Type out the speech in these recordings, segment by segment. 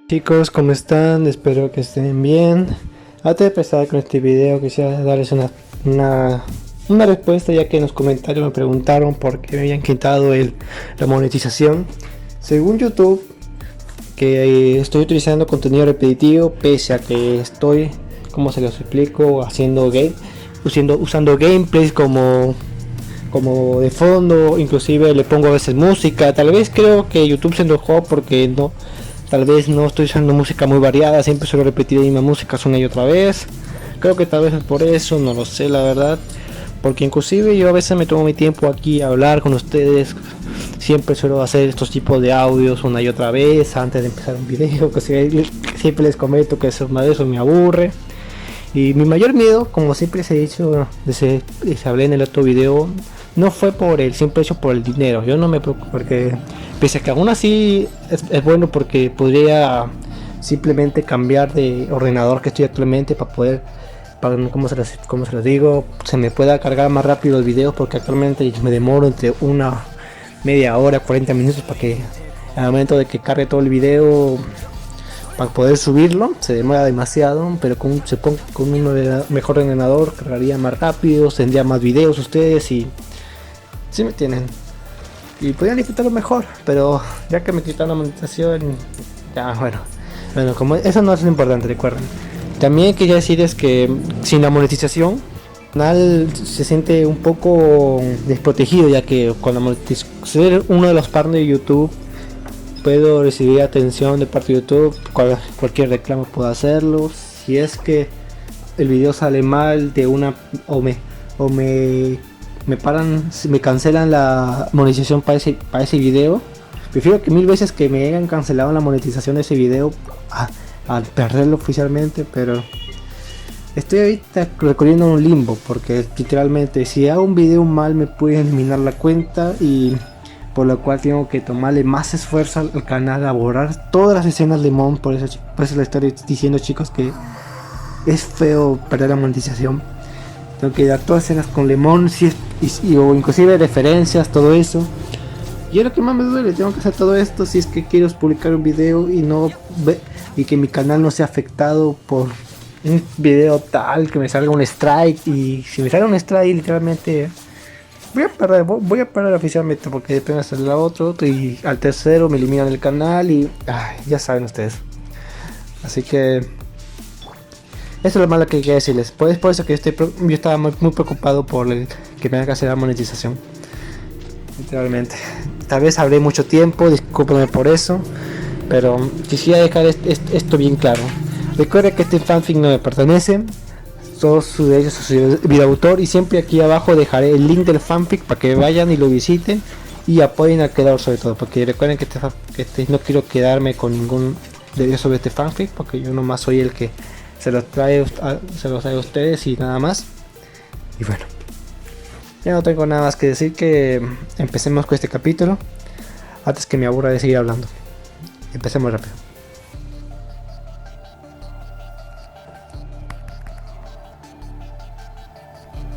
Chicos, ¿cómo están? Espero que estén bien. Antes de empezar con este video quisiera darles una respuesta, ya que en los comentarios me preguntaron por qué me habían quitado la monetización. Según YouTube, que estoy utilizando contenido repetitivo pese a que estoy, como se los explico, usando gameplays como de fondo, inclusive le pongo a veces música. Tal vez creo que YouTube se enojó porque tal vez no estoy usando música muy variada, siempre suelo repetir la misma música una y otra vez. Creo que tal vez es por eso, no lo sé la verdad. Porque inclusive yo a veces me tomo mi tiempo aquí a hablar con ustedes. Siempre suelo hacer estos tipos de audios una y otra vez antes de empezar un video, que siempre les comento que eso me aburre. Y mi mayor miedo, como siempre les he dicho, les hablé en el otro video, no fue por el simple hecho por el dinero. Yo no me preocupo porque, pese a que aún así es bueno, porque podría simplemente cambiar de ordenador que estoy actualmente para poder, como se los digo, se me pueda cargar más rápido los videos, porque actualmente me demoro entre una media hora, 40 minutos para que al momento de que cargue todo el video para poder subirlo, se demora demasiado. Pero con un mejor ordenador cargaría más rápido, tendría más videos ustedes y si me tienen y podrían disfrutarlo mejor. Pero ya que me quitaron la monetización, ya bueno, como eso no es lo importante, recuerden. También quería decirles que sin la monetización el canal se siente un poco desprotegido, ya que con la monetización, ser uno de los partners de YouTube, puedo recibir atención de parte de YouTube. Cualquier reclamo puedo hacerlo. Si es que el video sale mal de una o me paran, me cancelan la monetización para ese video, prefiero que mil veces que me hayan cancelado la monetización de ese video a perderlo oficialmente. Pero estoy ahorita recorriendo un limbo, porque literalmente si hago un video mal me pueden eliminar la cuenta, y por lo cual tengo que tomarle más esfuerzo al canal a borrar todas las escenas de Mon. Por eso les estoy diciendo, chicos, que es feo perder la monetización. Tengo que dar todas escenas con Lemon, o inclusive referencias, todo eso. Y es lo que más me duele, tengo que hacer todo esto si es que quiero publicar un video y que mi canal no sea afectado por un video tal que me salga un strike. Y si me sale un strike, literalmente voy a parar oficialmente, porque después me sale otro y al tercero me eliminan el canal y ya saben ustedes. Así que eso es lo malo que quería decirles. Pues por eso que yo estaba muy preocupado por que me hagan hacer la monetización. Literalmente. Tal vez hablé mucho tiempo, discúlpenme por eso, pero quisiera dejar esto bien claro. Recuerden que este fanfic no me pertenece. Todos sus derechos a su vida de autor, y siempre aquí abajo dejaré el link del fanfic para que vayan y lo visiten y apoyen al creador, sobre todo, porque recuerden que no quiero quedarme con ningún derecho sobre este fanfic, porque yo nomás soy el que se los trae a ustedes y nada más. Y bueno, ya no tengo nada más que decir, que empecemos con este capítulo antes que me aburra de seguir hablando. Empecemos rápido.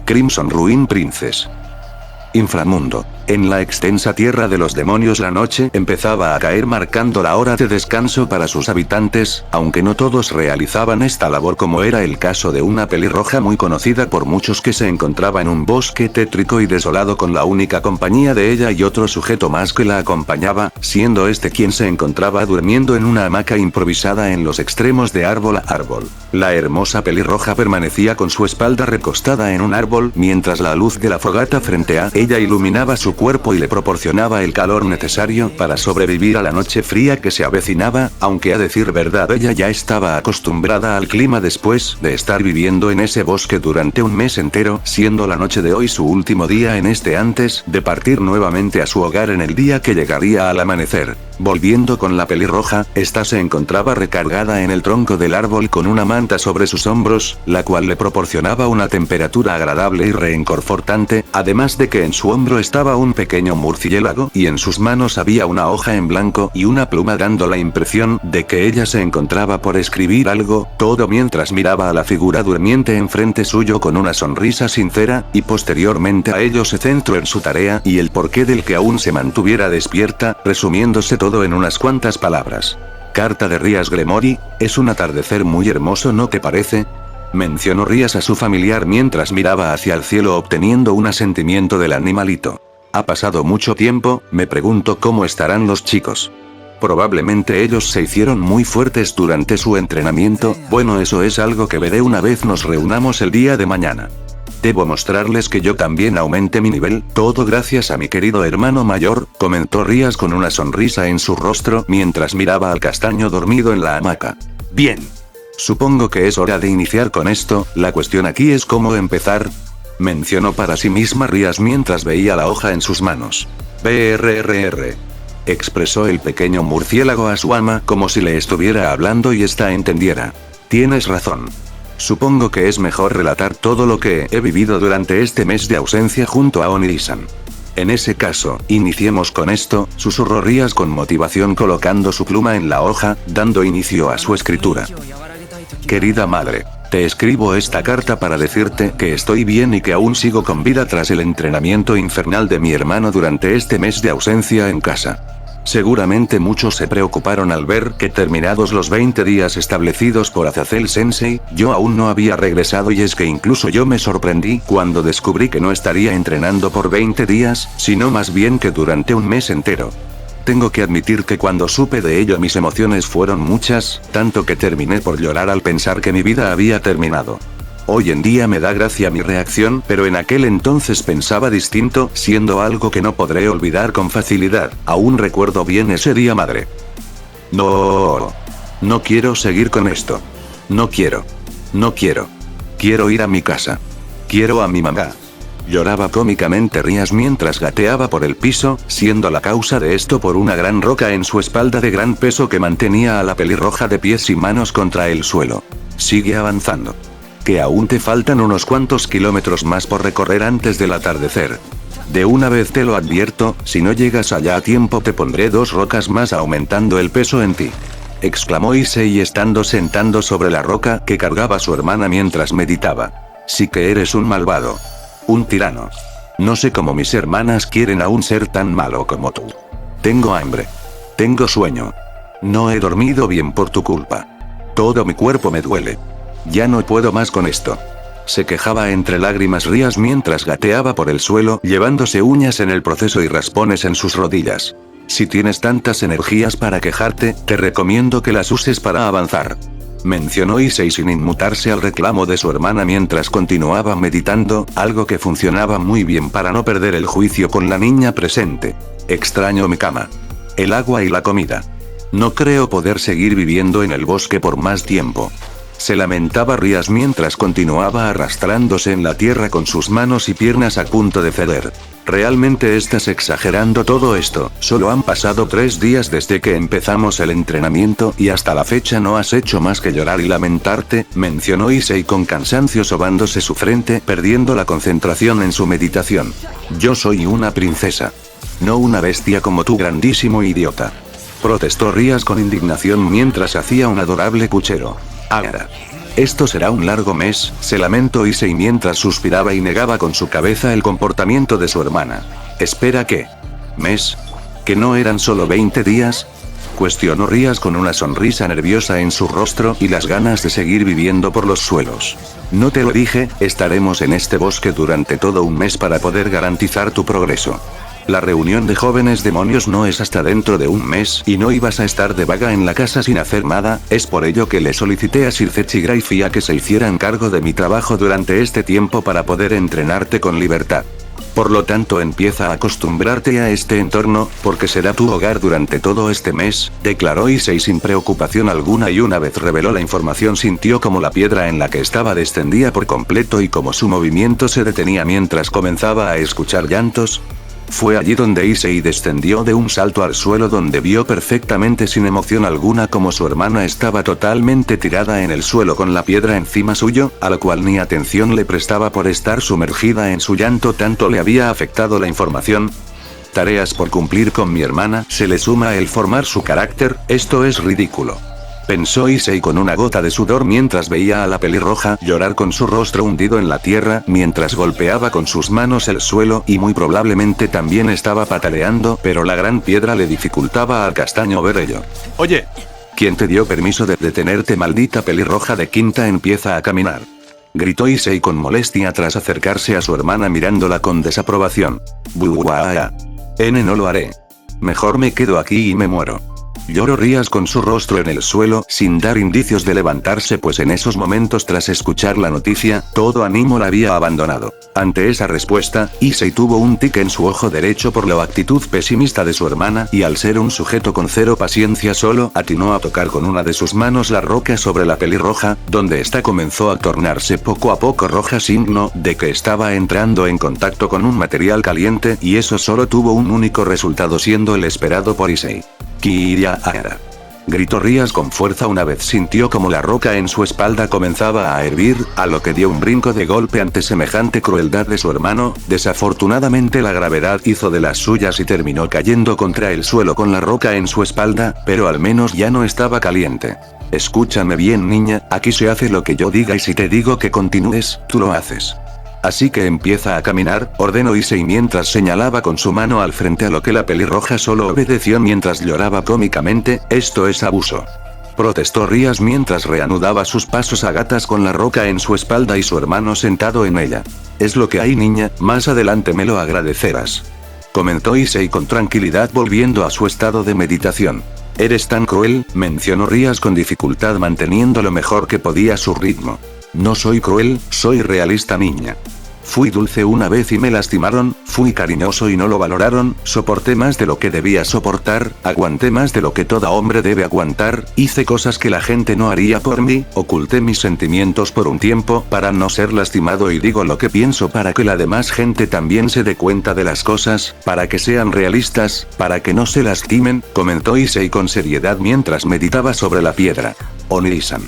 Crimson Ruin Princess. Inframundo. En la extensa tierra de los demonios la noche empezaba a caer, marcando la hora de descanso para sus habitantes, aunque no todos realizaban esta labor, como era el caso de una pelirroja muy conocida por muchos, que se encontraba en un bosque tétrico y desolado con la única compañía de ella y otro sujeto más que la acompañaba, siendo este quien se encontraba durmiendo en una hamaca improvisada en los extremos de árbol a árbol. La hermosa pelirroja permanecía con su espalda recostada en un árbol, mientras la luz de la fogata frente a ella iluminaba su cuerpo y le proporcionaba el calor necesario para sobrevivir a la noche fría que se avecinaba, aunque a decir verdad ella ya estaba acostumbrada al clima después de estar viviendo en ese bosque durante un mes entero, siendo la noche de hoy su último día en este antes de partir nuevamente a su hogar en el día que llegaría al amanecer. Volviendo con la pelirroja, esta se encontraba recargada en el tronco del árbol con una manta sobre sus hombros, la cual le proporcionaba una temperatura agradable y reconfortante, además de que en su hombro estaba un pequeño murciélago y en sus manos había una hoja en blanco y una pluma, dando la impresión de que ella se encontraba por escribir algo, todo mientras miraba a la figura durmiente enfrente suyo con una sonrisa sincera, y posteriormente a ello se centró en su tarea y el porqué del que aún se mantuviera despierta, resumiéndose todo en unas cuantas palabras. Carta de Rías Gremory, es un atardecer muy hermoso, ¿no te parece? Mencionó Rías a su familiar mientras miraba hacia el cielo obteniendo un asentimiento del animalito. Ha pasado mucho tiempo, me pregunto cómo estarán los chicos. Probablemente ellos se hicieron muy fuertes durante su entrenamiento, bueno, eso es algo que veré una vez nos reunamos el día de mañana. Debo mostrarles que yo también aumente mi nivel, todo gracias a mi querido hermano mayor, comentó Rías con una sonrisa en su rostro mientras miraba al castaño dormido en la hamaca. Bien. Supongo que es hora de iniciar con esto, la cuestión aquí es cómo empezar. Mencionó para sí misma Rías mientras veía la hoja en sus manos. BRRR. Expresó el pequeño murciélago a su ama como si le estuviera hablando y ésta entendiera. Tienes razón. Supongo que es mejor relatar todo lo que he vivido durante este mes de ausencia junto a Oniri-san. En ese caso, iniciemos con esto, susurró Rías con motivación colocando su pluma en la hoja, dando inicio a su escritura. Querida madre, te escribo esta carta para decirte que estoy bien y que aún sigo con vida tras el entrenamiento infernal de mi hermano durante este mes de ausencia en casa. Seguramente muchos se preocuparon al ver que terminados los 20 días establecidos por Azazel Sensei, yo aún no había regresado y es que incluso yo me sorprendí cuando descubrí que no estaría entrenando por 20 días, sino más bien que durante un mes entero. Tengo que admitir que cuando supe de ello mis emociones fueron muchas, tanto que terminé por llorar al pensar que mi vida había terminado. Hoy en día me da gracia mi reacción, pero en aquel entonces pensaba distinto, siendo algo que no podré olvidar con facilidad. Aún recuerdo bien ese día, madre. No quiero seguir con esto. No quiero. Quiero ir a mi casa. Quiero a mi mamá. Lloraba cómicamente Rías mientras gateaba por el piso, siendo la causa de esto por una gran roca en su espalda de gran peso que mantenía a la pelirroja de pies y manos contra el suelo. Sigue avanzando. Que aún te faltan unos cuantos kilómetros más por recorrer antes del atardecer. De una vez te lo advierto, si no llegas allá a tiempo te pondré 2 rocas más aumentando el peso en ti. Exclamó Issei estando sentando sobre la roca que cargaba su hermana mientras meditaba. Sí que eres un malvado. Un tirano. No sé cómo mis hermanas quieren aún ser tan malo como tú. Tengo hambre. Tengo sueño. No he dormido bien por tu culpa. Todo mi cuerpo me duele. Ya no puedo más con esto. Se quejaba entre lágrimas Rías mientras gateaba por el suelo, llevándose uñas en el proceso y raspones en sus rodillas. Si tienes tantas energías para quejarte, te recomiendo que las uses para avanzar. Mencionó Issei sin inmutarse al reclamo de su hermana mientras continuaba meditando, algo que funcionaba muy bien para no perder el juicio con la niña presente. Extraño mi cama. El agua y la comida. No creo poder seguir viviendo en el bosque por más tiempo. Se lamentaba Rías mientras continuaba arrastrándose en la tierra con sus manos y piernas a punto de ceder. Realmente estás exagerando todo esto, solo han pasado 3 días desde que empezamos el entrenamiento y hasta la fecha no has hecho más que llorar y lamentarte, mencionó Issei con cansancio sobándose su frente, perdiendo la concentración en su meditación. Yo soy una princesa. No una bestia como tú, grandísimo idiota. Protestó Rías con indignación mientras hacía un adorable puchero. Ahora. Esto será un largo mes, se lamentó Issei mientras suspiraba y negaba con su cabeza el comportamiento de su hermana. Espera, ¿qué? ¿Mes? ¿Que no eran solo 20 días? Cuestionó Rías con una sonrisa nerviosa en su rostro y las ganas de seguir viviendo por los suelos. No te lo dije, estaremos en este bosque durante todo un mes para poder garantizar tu progreso. La reunión de jóvenes demonios no es hasta dentro de un mes y no ibas a estar de vaga en la casa sin hacer nada, es por ello que le solicité a Sir Zechigraifi a que se hicieran cargo de mi trabajo durante este tiempo para poder entrenarte con libertad. Por lo tanto empieza a acostumbrarte a este entorno, porque será tu hogar durante todo este mes, declaró Issei sin preocupación alguna y una vez reveló la información sintió como la piedra en la que estaba descendía por completo y como su movimiento se detenía mientras comenzaba a escuchar llantos. Fue allí donde Issei descendió de un salto al suelo donde vio perfectamente sin emoción alguna como su hermana estaba totalmente tirada en el suelo con la piedra encima suyo, a la cual ni atención le prestaba por estar sumergida en su llanto, tanto le había afectado la información. Tareas por cumplir con mi hermana, se le suma el formar su carácter, esto es ridículo. Pensó Issei con una gota de sudor mientras veía a la pelirroja llorar con su rostro hundido en la tierra mientras golpeaba con sus manos el suelo y muy probablemente también estaba pataleando, pero la gran piedra le dificultaba al castaño ver ello. Oye, ¿Quién te dio permiso de detenerte, maldita pelirroja de quinta? Empieza a caminar. Gritó Issei con molestia tras acercarse a su hermana mirándola con desaprobación. Buah. No lo haré. Mejor me quedo aquí y me muero. Lloró Rías con su rostro en el suelo, sin dar indicios de levantarse, pues en esos momentos tras escuchar la noticia, todo ánimo la había abandonado. Ante esa respuesta, Issei tuvo un tic en su ojo derecho por la actitud pesimista de su hermana, y al ser un sujeto con cero paciencia solo atinó a tocar con una de sus manos la roca sobre la pelirroja, donde ésta comenzó a tornarse poco a poco roja, signo de que estaba entrando en contacto con un material caliente, y eso solo tuvo un único resultado, siendo el esperado por Issei. Kiriahara. Gritó Rías con fuerza una vez sintió como la roca en su espalda comenzaba a hervir, a lo que dio un brinco de golpe ante semejante crueldad de su hermano. Desafortunadamente la gravedad hizo de las suyas y terminó cayendo contra el suelo con la roca en su espalda, pero al menos ya no estaba caliente. Escúchame bien, niña, aquí se hace lo que yo diga y si te digo que continúes, tú lo haces. Así que empieza a caminar, ordenó Issei mientras señalaba con su mano al frente, a lo que la pelirroja solo obedeció mientras lloraba cómicamente. Esto es abuso. Protestó Rías mientras reanudaba sus pasos a gatas con la roca en su espalda y su hermano sentado en ella. Es lo que hay, niña, más adelante me lo agradecerás. Comentó Issei con tranquilidad volviendo a su estado de meditación. Eres tan cruel, mencionó Rías con dificultad manteniendo lo mejor que podía su ritmo. No soy cruel, soy realista, niña. Fui dulce una vez y me lastimaron, fui cariñoso y no lo valoraron, soporté más de lo que debía soportar, aguanté más de lo que todo hombre debe aguantar, hice cosas que la gente no haría por mí, oculté mis sentimientos por un tiempo para no ser lastimado y digo lo que pienso para que la demás gente también se dé cuenta de las cosas, para que sean realistas, para que no se lastimen, comentó Issei con seriedad mientras meditaba sobre la piedra. Onii-san.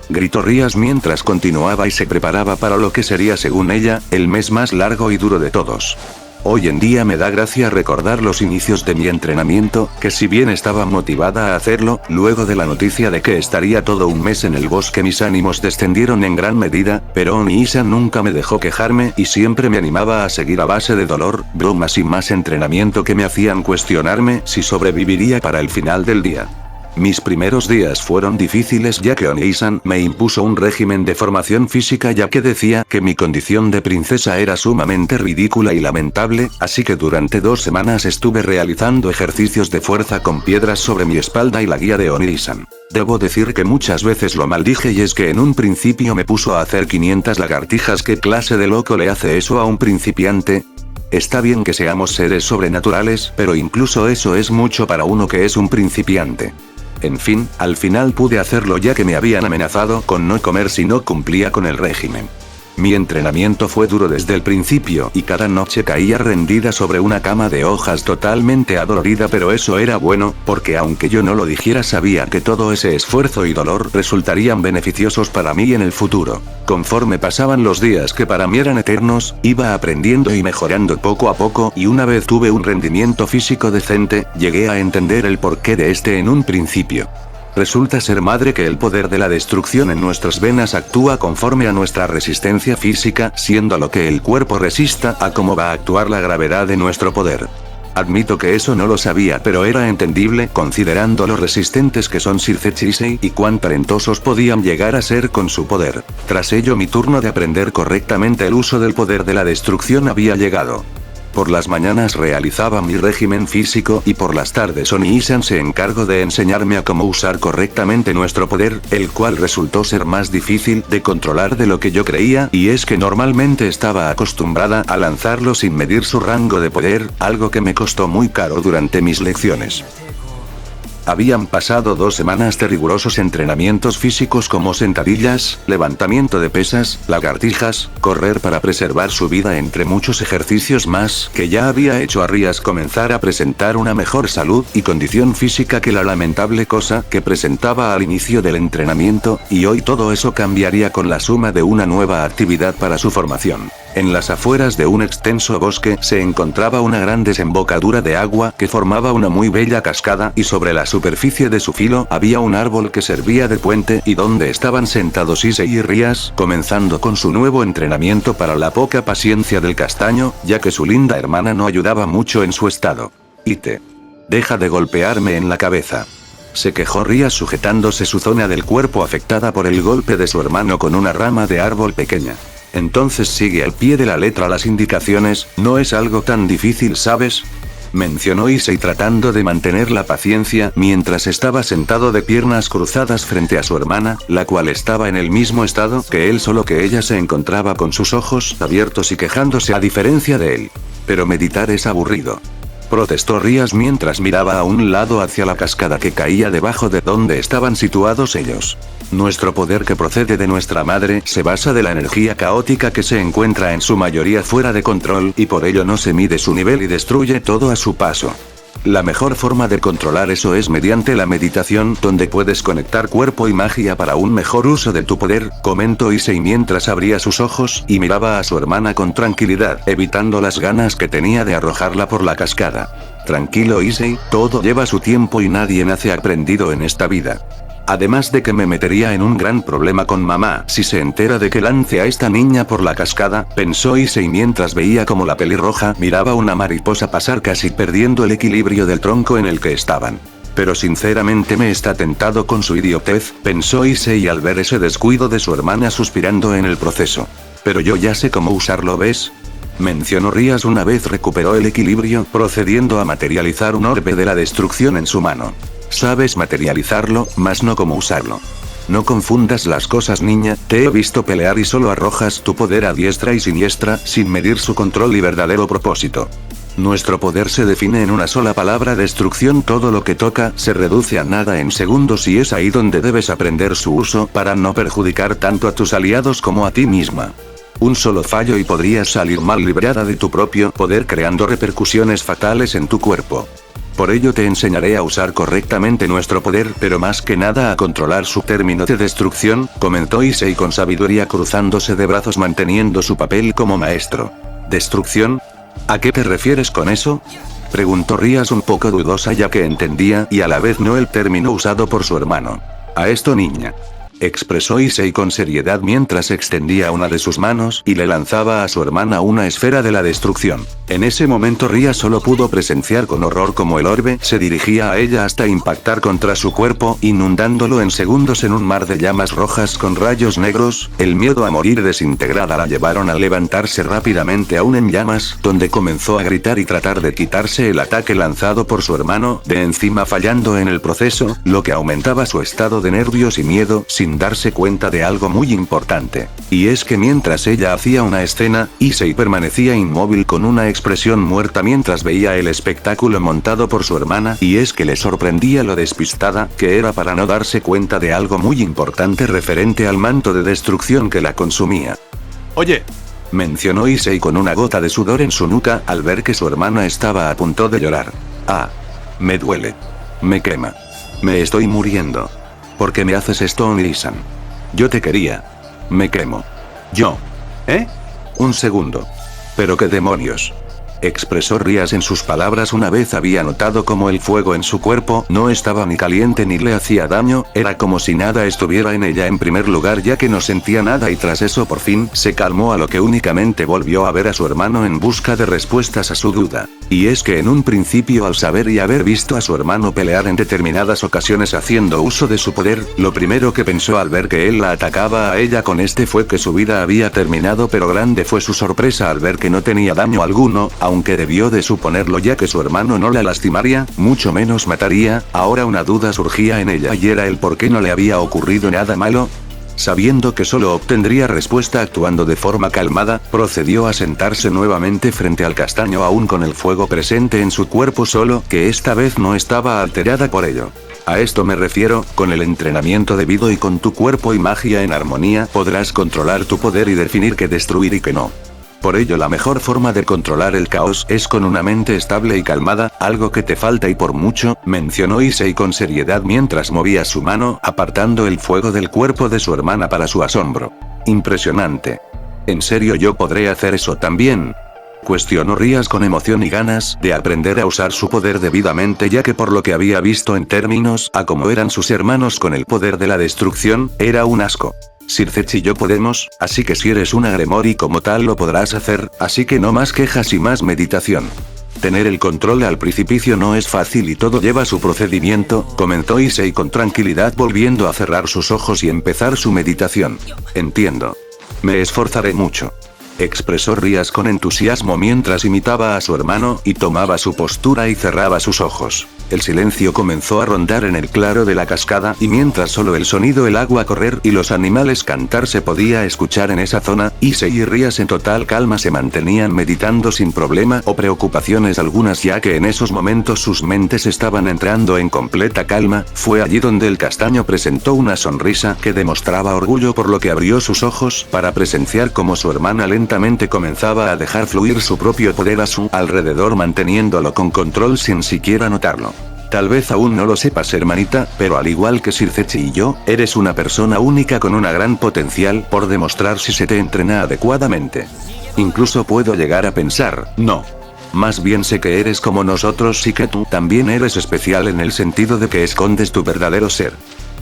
Gritó Rías mientras continuaba y se preparaba para lo que sería, según ella, el mes más largo y duro de todos. Hoy en día me da gracia recordar los inicios de mi entrenamiento, que si bien estaba motivada a hacerlo, luego de la noticia de que estaría todo un mes en el bosque mis ánimos descendieron en gran medida, pero Onii-san nunca me dejó quejarme y siempre me animaba a seguir a base de dolor, bromas y más entrenamiento que me hacían cuestionarme si sobreviviría para el final del día. Mis primeros días fueron difíciles ya que Onii-san me impuso un régimen de formación física ya que decía que mi condición de princesa era sumamente ridícula y lamentable, así que durante 2 semanas estuve realizando ejercicios de fuerza con piedras sobre mi espalda y la guía de Onii-san. Debo decir que muchas veces lo maldije y es que en un principio me puso a hacer 500 lagartijas. ¿Qué clase de loco le hace eso a un principiante? Está bien que seamos seres sobrenaturales, pero incluso eso es mucho para uno que es un principiante. En fin, al final pude hacerlo ya que me habían amenazado con no comer si no cumplía con el régimen. Mi entrenamiento fue duro desde el principio y cada noche caía rendida sobre una cama de hojas totalmente adolorida, pero eso era bueno, porque aunque yo no lo dijera sabía que todo ese esfuerzo y dolor resultarían beneficiosos para mí en el futuro. Conforme pasaban los días que para mí eran eternos, iba aprendiendo y mejorando poco a poco y una vez tuve un rendimiento físico decente, llegué a entender el porqué de este en un principio. Resulta ser, madre, que el poder de la destrucción en nuestras venas actúa conforme a nuestra resistencia física, siendo lo que el cuerpo resista a cómo va a actuar la gravedad de nuestro poder. Admito que eso no lo sabía, pero era entendible considerando lo resistentes que son Sircechi Issei y cuán talentosos podían llegar a ser con su poder. Tras ello mi turno de aprender correctamente el uso del poder de la destrucción había llegado. Por las mañanas realizaba mi régimen físico y por las tardes Onii-san se encargó de enseñarme a cómo usar correctamente nuestro poder, el cual resultó ser más difícil de controlar de lo que yo creía, y es que normalmente estaba acostumbrada a lanzarlo sin medir su rango de poder, algo que me costó muy caro durante mis lecciones. Habían pasado 2 semanas de rigurosos entrenamientos físicos como sentadillas, levantamiento de pesas, lagartijas, correr para preservar su vida entre muchos ejercicios más que ya había hecho a Rías comenzar a presentar una mejor salud y condición física que la lamentable cosa que presentaba al inicio del entrenamiento, y hoy todo eso cambiaría con la suma de una nueva actividad para su formación. En las afueras de un extenso bosque se encontraba una gran desembocadura de agua que formaba una muy bella cascada y sobre la superficie de su filo había un árbol que servía de puente y donde estaban sentados Issei y Rías, comenzando con su nuevo entrenamiento para la poca paciencia del castaño, ya que su linda hermana no ayudaba mucho en su estado. Ite. Deja de golpearme en la cabeza. Se quejó Rías sujetándose su zona del cuerpo afectada por el golpe de su hermano con una rama de árbol pequeña. Entonces sigue al pie de la letra las indicaciones, no es algo tan difícil, ¿sabes? Mencionó Issei tratando de mantener la paciencia mientras estaba sentado de piernas cruzadas frente a su hermana, la cual estaba en el mismo estado que él, solo que ella se encontraba con sus ojos abiertos y quejándose a diferencia de él. Pero meditar es aburrido. Protestó Rías mientras miraba a un lado hacia la cascada que caía debajo de donde estaban situados ellos. Nuestro poder, que procede de nuestra madre, se basa de la energía caótica que se encuentra en su mayoría fuera de control y por ello no se mide su nivel y destruye todo a su paso. La mejor forma de controlar eso es mediante la meditación, donde puedes conectar cuerpo y magia para un mejor uso de tu poder, comentó Issei mientras abría sus ojos y miraba a su hermana con tranquilidad, evitando las ganas que tenía de arrojarla por la cascada. Tranquilo Issei, todo lleva su tiempo y nadie nace aprendido en esta vida. Además de que me metería en un gran problema con mamá si se entera de que lance a esta niña por la cascada, pensó Issei mientras veía como la pelirroja miraba una mariposa pasar casi perdiendo el equilibrio del tronco en el que estaban. Pero sinceramente me está tentado con su idiotez, pensó Issei al ver ese descuido de su hermana suspirando en el proceso. Pero yo ya sé cómo usarlo, ¿ves? Mencionó Rías una vez recuperó el equilibrio, procediendo a materializar un orbe de la destrucción en su mano. Sabes materializarlo, mas no cómo usarlo. No confundas las cosas, niña, te he visto pelear y solo arrojas tu poder a diestra y siniestra, sin medir su control y verdadero propósito. Nuestro poder se define en una sola palabra: destrucción. Todo lo que toca se reduce a nada en segundos y es ahí donde debes aprender su uso para no perjudicar tanto a tus aliados como a ti misma. Un solo fallo y podrías salir mal librada de tu propio poder, creando repercusiones fatales en tu cuerpo. Por ello te enseñaré a usar correctamente nuestro poder, pero más que nada a controlar su término de destrucción, comentó Issei con sabiduría, cruzándose de brazos manteniendo su papel como maestro. ¿Destrucción? ¿A qué te refieres con eso?, preguntó Rías un poco dudosa, ya que entendía y a la vez no el término usado por su hermano. A esto, niña, expresó Issei con seriedad mientras extendía una de sus manos y le lanzaba a su hermana una esfera de la destrucción. En ese momento Rías solo pudo presenciar con horror cómo el orbe se dirigía a ella hasta impactar contra su cuerpo, inundándolo en segundos en un mar de llamas rojas con rayos negros. El miedo a morir desintegrada la llevaron a levantarse rápidamente aún en llamas, donde comenzó a gritar y tratar de quitarse el ataque lanzado por su hermano de encima, fallando en el proceso, lo que aumentaba su estado de nervios y miedo, sin darse cuenta de algo muy importante. Y es que mientras ella hacía una escena, Issei permanecía inmóvil con una expresión muerta mientras veía el espectáculo montado por su hermana, y es que le sorprendía lo despistada que era para no darse cuenta de algo muy importante referente al manto de destrucción que la consumía. Oye, mencionó Issei con una gota de sudor en su nuca al ver que su hermana estaba a punto de llorar. Ah, me duele. Me quema. Me estoy muriendo. ¿Por qué me haces esto, Onii-san? Yo te quería. Me quemo. Yo. ¿eh? Un segundo. ¿Pero qué demonios?, expresó Rías en sus palabras una vez había notado como el fuego en su cuerpo no estaba ni caliente ni le hacía daño, era como si nada estuviera en ella en primer lugar, ya que no sentía nada, y tras eso por fin se calmó, a lo que únicamente volvió a ver a su hermano en busca de respuestas a su duda. Y es que en un principio, al saber y haber visto a su hermano pelear en determinadas ocasiones haciendo uso de su poder, lo primero que pensó al ver que él la atacaba a ella con este fue que su vida había terminado, pero grande fue su sorpresa al ver que no tenía daño alguno, aunque debió de suponerlo ya que su hermano no la lastimaría, mucho menos mataría. Ahora una duda surgía en ella y era el por qué no le había ocurrido nada malo. Sabiendo que solo obtendría respuesta actuando de forma calmada, procedió a sentarse nuevamente frente al castaño aún con el fuego presente en su cuerpo, solo que esta vez no estaba alterada por ello. A esto me refiero, con el entrenamiento debido y con tu cuerpo y magia en armonía podrás controlar tu poder y definir qué destruir y qué no. Por ello la mejor forma de controlar el caos es con una mente estable y calmada, algo que te falta y por mucho, mencionó Issei con seriedad mientras movía su mano apartando el fuego del cuerpo de su hermana para su asombro. Impresionante. ¿En serio yo podré hacer eso también?, cuestionó Rías con emoción y ganas de aprender a usar su poder debidamente, ya que por lo que había visto en términos a cómo eran sus hermanos con el poder de la destrucción, era un asco. Circech y yo podemos, así que si eres una Gremori como tal lo podrás hacer, así que no más quejas y más meditación. Tener el control al principio no es fácil y todo lleva su procedimiento, comentó Issei con tranquilidad volviendo a cerrar sus ojos y empezar su meditación. Entiendo. Me esforzaré mucho. Expresó Rías con entusiasmo mientras imitaba a su hermano y tomaba su postura y cerraba sus ojos. El silencio comenzó a rondar en el claro de la cascada y mientras solo el sonido el agua correr y los animales cantar se podía escuchar en esa zona, Issei y Rías en total calma se mantenían meditando sin problema o preocupaciones algunas ya que en esos momentos sus mentes estaban entrando en completa calma. Fue allí donde el castaño presentó una sonrisa que demostraba orgullo por lo que abrió sus ojos para presenciar cómo su hermana lentamente comenzaba a dejar fluir su propio poder a su alrededor manteniéndolo con control sin siquiera notarlo. Tal vez aún no lo sepas hermanita, pero al igual que Sircechi y yo, eres una persona única con una gran potencial por demostrar si se te entrena adecuadamente. Incluso puedo llegar a pensar, no. Más bien sé que eres como nosotros y que tú también eres especial en el sentido de que escondes tu verdadero ser.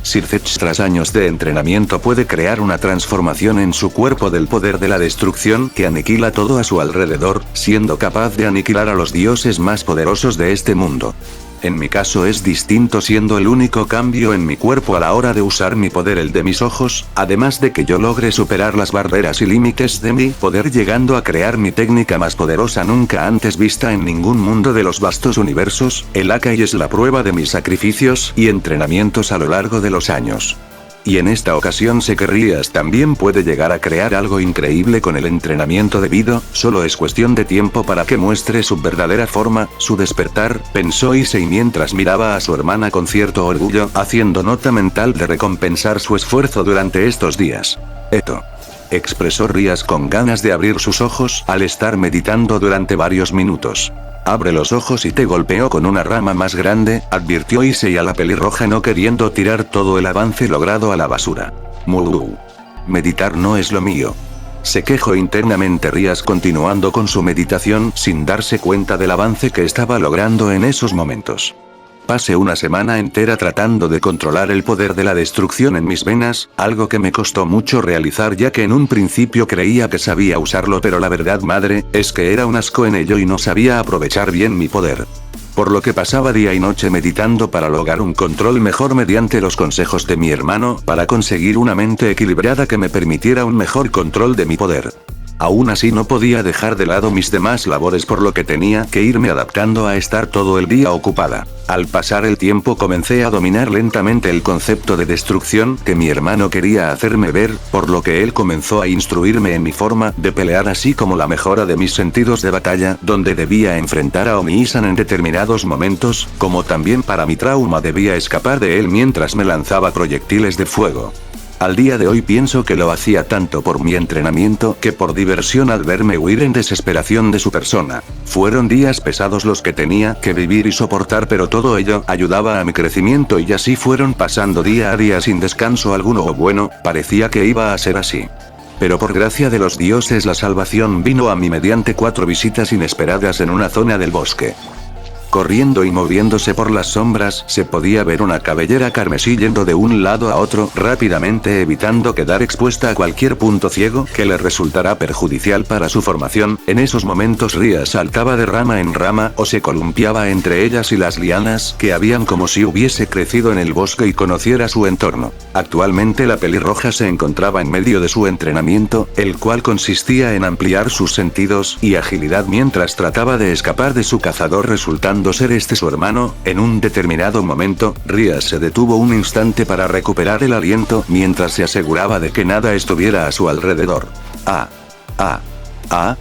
Sircechi tras años de entrenamiento puede crear una transformación en su cuerpo del poder de la destrucción que aniquila todo a su alrededor, siendo capaz de aniquilar a los dioses más poderosos de este mundo. En mi caso es distinto siendo el único cambio en mi cuerpo a la hora de usar mi poder el de mis ojos, además de que yo logre superar las barreras y límites de mi poder llegando a crear mi técnica más poderosa nunca antes vista en ningún mundo de los vastos universos, el Akai es la prueba de mis sacrificios y entrenamientos a lo largo de los años. Y en esta ocasión sé que Rías también puede llegar a crear algo increíble con el entrenamiento debido, solo es cuestión de tiempo para que muestre su verdadera forma, su despertar, pensó Issei mientras miraba a su hermana con cierto orgullo, haciendo nota mental de recompensar su esfuerzo durante estos días. Eto. Expresó Rías con ganas de abrir sus ojos al estar meditando durante varios minutos. Abre los ojos y te golpeó con una rama más grande, advirtió Issei a la pelirroja no queriendo tirar todo el avance logrado a la basura. Mu. Meditar no es lo mío. Se quejó internamente Rías continuando con su meditación sin darse cuenta del avance que estaba logrando en esos momentos. Pasé una semana entera tratando de controlar el poder de la destrucción en mis venas, algo que me costó mucho realizar ya que en un principio creía que sabía usarlo pero la verdad madre, es que era un asco en ello y no sabía aprovechar bien mi poder. Por lo que pasaba día y noche meditando para lograr un control mejor mediante los consejos de mi hermano para conseguir una mente equilibrada que me permitiera un mejor control de mi poder. Aún así no podía dejar de lado mis demás labores por lo que tenía que irme adaptando a estar todo el día ocupada. Al pasar el tiempo comencé a dominar lentamente el concepto de destrucción que mi hermano quería hacerme ver, por lo que él comenzó a instruirme en mi forma de pelear así como la mejora de mis sentidos de batalla, donde debía enfrentar a Omi-san en determinados momentos, como también para mi trauma debía escapar de él mientras me lanzaba proyectiles de fuego. Al día de hoy pienso que lo hacía tanto por mi entrenamiento que por diversión al verme huir en desesperación de su persona. Fueron días pesados los que tenía que vivir y soportar pero todo ello ayudaba a mi crecimiento y así fueron pasando día a día sin descanso alguno o bueno, parecía que iba a ser así. Pero por gracia de los dioses la salvación vino a mí mediante 4 visitas inesperadas en una zona del bosque. Corriendo y moviéndose por las sombras, se podía ver una cabellera carmesí yendo de un lado a otro, rápidamente evitando quedar expuesta a cualquier punto ciego que le resultara perjudicial para su formación. En esos momentos Rías saltaba de rama en rama o se columpiaba entre ellas y las lianas que habían como si hubiese crecido en el bosque y conociera su entorno. Actualmente la pelirroja se encontraba en medio de su entrenamiento, el cual consistía en ampliar sus sentidos y agilidad mientras trataba de escapar de su cazador resultando ser este su hermano. En un determinado momento, Rías se detuvo un instante para recuperar el aliento mientras se aseguraba de que nada estuviera a su alrededor.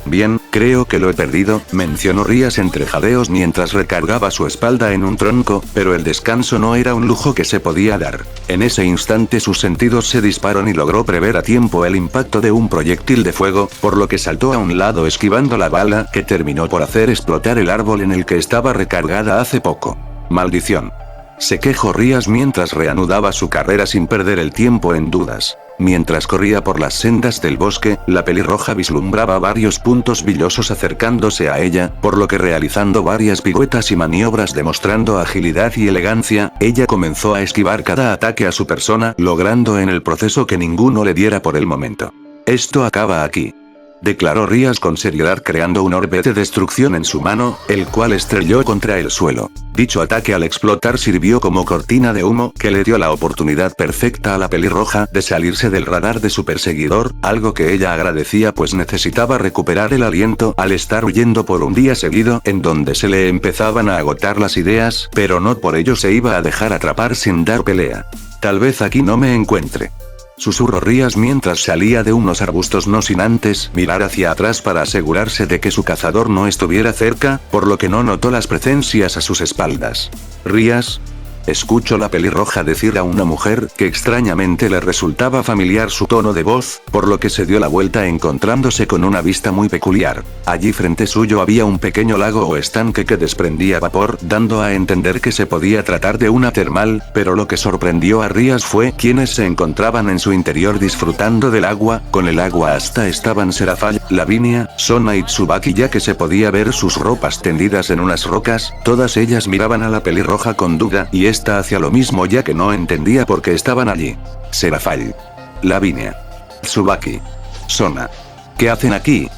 Bien, creo que lo he perdido, mencionó Rías entre jadeos mientras recargaba su espalda en un tronco, pero el descanso no era un lujo que se podía dar. En ese instante sus sentidos se dispararon y logró prever a tiempo el impacto de un proyectil de fuego, por lo que saltó a un lado esquivando la bala que terminó por hacer explotar el árbol en el que estaba recargada hace poco. Maldición. Se quejó Rías mientras reanudaba su carrera sin perder el tiempo en dudas. Mientras corría por las sendas del bosque, la pelirroja vislumbraba varios puntos brillosos acercándose a ella, por lo que realizando varias piruetas y maniobras demostrando agilidad y elegancia, ella comenzó a esquivar cada ataque a su persona, logrando en el proceso que ninguno le diera por el momento. Esto acaba aquí. declaró Rías con seriedad creando un orbe de destrucción en su mano, el cual estrelló contra el suelo. Dicho ataque al explotar sirvió como cortina de humo que le dio la oportunidad perfecta a la pelirroja de salirse del radar de su perseguidor, algo que ella agradecía pues necesitaba recuperar el aliento al estar huyendo por un día seguido en donde se le empezaban a agotar las ideas, pero no por ello se iba a dejar atrapar sin dar pelea. Tal vez aquí no me encuentre, susurró Rías mientras salía de unos arbustos no sin antes mirar hacia atrás para asegurarse de que su cazador no estuviera cerca, por lo que no notó las presencias a sus espaldas. Rías. Escuchó la pelirroja decir a una mujer que extrañamente le resultaba familiar su tono de voz, por lo que se dio la vuelta encontrándose con una vista muy peculiar. Allí frente suyo había un pequeño lago o estanque que desprendía vapor, dando a entender que se podía tratar de una termal, pero lo que sorprendió a Rías fue quienes se encontraban en su interior disfrutando del agua. Con el agua hasta estaban Serafall, Lavinia, Sona y Tsubaki, ya que se podía ver sus ropas tendidas en unas rocas. Todas ellas miraban a la pelirroja con duda y esta hacía lo mismo ya que no entendía por qué estaban allí. Serafall, Lavinia, Tsubaki, Sona. ¿Qué hacen aquí?,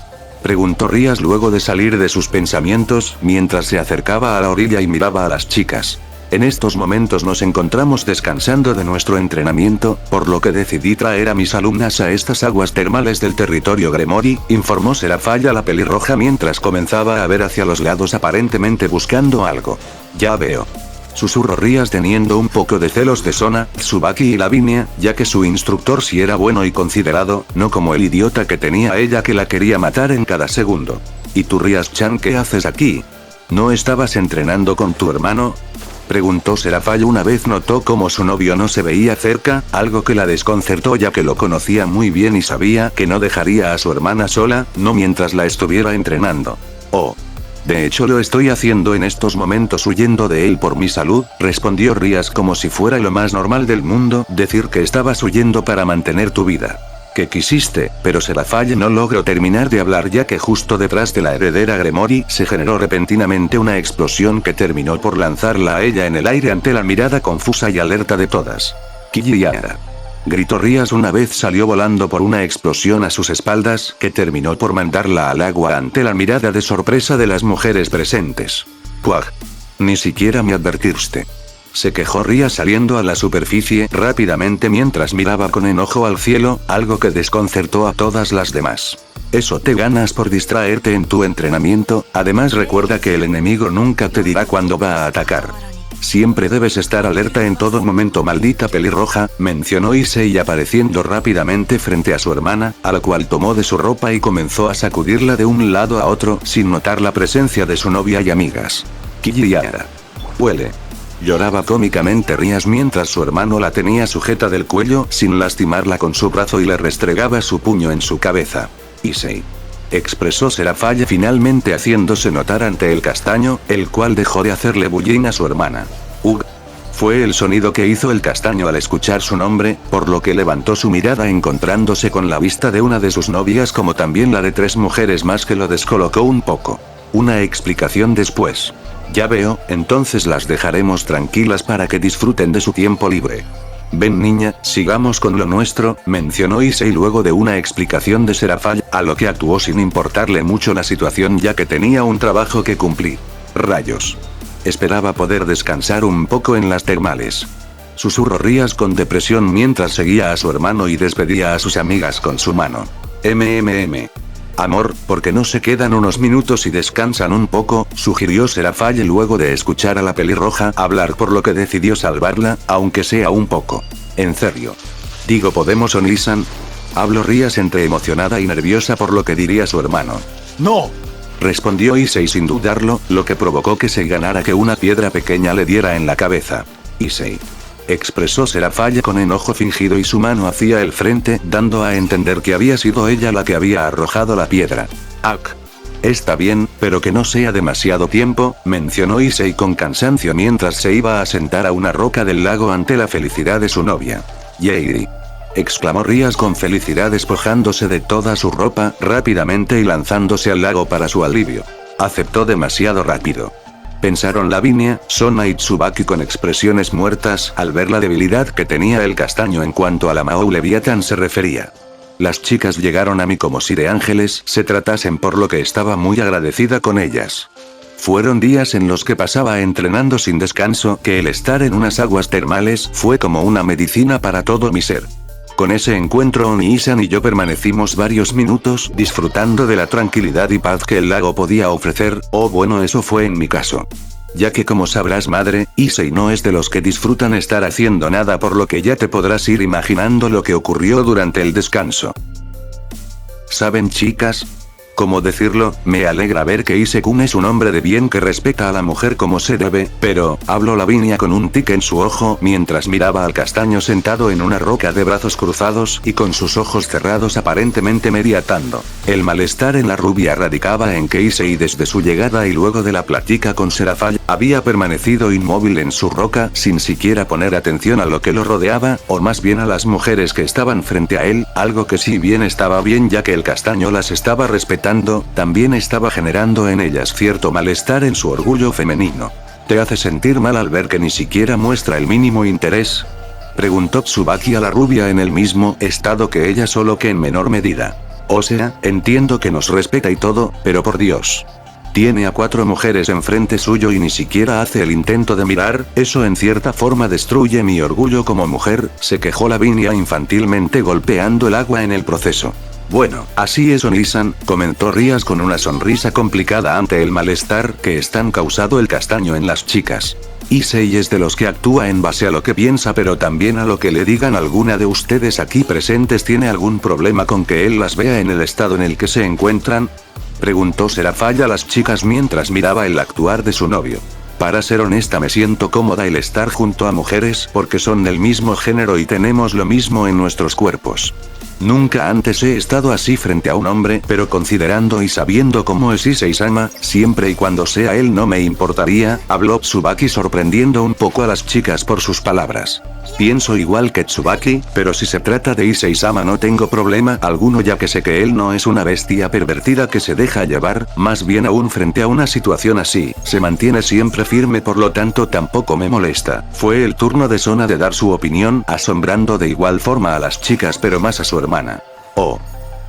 preguntó Rías luego de salir de sus pensamientos, mientras se acercaba a la orilla y miraba a las chicas. En estos momentos nos encontramos descansando de nuestro entrenamiento, por lo que decidí traer a mis alumnas a estas aguas termales del territorio Gremory, informó Serafall a la pelirroja mientras comenzaba a ver hacia los lados aparentemente buscando algo. Ya veo, susurró Rías teniendo un poco de celos de Sona, Tsubaki y Lavinia, ya que su instructor sí era bueno y considerado, no como el idiota que tenía ella que la quería matar en cada segundo. ¿Y tú, Rías-chan, qué haces aquí? ¿No estabas entrenando con tu hermano?, preguntó Serafall una vez notó cómo su novio no se veía cerca, algo que la desconcertó ya que lo conocía muy bien y sabía que no dejaría a su hermana sola, no mientras la estuviera entrenando. Oh. De hecho lo estoy haciendo en estos momentos huyendo de él por mi salud, respondió Rías como si fuera lo más normal del mundo decir que estabas huyendo para mantener tu vida. ¿Qué quisiste? Pero Serafall no logró terminar de hablar ya que justo detrás de la heredera Gremory se generó repentinamente una explosión que terminó por lanzarla a ella en el aire ante la mirada confusa y alerta de todas. ¡Kiliara!, gritó Rías una vez salió volando por una explosión a sus espaldas que terminó por mandarla al agua ante la mirada de sorpresa de las mujeres presentes. ¡Puaj! Ni siquiera me advertiste, se quejó Rías saliendo a la superficie rápidamente mientras miraba con enojo al cielo, algo que desconcertó a todas las demás. Eso te ganas por distraerte en tu entrenamiento, además recuerda que el enemigo nunca te dirá cuándo va a atacar. Siempre debes estar alerta en todo momento, maldita pelirroja, mencionó Issei apareciendo rápidamente frente a su hermana, a la cual tomó de su ropa y comenzó a sacudirla de un lado a otro sin notar la presencia de su novia y amigas. Kiliara. Huele. Lloraba cómicamente Rías mientras su hermano la tenía sujeta del cuello sin lastimarla con su brazo y le restregaba su puño en su cabeza. Issei, expresó Serafall finalmente haciéndose notar ante el castaño, el cual dejó de hacerle bullying a su hermana. Ugh. Fue el sonido que hizo el castaño al escuchar su nombre, por lo que levantó su mirada encontrándose con la vista de una de sus novias como también la de 3 mujeres más que lo descolocó un poco. Una explicación después. Ya veo, entonces las dejaremos tranquilas para que disfruten de su tiempo libre. Ven niña, sigamos con lo nuestro, mencionó Issei luego de una explicación de Serafall, a lo que actuó sin importarle mucho la situación ya que tenía un trabajo que cumplir. Rayos. Esperaba poder descansar un poco en las termales, susurró Rías con depresión mientras seguía a su hermano y despedía a sus amigas con su mano. Amor, ¿por qué no se quedan unos minutos y descansan un poco?, sugirió Serafall luego de escuchar a la pelirroja hablar, por lo que decidió salvarla, aunque sea un poco. ¿En serio? Digo, ¿podemos Onisan?, habló Rías entre emocionada y nerviosa por lo que diría su hermano. ¡No!, respondió Issei sin dudarlo, lo que provocó que se ganara que una piedra pequeña le diera en la cabeza. Issei, expresó Serafall con enojo fingido y su mano hacia el frente, dando a entender que había sido ella la que había arrojado la piedra. Ak. Está bien, pero que no sea demasiado tiempo, mencionó Issei con cansancio mientras se iba a sentar a una roca del lago ante la felicidad de su novia. Yeiri, exclamó Rías con felicidad despojándose de toda su ropa rápidamente y lanzándose al lago para su alivio. Aceptó demasiado rápido, pensaron Lavinia, Sona y Tsubaki con expresiones muertas al ver la debilidad que tenía el castaño en cuanto a la Mahou Leviathan se refería. Las chicas llegaron a mí como si de ángeles se tratasen, por lo que estaba muy agradecida con ellas. Fueron días en los que pasaba entrenando sin descanso, que el estar en unas aguas termales fue como una medicina para todo mi ser. Con ese encuentro Oni-san y yo permanecimos varios minutos disfrutando de la tranquilidad y paz que el lago podía ofrecer, o bueno, eso fue en mi caso. Ya que como sabrás madre, Issei no es de los que disfrutan estar haciendo nada, por lo que ya te podrás ir imaginando lo que ocurrió durante el descanso. ¿Saben, chicas? ¿Cómo decirlo? Me alegra ver que Ise-kun es un hombre de bien que respeta a la mujer como se debe, pero, habló Lavinia con un tic en su ojo mientras miraba al castaño sentado en una roca de brazos cruzados y con sus ojos cerrados aparentemente meditando. El malestar en la rubia radicaba en que Issei desde su llegada y luego de la plática con Serafall, había permanecido inmóvil en su roca sin siquiera poner atención a lo que lo rodeaba, o más bien a las mujeres que estaban frente a él, algo que si bien estaba bien ya que el castaño las estaba respetando, también estaba generando en ellas cierto malestar en su orgullo femenino. ¿Te hace sentir mal al ver que ni siquiera muestra el mínimo interés?, preguntó Tsubaki a la rubia en el mismo estado que ella, solo que en menor medida. O sea, entiendo que nos respeta y todo, pero por Dios. Tiene a 4 mujeres enfrente suyo y ni siquiera hace el intento de mirar, eso en cierta forma destruye mi orgullo como mujer, se quejó Lavinia infantilmente golpeando el agua en el proceso. Bueno, así es Oni-san, comentó Rías con una sonrisa complicada ante el malestar que están causando el castaño en las chicas. Issei es de los que actúa en base a lo que piensa, pero también a lo que le digan. ¿Alguna de ustedes aquí presentes tiene algún problema con que él las vea en el estado en el que se encuentran?, preguntó Serafall a las chicas mientras miraba el actuar de su novio. Para ser honesta, me siento cómoda el estar junto a mujeres porque son del mismo género y tenemos lo mismo en nuestros cuerpos. Nunca antes he estado así frente a un hombre, pero considerando y sabiendo cómo es Issei-sama, siempre y cuando sea él no me importaría, habló Tsubaki sorprendiendo un poco a las chicas por sus palabras. Pienso igual que Tsubaki, pero si se trata de Issei-sama no tengo problema alguno, ya que sé que él no es una bestia pervertida que se deja llevar, más bien aún frente a una situación así, se mantiene siempre firme, por lo tanto tampoco me molesta. Fue el turno de Sona de dar su opinión, asombrando de igual forma a las chicas pero más a su hermana. Oh.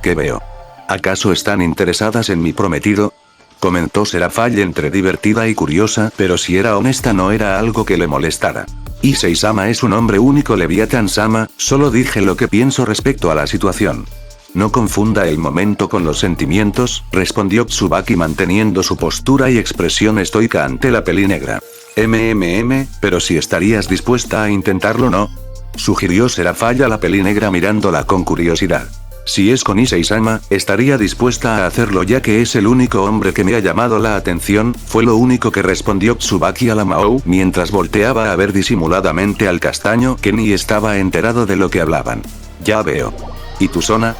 ¿Qué veo? ¿Acaso están interesadas en mi prometido?, comentó Serafall entre divertida y curiosa, pero si era honesta no era algo que le molestara. Issei-sama es un hombre único, Leviathan-sama, solo dije lo que pienso respecto a la situación. No confunda el momento con los sentimientos, respondió Tsubaki manteniendo su postura y expresión estoica ante la peli negra. Pero si estarías dispuesta a intentarlo, ¿no?, sugirió Serafall a la peli negra mirándola con curiosidad. Si es con Issei-sama, estaría dispuesta a hacerlo ya que es el único hombre que me ha llamado la atención, fue lo único que respondió Tsubaki a la Mahou mientras volteaba a ver disimuladamente al castaño, que ni estaba enterado de lo que hablaban. Ya veo. ¿Y tu Sona?,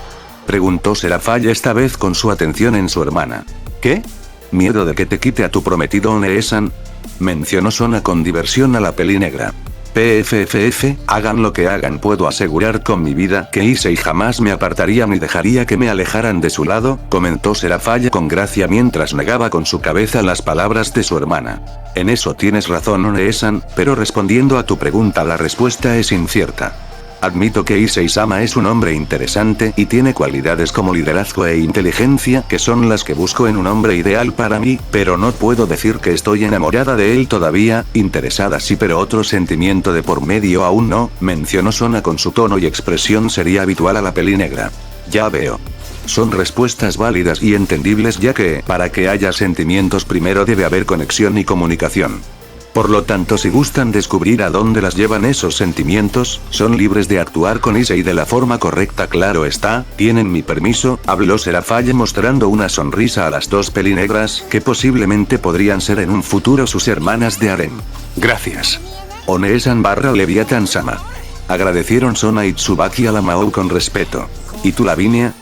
preguntó Serafall esta vez con su atención en su hermana. ¿Qué? ¿Miedo de que te quite a tu prometido One-san?, mencionó Sona con diversión a la peli negra. PFFF, hagan lo que hagan, puedo asegurar con mi vida que Issei jamás me apartaría ni dejaría que me alejaran de su lado, comentó Serafall con gracia mientras negaba con su cabeza las palabras de su hermana. En eso tienes razón One-san, pero respondiendo a tu pregunta la respuesta es incierta. Admito que Issei-sama es un hombre interesante y tiene cualidades como liderazgo e inteligencia que son las que busco en un hombre ideal para mí, pero no puedo decir que estoy enamorada de él todavía, interesada sí pero otro sentimiento de por medio aún no, mencionó Sona con su tono y expresión sería habitual a la peli negra. Ya veo. Son respuestas válidas y entendibles ya que, para que haya sentimientos primero debe haber conexión y comunicación. Por lo tanto, si gustan descubrir a dónde las llevan esos sentimientos, son libres de actuar con Issei de la forma correcta, claro está, tienen mi permiso, habló Serafall mostrando una sonrisa a las dos pelinegras, que posiblemente podrían ser en un futuro sus hermanas de harem. Gracias. One-san / Leviathan-sama. Agradecieron Sona y Tsubaki a la Mahou con respeto. ¿Y tú, Lavinia?,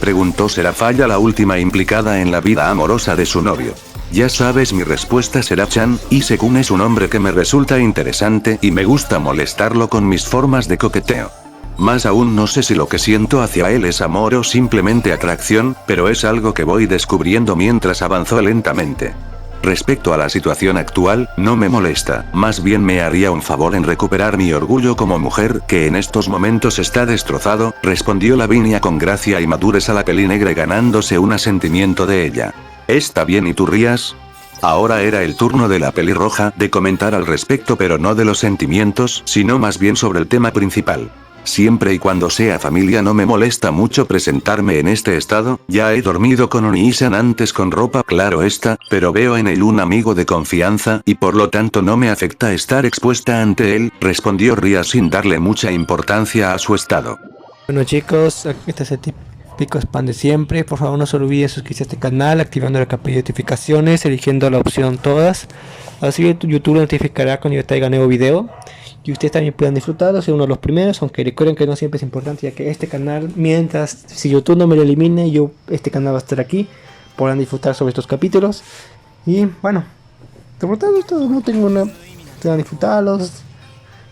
preguntó Serafall a la última implicada en la vida amorosa de su novio. Ya sabes mi respuesta Seraf-chan, Ise-kun es un hombre que me resulta interesante y me gusta molestarlo con mis formas de coqueteo. Más aún no sé si lo que siento hacia él es amor o simplemente atracción, pero es algo que voy descubriendo mientras avanzó lentamente. Respecto a la situación actual, no me molesta, más bien me haría un favor en recuperar mi orgullo como mujer, que en estos momentos está destrozado, respondió Lavinia con gracia y madurez a la pelinegre ganándose un asentimiento de ella. Está bien, ¿y tú rías? Ahora era el turno de la pelirroja de comentar al respecto, pero no de los sentimientos, sino más bien sobre el tema principal. Siempre y cuando sea familia no me molesta mucho presentarme en este estado, ya he dormido con Oni-san antes con ropa, claro está, pero veo en él un amigo de confianza, y por lo tanto no me afecta estar expuesta ante él, respondió Ria sin darle mucha importancia a su estado. Bueno chicos, este es el típico spam de siempre. Por favor no se olviden suscribirse a este canal, activando la campana de notificaciones, eligiendo la opción todas. Así YouTube notificará cuando yo traiga nuevo video. Y ustedes también puedan disfrutarlo, ser uno de los primeros, aunque recuerden que no siempre es importante, ya que este canal, si YouTube no me lo elimine, este canal va a estar aquí, podrán disfrutar sobre estos capítulos. Y bueno, disfrutarlos todos, no tengo una, puedan disfrutarlos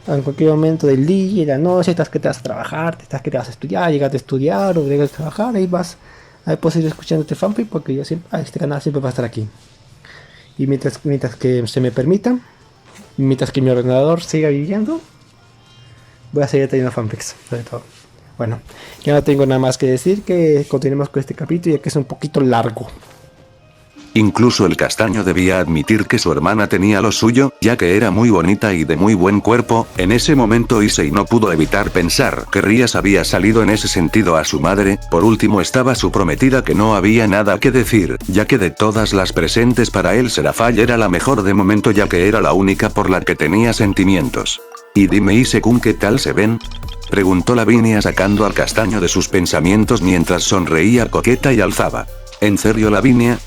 en cualquier momento del día, de la noche, estás que te vas a trabajar, estás que te vas a estudiar, llegas a estudiar o llegas a trabajar, ahí puedes ir escuchando este fanfic, porque yo siempre, este canal siempre va a estar aquí. Y mientras que se me permita, mientras que mi ordenador siga viviendo, voy a seguir teniendo fanfics, sobre todo. Bueno, ya no tengo nada más que decir, que continuemos con este capítulo, ya que es un poquito largo. Incluso el castaño debía admitir que su hermana tenía lo suyo, ya que era muy bonita y de muy buen cuerpo. En ese momento Issei no pudo evitar pensar que Rías había salido en ese sentido a su madre. Por último estaba su prometida, que no había nada que decir, ya que de todas las presentes para él Serafall era la mejor de momento, ya que era la única por la que tenía sentimientos. Y dime Issei-kun, ¿qué tal se ven?, preguntó Lavinia sacando al castaño de sus pensamientos mientras sonreía coqueta y alzaba. ¿En serio, Lavinia?,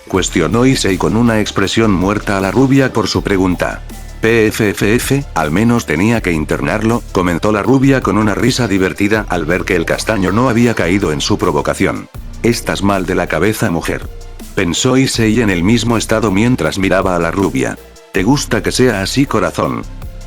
cuestionó Issei con una expresión muerta a la rubia por su pregunta. PFFF, al menos tenía que internarlo, comentó la rubia con una risa divertida al ver que el castaño no había caído en su provocación. Estás mal de la cabeza, mujer, pensó Issei en el mismo estado mientras miraba a la rubia. ¿Te gusta que sea así, corazón?,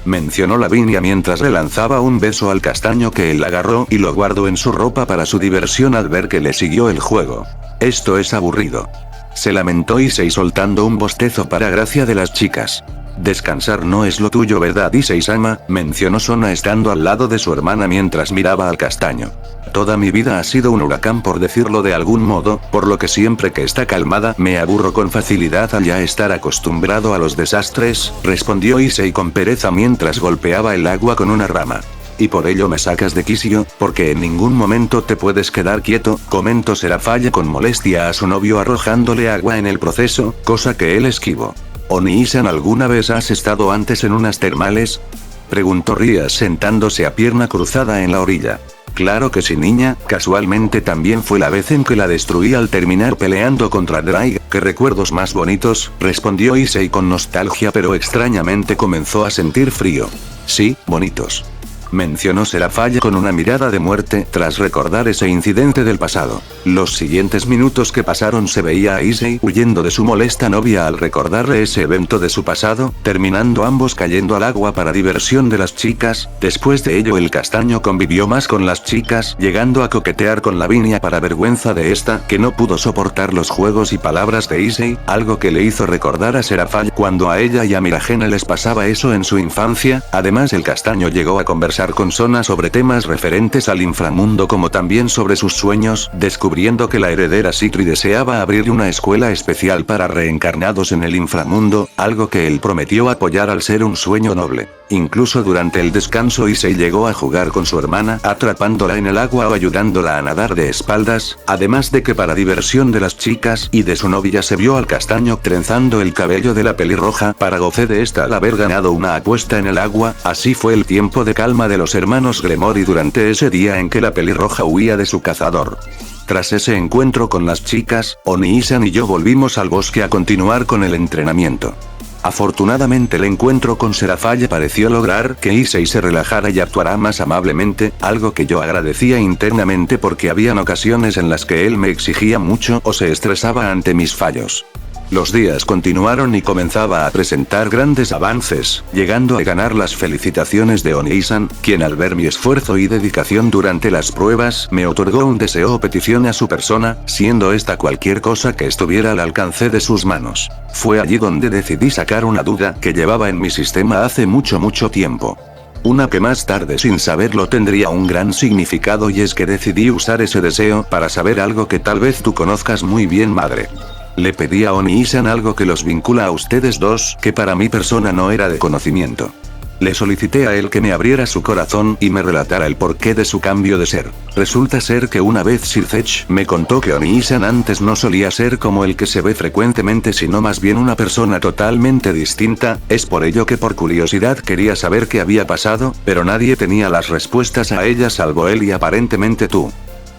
mencionó Lavinia mientras le lanzaba un beso al castaño, que él agarró y lo guardó en su ropa para su diversión al ver que le siguió el juego. Esto es aburrido, se lamentó Issei soltando un bostezo para gracia de las chicas. Descansar no es lo tuyo, ¿verdad, Issei-sama?, mencionó Sona estando al lado de su hermana mientras miraba al castaño. Toda mi vida ha sido un huracán, por decirlo de algún modo, por lo que siempre que está calmada me aburro con facilidad al ya estar acostumbrado a los desastres, respondió Issei con pereza mientras golpeaba el agua con una rama. Y por ello me sacas de quicio, porque en ningún momento te puedes quedar quieto, comentó Serafall con molestia a su novio arrojándole agua en el proceso, cosa que él esquivó. Oni-san, ¿alguna vez has estado antes en unas termales?, preguntó Rías sentándose a pierna cruzada en la orilla. Claro que sí, niña, casualmente también fue la vez en que la destruí al terminar peleando contra Drake. ¿Qué recuerdos más bonitos?, respondió Issei con nostalgia, pero extrañamente comenzó a sentir frío. Sí, bonitos, mencionó Serafall con una mirada de muerte tras recordar ese incidente del pasado. Los siguientes minutos que pasaron se veía a Issei huyendo de su molesta novia al recordarle ese evento de su pasado, terminando ambos cayendo al agua para diversión de las chicas. Después de ello el castaño convivió más con las chicas, llegando a coquetear con Lavinia para vergüenza de esta, que no pudo soportar los juegos y palabras de Issei, algo que le hizo recordar a Serafall cuando a ella y a Miragena les pasaba eso en su infancia. Además el castaño llegó a conversar con Sona sobre temas referentes al inframundo, como también sobre sus sueños, descubriendo que la heredera Citri deseaba abrir una escuela especial para reencarnados en el inframundo, algo que él prometió apoyar al ser un sueño noble. Incluso durante el descanso Issei llegó a jugar con su hermana, atrapándola en el agua o ayudándola a nadar de espaldas, además de que para diversión de las chicas y de su novia se vio al castaño trenzando el cabello de la pelirroja para goce de esta al haber ganado una apuesta en el agua. Así fue el tiempo de calma de los hermanos Gremory durante ese día en que la pelirroja huía de su cazador. Tras ese encuentro con las chicas, Oni-san y yo volvimos al bosque a continuar con el entrenamiento. Afortunadamente el encuentro con Serafall pareció lograr que Issei se relajara y actuara más amablemente, algo que yo agradecía internamente porque habían ocasiones en las que él me exigía mucho o se estresaba ante mis fallos. Los días continuaron y comenzaba a presentar grandes avances, llegando a ganar las felicitaciones de Oni-san, quien al ver mi esfuerzo y dedicación durante las pruebas, me otorgó un deseo o petición a su persona, siendo esta cualquier cosa que estuviera al alcance de sus manos. Fue allí donde decidí sacar una duda que llevaba en mi sistema hace mucho tiempo. Una que más tarde sin saberlo tendría un gran significado, y es que decidí usar ese deseo para saber algo que tal vez tú conozcas muy bien, madre. Le pedí a Oni-san algo que los vincula a ustedes dos, que para mi persona no era de conocimiento. Le solicité a él que me abriera su corazón y me relatara el porqué de su cambio de ser. Resulta ser que una vez Sir Zech me contó que Oni-san antes no solía ser como el que se ve frecuentemente, sino más bien una persona totalmente distinta. Es por ello que por curiosidad quería saber qué había pasado, pero nadie tenía las respuestas a ella salvo él y aparentemente tú.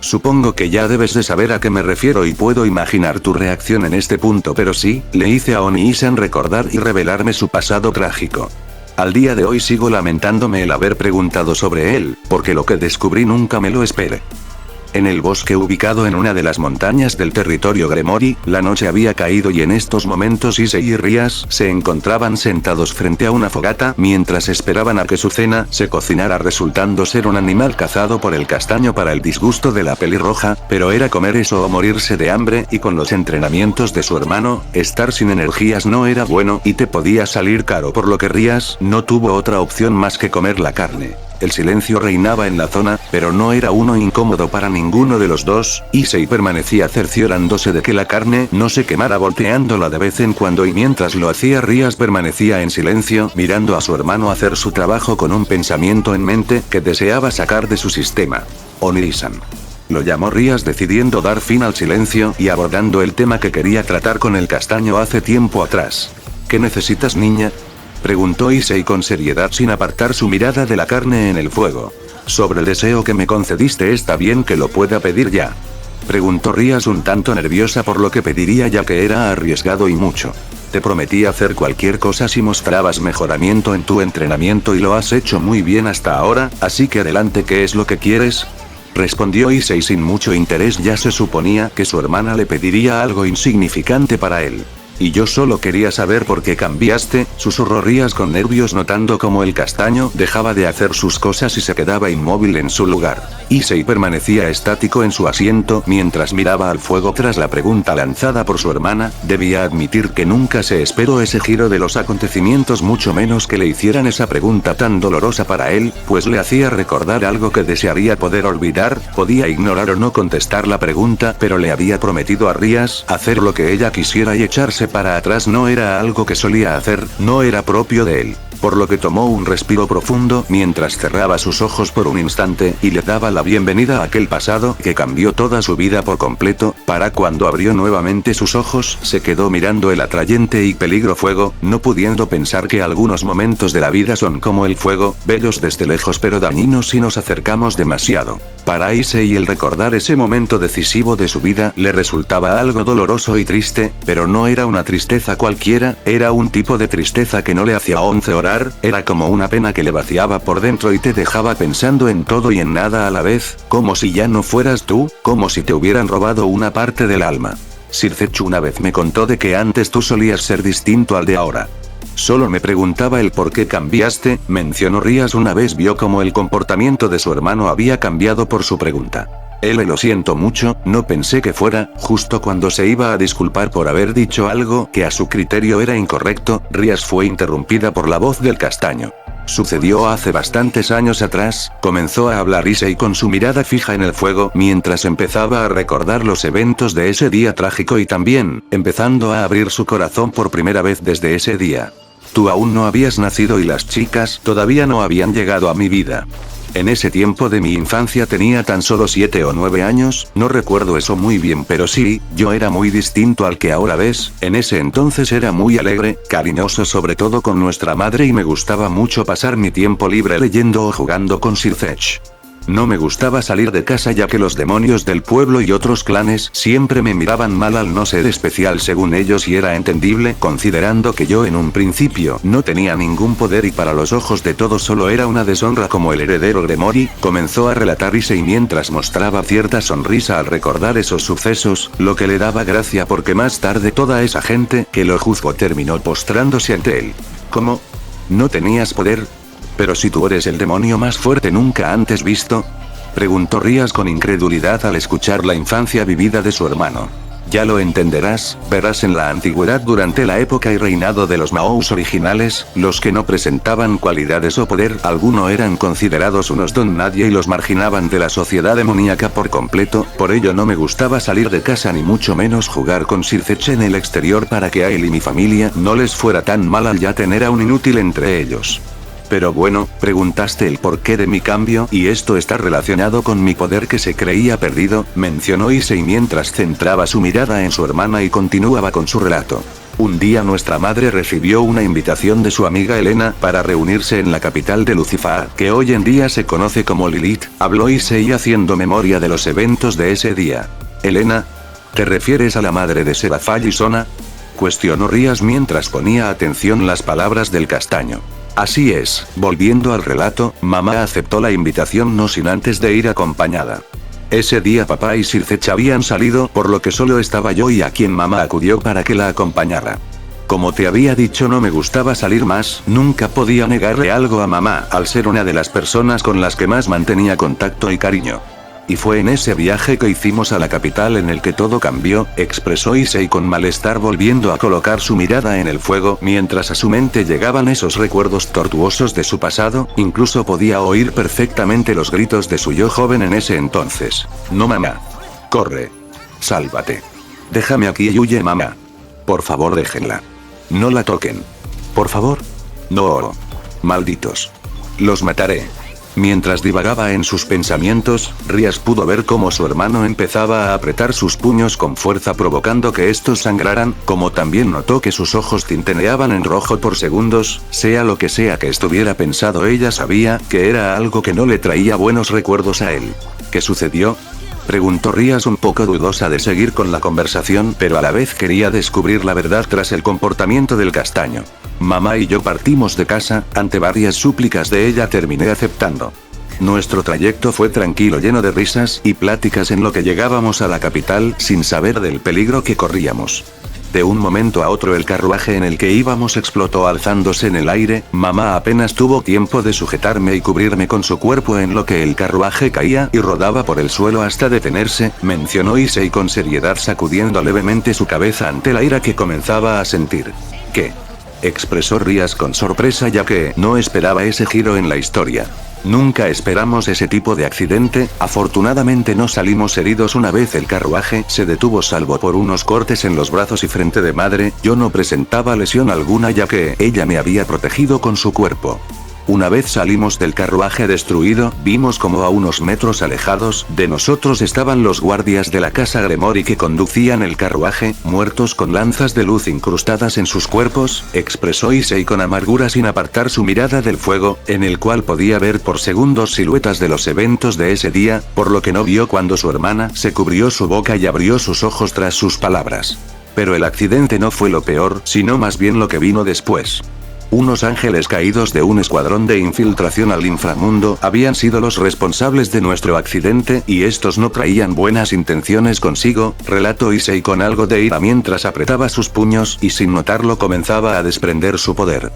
Supongo que ya debes de saber a qué me refiero y puedo imaginar tu reacción en este punto, pero sí, le hice a Oni-san recordar y revelarme su pasado trágico. Al día de hoy sigo lamentándome el haber preguntado sobre él, porque lo que descubrí nunca me lo esperé. En el bosque ubicado en una de las montañas del territorio Gremori, la noche había caído y en estos momentos Issei y Rías se encontraban sentados frente a una fogata mientras esperaban a que su cena se cocinara, resultando ser un animal cazado por el castaño para el disgusto de la pelirroja, pero era comer eso o morirse de hambre, y con los entrenamientos de su hermano, estar sin energías no era bueno y te podía salir caro, por lo que Rías no tuvo otra opción más que comer la carne. El silencio reinaba en la zona, pero no era uno incómodo para ninguno de los dos. Issei permanecía cerciorándose de que la carne no se quemara, volteándola de vez en cuando, y mientras lo hacía Rías permanecía en silencio, mirando a su hermano hacer su trabajo con un pensamiento en mente que deseaba sacar de su sistema. Oni-san. Lo llamó Rías, decidiendo dar fin al silencio y abordando el tema que quería tratar con el castaño hace tiempo atrás. ¿Qué necesitas, niña?, preguntó Issei con seriedad sin apartar su mirada de la carne en el fuego. Sobre el deseo que me concediste, ¿está bien que lo pueda pedir ya?, preguntó Rías un tanto nerviosa por lo que pediría, ya que era arriesgado y mucho. Te prometí hacer cualquier cosa si mostrabas mejoramiento en tu entrenamiento y lo has hecho muy bien hasta ahora, así que adelante, ¿qué es lo que quieres?, respondió Issei sin mucho interés. Ya se suponía que su hermana le pediría algo insignificante para él. Y yo solo quería saber por qué cambiaste, susurró Rías con nervios, notando cómo el castaño dejaba de hacer sus cosas y se quedaba inmóvil en su lugar. Issei permanecía estático en su asiento mientras miraba al fuego tras la pregunta lanzada por su hermana. Debía admitir que nunca se esperó ese giro de los acontecimientos, mucho menos que le hicieran esa pregunta tan dolorosa para él, pues le hacía recordar algo que desearía poder olvidar. Podía ignorar o no contestar la pregunta, pero le había prometido a Rías hacer lo que ella quisiera, y echarse para atrás no era algo que solía hacer, no era propio de él. Por lo que tomó un respiro profundo mientras cerraba sus ojos por un instante y le daba la bienvenida a aquel pasado que cambió toda su vida por completo. Para cuando abrió nuevamente sus ojos, se quedó mirando el atrayente y peligro fuego, no pudiendo pensar que algunos momentos de la vida son como el fuego, bellos desde lejos pero dañinos si nos acercamos demasiado. Para Issei el recordar ese momento decisivo de su vida le resultaba algo doloroso y triste, pero no era una tristeza cualquiera, era un tipo de tristeza que no le hacía 11 horas. Era como una pena que le vaciaba por dentro y te dejaba pensando en todo y en nada a la vez, como si ya no fueras tú, como si te hubieran robado una parte del alma. Sir Zech una vez me contó de que antes tú solías ser distinto al de ahora. Solo me preguntaba el por qué cambiaste, mencionó Rías una vez vio cómo el comportamiento de su hermano había cambiado por su pregunta. Lo siento mucho, no pensé que fuera. Justo cuando se iba a disculpar por haber dicho algo que a su criterio era incorrecto, Rías fue interrumpida por la voz del castaño. Sucedió hace bastantes años atrás, comenzó a hablar Issei con su mirada fija en el fuego mientras empezaba a recordar los eventos de ese día trágico y también, empezando a abrir su corazón por primera vez desde ese día. Tú aún no habías nacido y las chicas todavía no habían llegado a mi vida. En ese tiempo de mi infancia tenía tan solo 7 o 9 años, no recuerdo eso muy bien, pero sí, yo era muy distinto al que ahora ves. En ese entonces era muy alegre, cariñoso sobre todo con nuestra madre y me gustaba mucho pasar mi tiempo libre leyendo o jugando con Sir Zech. No me gustaba salir de casa ya que los demonios del pueblo y otros clanes siempre me miraban mal al no ser especial según ellos, y era entendible considerando que yo en un principio no tenía ningún poder y para los ojos de todos solo era una deshonra como el heredero Gremory. Comenzó a relatar Issei mientras mostraba cierta sonrisa al recordar esos sucesos, lo que le daba gracia porque más tarde toda esa gente que lo juzgó terminó postrándose ante él. ¿Cómo? ¿No tenías poder? ¿Pero si tú eres el demonio más fuerte nunca antes visto? Preguntó Rías con incredulidad al escuchar la infancia vivida de su hermano. Ya lo entenderás, verás en la antigüedad durante la época y reinado de los Maous originales, los que no presentaban cualidades o poder alguno eran considerados unos don nadie y los marginaban de la sociedad demoníaca por completo. Por ello no me gustaba salir de casa ni mucho menos jugar con Sirceche en el exterior para que a él y mi familia no les fuera tan mal al ya tener a un inútil entre ellos. Pero bueno, preguntaste el porqué de mi cambio y esto está relacionado con mi poder que se creía perdido, mencionó Issei mientras centraba su mirada en su hermana y continuaba con su relato. Un día nuestra madre recibió una invitación de su amiga Elena para reunirse en la capital de Lucifer, que hoy en día se conoce como Lilith, habló Issei haciendo memoria de los eventos de ese día. ¿Elena? ¿Te refieres a la madre de Sebafall y Sona? Cuestionó Rías mientras ponía atención las palabras del castaño. Así es, volviendo al relato, mamá aceptó la invitación no sin antes de ir acompañada. Ese día papá y Sirceche habían salido, por lo que solo estaba yo y a quien mamá acudió para que la acompañara. Como te había dicho no me gustaba salir más, nunca podía negarle algo a mamá, al ser una de las personas con las que más mantenía contacto y cariño. Y fue en ese viaje que hicimos a la capital en el que todo cambió, expresó Issei con malestar volviendo a colocar su mirada en el fuego mientras a su mente llegaban esos recuerdos tortuosos de su pasado, incluso podía oír perfectamente los gritos de su yo joven en ese entonces. No mamá. Corre. Sálvate. Déjame aquí y huye mamá. Por favor déjenla. No la toquen. Por favor. No. Malditos. Los mataré. Mientras divagaba en sus pensamientos, Rías pudo ver cómo su hermano empezaba a apretar sus puños con fuerza provocando que estos sangraran, como también notó que sus ojos tintineaban en rojo por segundos. Sea lo que sea que estuviera pensado, ella sabía que era algo que no le traía buenos recuerdos a él. ¿Qué sucedió? Preguntó Rías un poco dudosa de seguir con la conversación, pero a la vez quería descubrir la verdad tras el comportamiento del castaño. Mamá y yo partimos de casa, ante varias súplicas de ella terminé aceptando. Nuestro trayecto fue tranquilo, lleno de risas y pláticas en lo que llegábamos a la capital sin saber del peligro que corríamos. De un momento a otro el carruaje en el que íbamos explotó alzándose en el aire, mamá apenas tuvo tiempo de sujetarme y cubrirme con su cuerpo en lo que el carruaje caía y rodaba por el suelo hasta detenerse, mencionó Issei con seriedad sacudiendo levemente su cabeza ante la ira que comenzaba a sentir. ¿Qué? Expresó Rías con sorpresa ya que no esperaba ese giro en la historia. Nunca esperamos ese tipo de accidente, afortunadamente no salimos heridos una vez el carruaje se detuvo salvo por unos cortes en los brazos y frente de madre, yo no presentaba lesión alguna ya que ella me había protegido con su cuerpo. Una vez salimos del carruaje destruido, vimos como a unos metros alejados de nosotros estaban los guardias de la casa Gremory que conducían el carruaje, muertos con lanzas de luz incrustadas en sus cuerpos, expresó Issei con amargura sin apartar su mirada del fuego, en el cual podía ver por segundos siluetas de los eventos de ese día, por lo que no vio cuando su hermana se cubrió su boca y abrió sus ojos tras sus palabras. Pero el accidente no fue lo peor, sino más bien lo que vino después. Unos ángeles caídos de un escuadrón de infiltración al inframundo habían sido los responsables de nuestro accidente y estos no traían buenas intenciones consigo, relató Issei con algo de ira mientras apretaba sus puños y sin notarlo comenzaba a desprender su poder.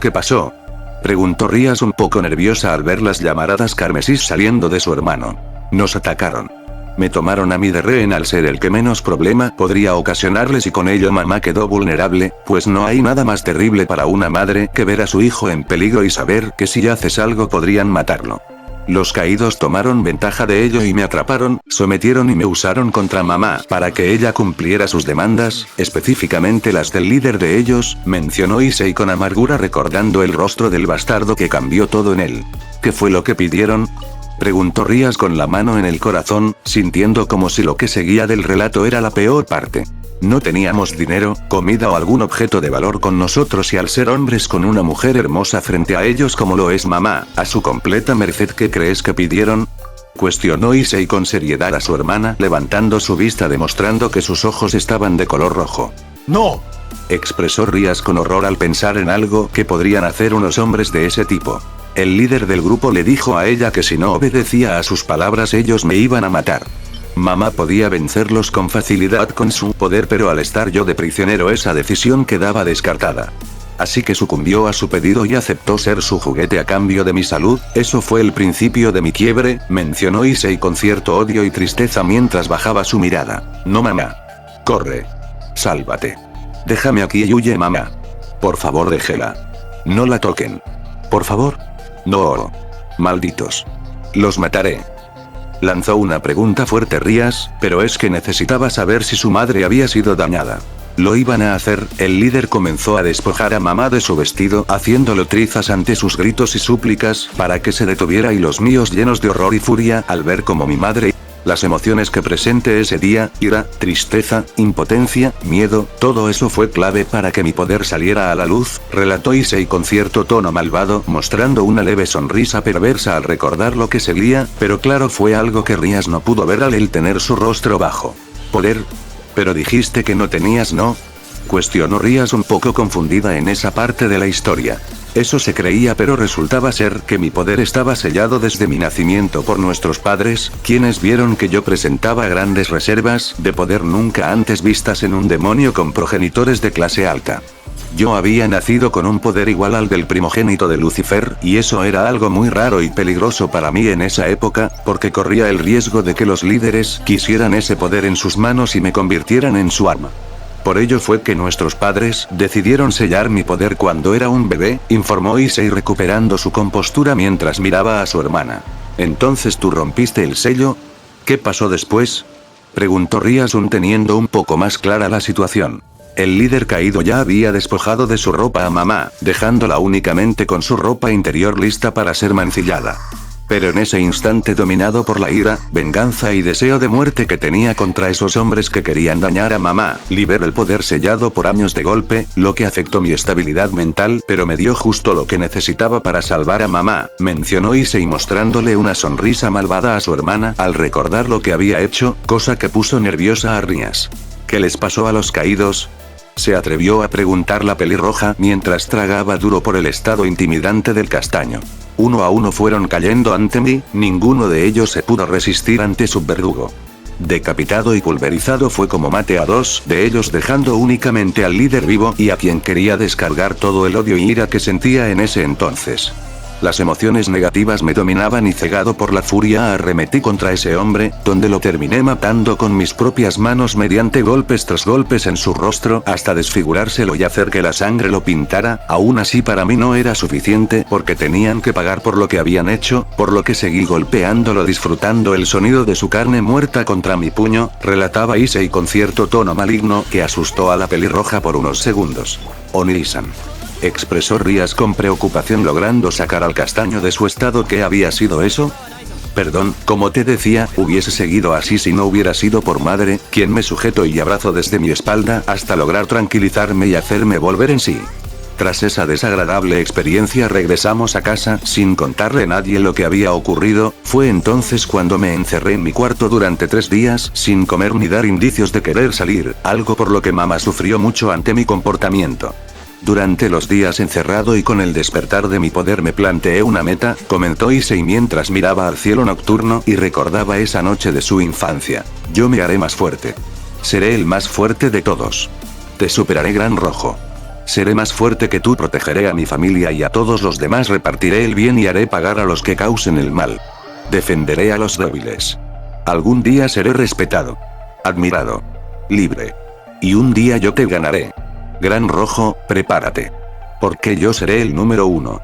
¿Qué pasó? Preguntó Rías un poco nerviosa al ver las llamaradas carmesí saliendo de su hermano. Nos atacaron. Me tomaron a mí de rehén al ser el que menos problema podría ocasionarles y con ello mamá quedó vulnerable, pues no hay nada más terrible para una madre que ver a su hijo en peligro y saber que si haces algo podrían matarlo. Los caídos tomaron ventaja de ello y me atraparon, sometieron y me usaron contra mamá para que ella cumpliera sus demandas, específicamente las del líder de ellos, mencionó Issei con amargura recordando el rostro del bastardo que cambió todo en él. ¿Qué fue lo que pidieron? Preguntó Rías con la mano en el corazón, sintiendo como si lo que seguía del relato era la peor parte. No teníamos dinero, comida o algún objeto de valor con nosotros y al ser hombres con una mujer hermosa frente a ellos como lo es mamá, a su completa merced, ¿qué crees que pidieron? Cuestionó Issei con seriedad a su hermana, levantando su vista demostrando que sus ojos estaban de color rojo. ¡No! Expresó Rías con horror al pensar en algo que podrían hacer unos hombres de ese tipo. El líder del grupo le dijo a ella que si no obedecía a sus palabras ellos me iban a matar. Mamá podía vencerlos con facilidad con su poder, pero al estar yo de prisionero esa decisión quedaba descartada. Así que sucumbió a su pedido y aceptó ser su juguete a cambio de mi salud. Eso fue el principio de mi quiebre, mencionó Issei con cierto odio y tristeza mientras bajaba su mirada. No mamá. Corre. Sálvate. Déjame aquí y huye mamá. Por favor déjela. No la toquen. Por favor. No. Malditos. Los mataré. Lanzó una pregunta fuerte Rías, pero es que necesitaba saber si su madre había sido dañada. Lo iban a hacer, el líder comenzó a despojar a mamá de su vestido, haciéndolo trizas ante sus gritos y súplicas, para que se detuviera y los míos llenos de horror y furia, al ver como mi madre... Las emociones que presenté ese día, ira, tristeza, impotencia, miedo, todo eso fue clave para que mi poder saliera a la luz, relató Issei con cierto tono malvado, mostrando una leve sonrisa perversa al recordar lo que seguía, pero claro fue algo que Rías no pudo ver al él tener su rostro bajo. ¿Poder? Pero dijiste que no tenías, ¿no? Cuestionó Rías un poco confundida en esa parte de la historia. Eso se creía, pero resultaba ser que mi poder estaba sellado desde mi nacimiento por nuestros padres, quienes vieron que yo presentaba grandes reservas de poder nunca antes vistas en un demonio con progenitores de clase alta. Yo había nacido con un poder igual al del primogénito de Lucifer, y eso era algo muy raro y peligroso para mí en esa época, porque corría el riesgo de que los líderes quisieran ese poder en sus manos y me convirtieran en su arma. Por ello fue que nuestros padres decidieron sellar mi poder cuando era un bebé, informó Issei recuperando su compostura mientras miraba a su hermana. ¿Entonces tú rompiste el sello? ¿Qué pasó después? Preguntó Rías teniendo un poco más clara la situación. El líder caído ya había despojado de su ropa a mamá, dejándola únicamente con su ropa interior lista para ser mancillada. Pero en ese instante dominado por la ira, venganza y deseo de muerte que tenía contra esos hombres que querían dañar a mamá, liberé el poder sellado por años de golpe, lo que afectó mi estabilidad mental, pero me dio justo lo que necesitaba para salvar a mamá, mencionó Issei mostrándole una sonrisa malvada a su hermana al recordar lo que había hecho, cosa que puso nerviosa a Rías. ¿Qué les pasó a los caídos? Se atrevió a preguntar la pelirroja mientras tragaba duro por el estado intimidante del castaño. Uno a uno fueron cayendo ante mí, ninguno de ellos se pudo resistir ante su verdugo. Decapitado y pulverizado fue como maté a dos de ellos dejando únicamente al líder vivo y a quien quería descargar todo el odio y ira que sentía en ese entonces. Las emociones negativas me dominaban y cegado por la furia arremetí contra ese hombre, donde lo terminé matando con mis propias manos mediante golpes tras golpes en su rostro hasta desfigurárselo y hacer que la sangre lo pintara. Aún así para mí no era suficiente porque tenían que pagar por lo que habían hecho, por lo que seguí golpeándolo disfrutando el sonido de su carne muerta contra mi puño, relataba Issei con cierto tono maligno que asustó a la pelirroja por unos segundos. Oniri-san. Expresó Rías con preocupación logrando sacar al castaño de su estado. ¿Qué había sido eso? Perdón, como te decía, hubiese seguido así si no hubiera sido por madre, quien me sujetó y abrazó desde mi espalda hasta lograr tranquilizarme y hacerme volver en sí. Tras esa desagradable experiencia regresamos a casa sin contarle a nadie lo que había ocurrido. Fue entonces cuando me encerré en mi cuarto durante 3 días sin comer ni dar indicios de querer salir, algo por lo que mamá sufrió mucho ante mi comportamiento. Durante los días encerrado y con el despertar de mi poder me planteé una meta, comentó Issei mientras miraba al cielo nocturno y recordaba esa noche de su infancia. Yo me haré más fuerte. Seré el más fuerte de todos. Te superaré, Gran Rojo. Seré más fuerte que tú, protegeré a mi familia y a todos los demás, repartiré el bien y haré pagar a los que causen el mal. Defenderé a los débiles. Algún día seré respetado. Admirado. Libre. Y un día yo te ganaré. Gran Rojo, prepárate. Porque yo seré el número 1.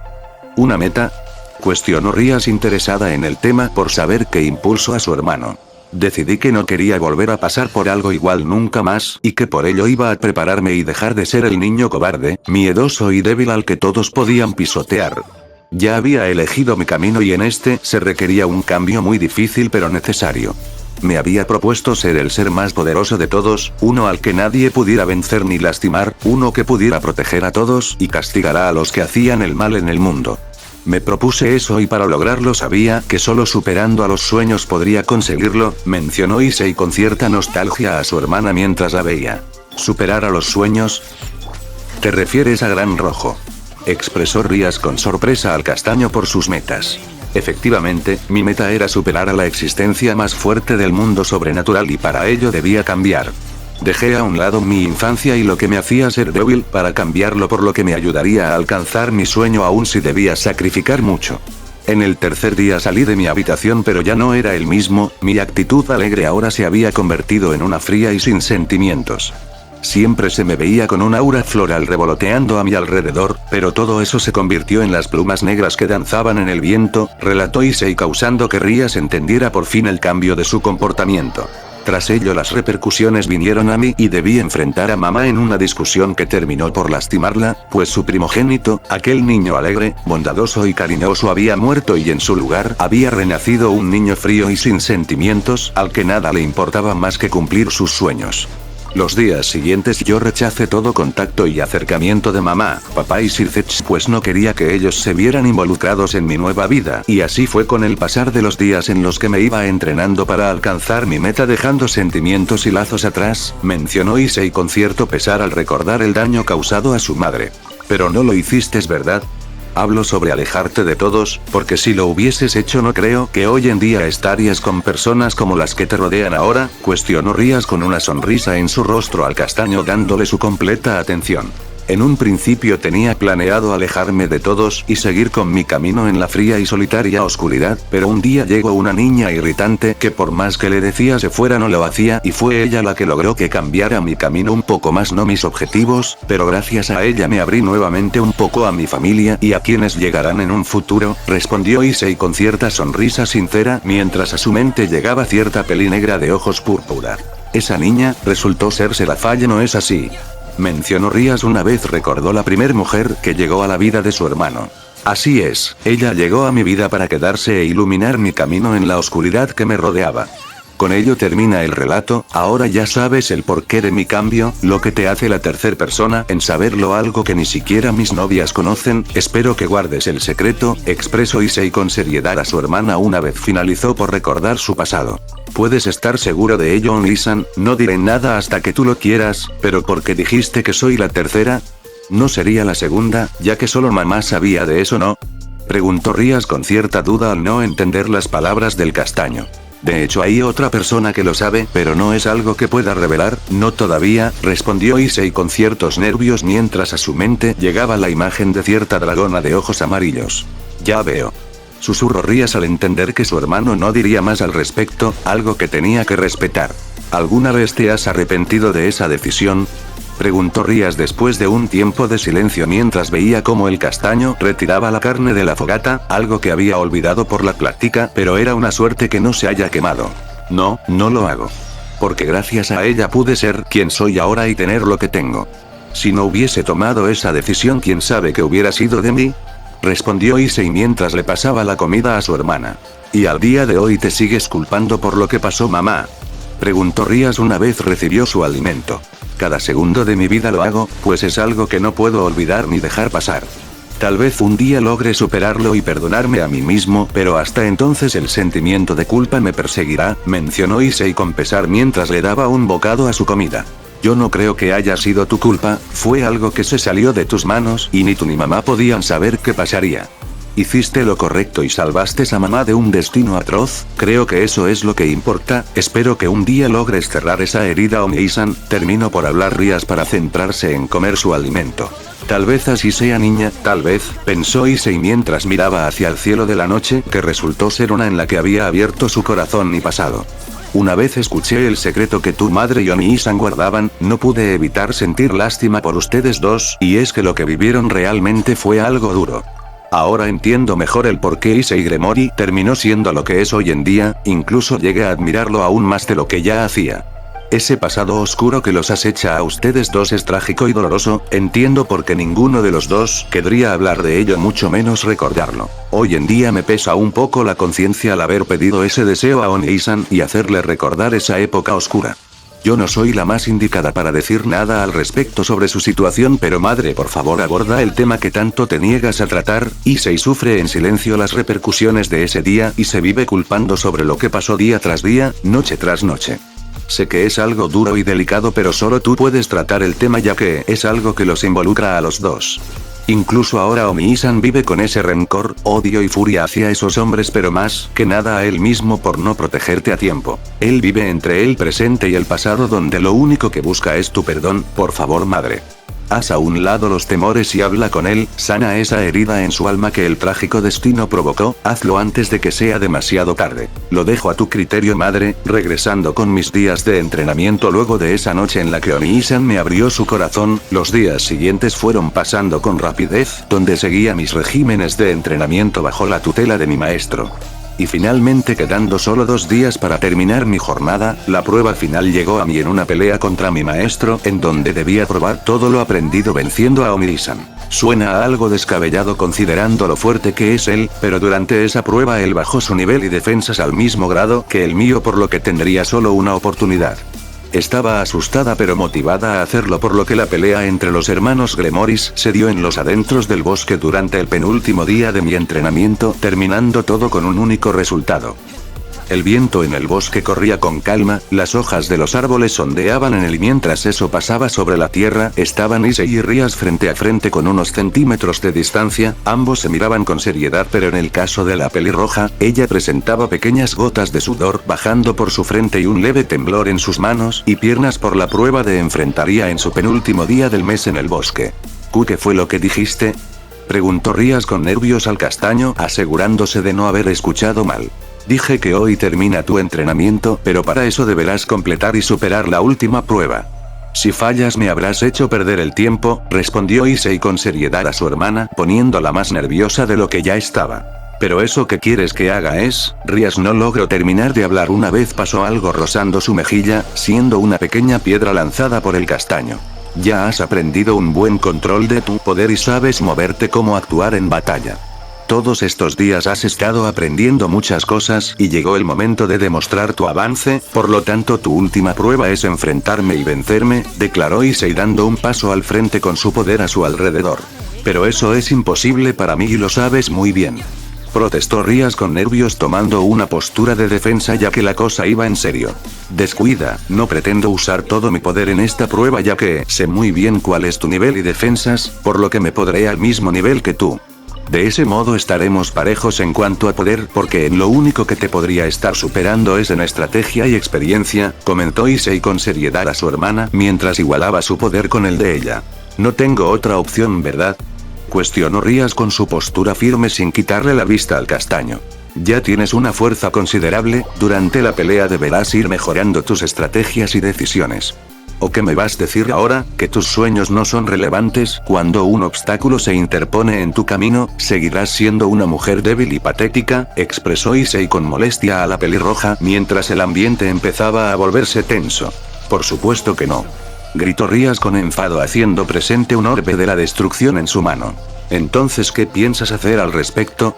¿Una meta? Cuestionó Rías interesada en el tema por saber qué impulsó a su hermano. Decidí que no quería volver a pasar por algo igual nunca más, y que por ello iba a prepararme y dejar de ser el niño cobarde, miedoso y débil al que todos podían pisotear. Ya había elegido mi camino y en este se requería un cambio muy difícil pero necesario. Me había propuesto ser el ser más poderoso de todos, uno al que nadie pudiera vencer ni lastimar, uno que pudiera proteger a todos y castigara a los que hacían el mal en el mundo. Me propuse eso y para lograrlo sabía que solo superando a los sueños podría conseguirlo, mencionó Issei con cierta nostalgia a su hermana mientras la veía. ¿Superar a los sueños? ¿Te refieres a Gran Rojo?, expresó Rías con sorpresa al castaño por sus metas. Efectivamente, mi meta era superar a la existencia más fuerte del mundo sobrenatural y para ello debía cambiar. Dejé a un lado mi infancia y lo que me hacía ser débil para cambiarlo por lo que me ayudaría a alcanzar mi sueño aun si debía sacrificar mucho. En el tercer día salí de mi habitación pero ya no era el mismo, mi actitud alegre ahora se había convertido en una fría y sin sentimientos. Siempre se me veía con un aura floral revoloteando a mi alrededor, pero todo eso se convirtió en las plumas negras que danzaban en el viento, relató Issei causando que Rías entendiera por fin el cambio de su comportamiento. Tras ello las repercusiones vinieron a mí y debí enfrentar a mamá en una discusión que terminó por lastimarla, pues su primogénito, aquel niño alegre, bondadoso y cariñoso había muerto y en su lugar había renacido un niño frío y sin sentimientos, al que nada le importaba más que cumplir sus sueños. Los días siguientes yo rechacé todo contacto y acercamiento de mamá, papá y Sircech pues no quería que ellos se vieran involucrados en mi nueva vida y así fue con el pasar de los días en los que me iba entrenando para alcanzar mi meta dejando sentimientos y lazos atrás, mencionó Issei con cierto pesar al recordar el daño causado a su madre. Pero no lo hiciste, ¿verdad? Hablo sobre alejarte de todos, porque si lo hubieses hecho no creo que hoy en día estarías con personas como las que te rodean ahora, cuestionó Rías con una sonrisa en su rostro al castaño dándole su completa atención. En un principio tenía planeado alejarme de todos y seguir con mi camino en la fría y solitaria oscuridad, pero un día llegó una niña irritante que por más que le decía se fuera no lo hacía y fue ella la que logró que cambiara mi camino un poco más, no mis objetivos, pero gracias a ella me abrí nuevamente un poco a mi familia y a quienes llegarán en un futuro, respondió Issei con cierta sonrisa sincera mientras a su mente llegaba cierta peli negra de ojos púrpura. Esa niña resultó ser Seraphale, ¿no es así?, mencionó Rías una vez recordó la primer mujer que llegó a la vida de su hermano. Así es, ella llegó a mi vida para quedarse e iluminar mi camino en la oscuridad que me rodeaba. Con ello termina el relato, ahora ya sabes el porqué de mi cambio, lo que te hace la tercer persona en saberlo, algo que ni siquiera mis novias conocen, espero que guardes el secreto, expresó Issei con seriedad a su hermana una vez finalizó por recordar su pasado. Puedes estar seguro de ello, Onisan, no diré nada hasta que tú lo quieras, pero ¿por qué dijiste que soy la tercera? ¿No sería la segunda, ya que solo mamá sabía de eso, no?, preguntó Rías con cierta duda al no entender las palabras del castaño. De hecho hay otra persona que lo sabe, pero no es algo que pueda revelar, no todavía, respondió Issei con ciertos nervios mientras a su mente llegaba la imagen de cierta dragona de ojos amarillos. Ya veo. Susurró Rías al entender que su hermano no diría más al respecto, algo que tenía que respetar. ¿Alguna vez te has arrepentido de esa decisión?, preguntó Rías después de un tiempo de silencio mientras veía cómo el castaño retiraba la carne de la fogata, algo que había olvidado por la plática, pero era una suerte que no se haya quemado. No, no lo hago. Porque gracias a ella pude ser quien soy ahora y tener lo que tengo. Si no hubiese tomado esa decisión, ¿quién sabe qué hubiera sido de mí?, respondió Issei mientras le pasaba la comida a su hermana. ¿Y al día de hoy te sigues culpando por lo que pasó, mamá?, preguntó Rías una vez recibió su alimento. Cada segundo de mi vida lo hago, pues es algo que no puedo olvidar ni dejar pasar. Tal vez un día logre superarlo y perdonarme a mí mismo, pero hasta entonces el sentimiento de culpa me perseguirá, mencionó Issei con pesar mientras le daba un bocado a su comida. Yo no creo que haya sido tu culpa, fue algo que se salió de tus manos y ni tú ni mamá podían saber qué pasaría. Hiciste lo correcto y salvaste a mamá de un destino atroz, creo que eso es lo que importa, espero que un día logres cerrar esa herida, Oni-san, terminó por hablar Rías para centrarse en comer su alimento. Tal vez así sea, niña, tal vez, pensó Issei mientras miraba hacia el cielo de la noche, que resultó ser una en la que había abierto su corazón y pasado. Una vez escuché el secreto que tu madre y Oni-san guardaban, no pude evitar sentir lástima por ustedes dos, y es que lo que vivieron realmente fue algo duro. Ahora entiendo mejor el por qué Issei Gremori terminó siendo lo que es hoy en día, incluso llegué a admirarlo aún más de lo que ya hacía. Ese pasado oscuro que los acecha a ustedes dos es trágico y doloroso, entiendo por qué ninguno de los dos querría hablar de ello, mucho menos recordarlo. Hoy en día me pesa un poco la conciencia al haber pedido ese deseo a Oni-san y hacerle recordar esa época oscura. Yo no soy la más indicada para decir nada al respecto sobre su situación, pero madre, por favor aborda el tema que tanto te niegas a tratar. Issei sufre en silencio las repercusiones de ese día y se vive culpando sobre lo que pasó día tras día, noche tras noche. Sé que es algo duro y delicado, pero solo tú puedes tratar el tema ya que es algo que los involucra a los dos. Incluso ahora Omi-san vive con ese rencor, odio y furia hacia esos hombres, pero más que nada a él mismo por no protegerte a tiempo. Él vive entre el presente y el pasado donde lo único que busca es tu perdón. Por favor madre. Haz a un lado los temores y habla con él, sana esa herida en su alma que el trágico destino provocó, hazlo antes de que sea demasiado tarde. Lo dejo a tu criterio madre. Regresando con mis días de entrenamiento luego de esa noche en la que Omi-san me abrió su corazón, los días siguientes fueron pasando con rapidez, donde seguía mis regímenes de entrenamiento bajo la tutela de mi maestro. Y finalmente, quedando solo 2 días para terminar mi jornada, la prueba final llegó a mí en una pelea contra mi maestro, en donde debía probar todo lo aprendido venciendo a Omi-san. Suena a algo descabellado considerando lo fuerte que es él, pero durante esa prueba él bajó su nivel y defensas al mismo grado que el mío, por lo que tendría solo una oportunidad. Estaba asustada pero motivada a hacerlo, por lo que la pelea entre los hermanos Gremoris se dio en los adentros del bosque durante el penúltimo día de mi entrenamiento, terminando todo con un único resultado. El viento en el bosque corría con calma, las hojas de los árboles ondeaban en él y mientras eso pasaba sobre la tierra, estaban Issei y Rias frente a frente con unos centímetros de distancia, ambos se miraban con seriedad, pero en el caso de la pelirroja, ella presentaba pequeñas gotas de sudor bajando por su frente y un leve temblor en sus manos y piernas por la prueba de enfrentaría en su penúltimo día del mes en el bosque. ¿Qué fue lo que dijiste?, preguntó Rias con nervios al castaño, asegurándose de no haber escuchado mal. Dije que hoy termina tu entrenamiento, pero para eso deberás completar y superar la última prueba. Si fallas me habrás hecho perder el tiempo, respondió Issei con seriedad a su hermana, poniéndola más nerviosa de lo que ya estaba. ¿Pero eso que quieres que haga es? Rias no logró terminar de hablar una vez pasó algo rozando su mejilla, siendo una pequeña piedra lanzada por el castaño. Ya has aprendido un buen control de tu poder y sabes moverte, cómo actuar en batalla. Todos estos días has estado aprendiendo muchas cosas y llegó el momento de demostrar tu avance, por lo tanto tu última prueba es enfrentarme y vencerme, declaró Issei dando un paso al frente con su poder a su alrededor. Pero eso es imposible para mí y lo sabes muy bien. Protestó Rias con nervios tomando una postura de defensa ya que la cosa iba en serio. Descuida, no pretendo usar todo mi poder en esta prueba ya que sé muy bien cuál es tu nivel y defensas, por lo que me podré al mismo nivel que tú. De ese modo estaremos parejos en cuanto a poder, porque en lo único que te podría estar superando es en estrategia y experiencia, comentó Issei con seriedad a su hermana mientras igualaba su poder con el de ella. No tengo otra opción, ¿verdad?, cuestionó Rias con su postura firme sin quitarle la vista al castaño. Ya tienes una fuerza considerable, durante la pelea deberás ir mejorando tus estrategias y decisiones. ¿O qué me vas a decir ahora, que tus sueños no son relevantes? Cuando un obstáculo se interpone en tu camino, seguirás siendo una mujer débil y patética, expresó Issei con molestia a la pelirroja mientras el ambiente empezaba a volverse tenso. Por supuesto que no, gritó Rias con enfado haciendo presente un orbe de la destrucción en su mano. Entonces, ¿qué piensas hacer al respecto?,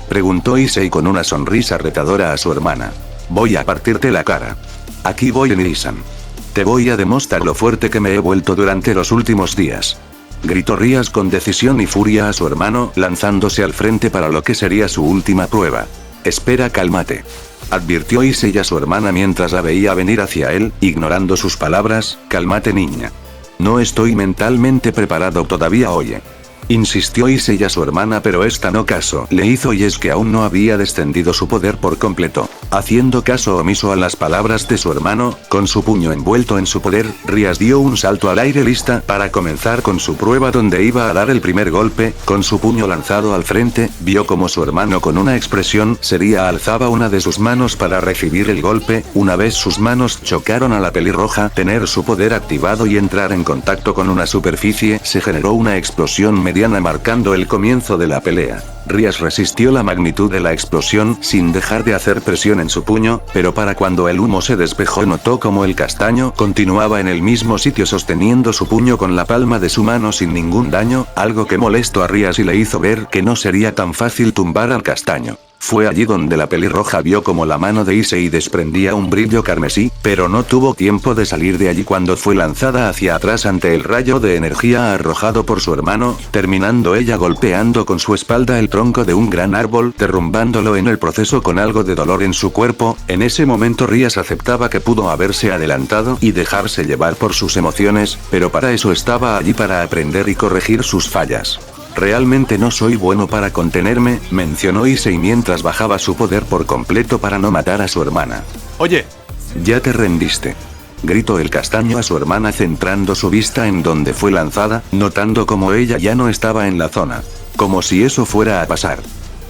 preguntó Issei con una sonrisa retadora a su hermana. Voy a partirte la cara. Aquí voy, Omi-san. Te voy a demostrar lo fuerte que me he vuelto durante los últimos días. Gritó Rias con decisión y furia a su hermano, lanzándose al frente para lo que sería su última prueba. Espera, cálmate, advirtió Issei a su hermana mientras la veía venir hacia él, ignorando sus palabras. Cálmate, niña. No estoy mentalmente preparado todavía, oye. Insistió Issei a su hermana, pero esta no caso le hizo y es que aún no había descendido su poder por completo. Haciendo caso omiso a las palabras de su hermano, con su puño envuelto en su poder, Rias dio un salto al aire lista para comenzar con su prueba donde iba a dar el primer golpe. Con su puño lanzado al frente, vio como su hermano con una expresión seria alzaba una de sus manos para recibir el golpe. Una vez sus manos chocaron a la pelirroja, tener su poder activado y entrar en contacto con una superficie, se generó una explosión mediana marcando el comienzo de la pelea. Rias resistió la magnitud de la explosión sin dejar de hacer presión en su puño, pero para cuando el humo se despejó notó como el castaño continuaba en el mismo sitio sosteniendo su puño con la palma de su mano sin ningún daño, algo que molestó a Rias y le hizo ver que no sería tan fácil tumbar al castaño. Fue allí donde la pelirroja vio como la mano de Issei desprendía un brillo carmesí, pero no tuvo tiempo de salir de allí cuando fue lanzada hacia atrás ante el rayo de energía arrojado por su hermano, terminando ella golpeando con su espalda el tronco de un gran árbol, derrumbándolo en el proceso con algo de dolor en su cuerpo. En ese momento Rías aceptaba que pudo haberse adelantado y dejarse llevar por sus emociones, pero para eso estaba allí, para aprender y corregir sus fallas. Realmente no soy bueno para contenerme, mencionó Issei mientras bajaba su poder por completo para no matar a su hermana. Oye, ¿ya te rendiste?, gritó el castaño a su hermana centrando su vista en donde fue lanzada, notando como ella ya no estaba en la zona. Como si eso fuera a pasar,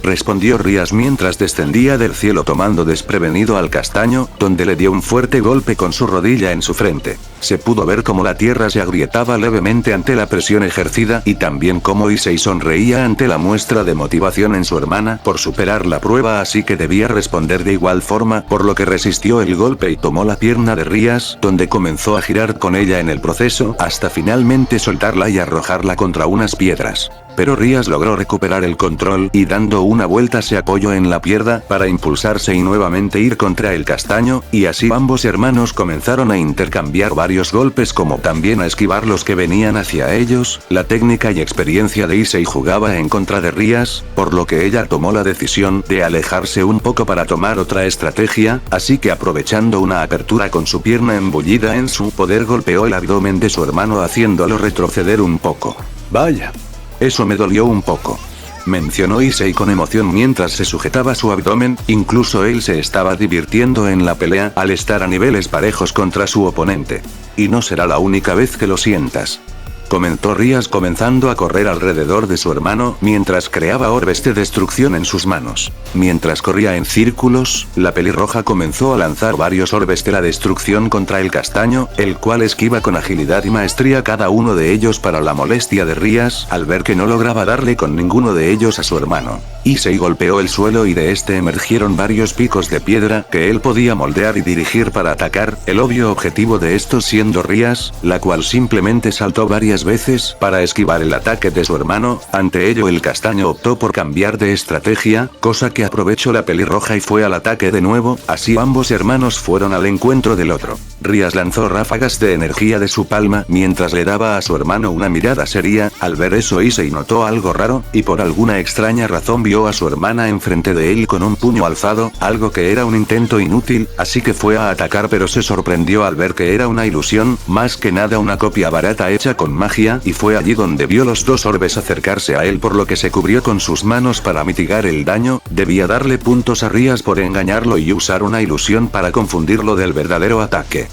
respondió Rías mientras descendía del cielo tomando desprevenido al castaño, donde le dio un fuerte golpe con su rodilla en su frente. Se pudo ver cómo la tierra se agrietaba levemente ante la presión ejercida y también cómo Issei sonreía ante la muestra de motivación en su hermana por superar la prueba, así que debía responder de igual forma, por lo que resistió el golpe y tomó la pierna de Rías, donde comenzó a girar con ella en el proceso, hasta finalmente soltarla y arrojarla contra unas piedras. Pero Rías logró recuperar el control y dando una vuelta se apoyó en la piedra para impulsarse y nuevamente ir contra el castaño, y así ambos hermanos comenzaron a intercambiar varios golpes como también a esquivar los que venían hacia ellos. La técnica y experiencia de Issei jugaba en contra de Rías, por lo que ella tomó la decisión de alejarse un poco para tomar otra estrategia, así que aprovechando una apertura con su pierna embullida en su poder golpeó el abdomen de su hermano haciéndolo retroceder un poco. vaya. Eso me dolió un poco, mencionó Issei con emoción mientras se sujetaba su abdomen. Incluso él se estaba divirtiendo en la pelea al estar a niveles parejos contra su oponente. Y no será la única vez que lo sientas, comentó Rías comenzando a correr alrededor de su hermano mientras creaba orbes de destrucción en sus manos. Mientras corría en círculos, la pelirroja comenzó a lanzar varios orbes de la destrucción contra el castaño, el cual esquiva con agilidad y maestría cada uno de ellos para la molestia de Rías al ver que no lograba darle con ninguno de ellos a su hermano. Issei golpeó el suelo y de este emergieron varios picos de piedra que él podía moldear y dirigir para atacar, el obvio objetivo de estos siendo Rías, la cual simplemente saltó varias veces para esquivar el ataque de su hermano. Ante ello el castaño optó por cambiar de estrategia, cosa que aprovechó la pelirroja y fue al ataque de nuevo, así ambos hermanos fueron al encuentro del otro. Rías lanzó ráfagas de energía de su palma mientras le daba a su hermano una mirada seria. Al ver eso Issei notó algo raro, y por alguna extraña razón vio a su hermana enfrente de él con un puño alzado, algo que era un intento inútil, así que fue a atacar pero se sorprendió al ver que era una ilusión, más que nada una copia barata hecha con magia, y fue allí donde vio los dos orbes acercarse a él por lo que se cubrió con sus manos para mitigar el daño. Debía darle puntos a Rías por engañarlo y usar una ilusión para confundirlo del verdadero ataque.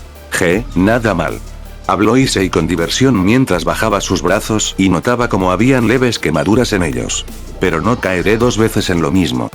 Nada mal, habló Issei con diversión mientras bajaba sus brazos y notaba como habían leves quemaduras en ellos. Pero no caeré dos veces en lo mismo,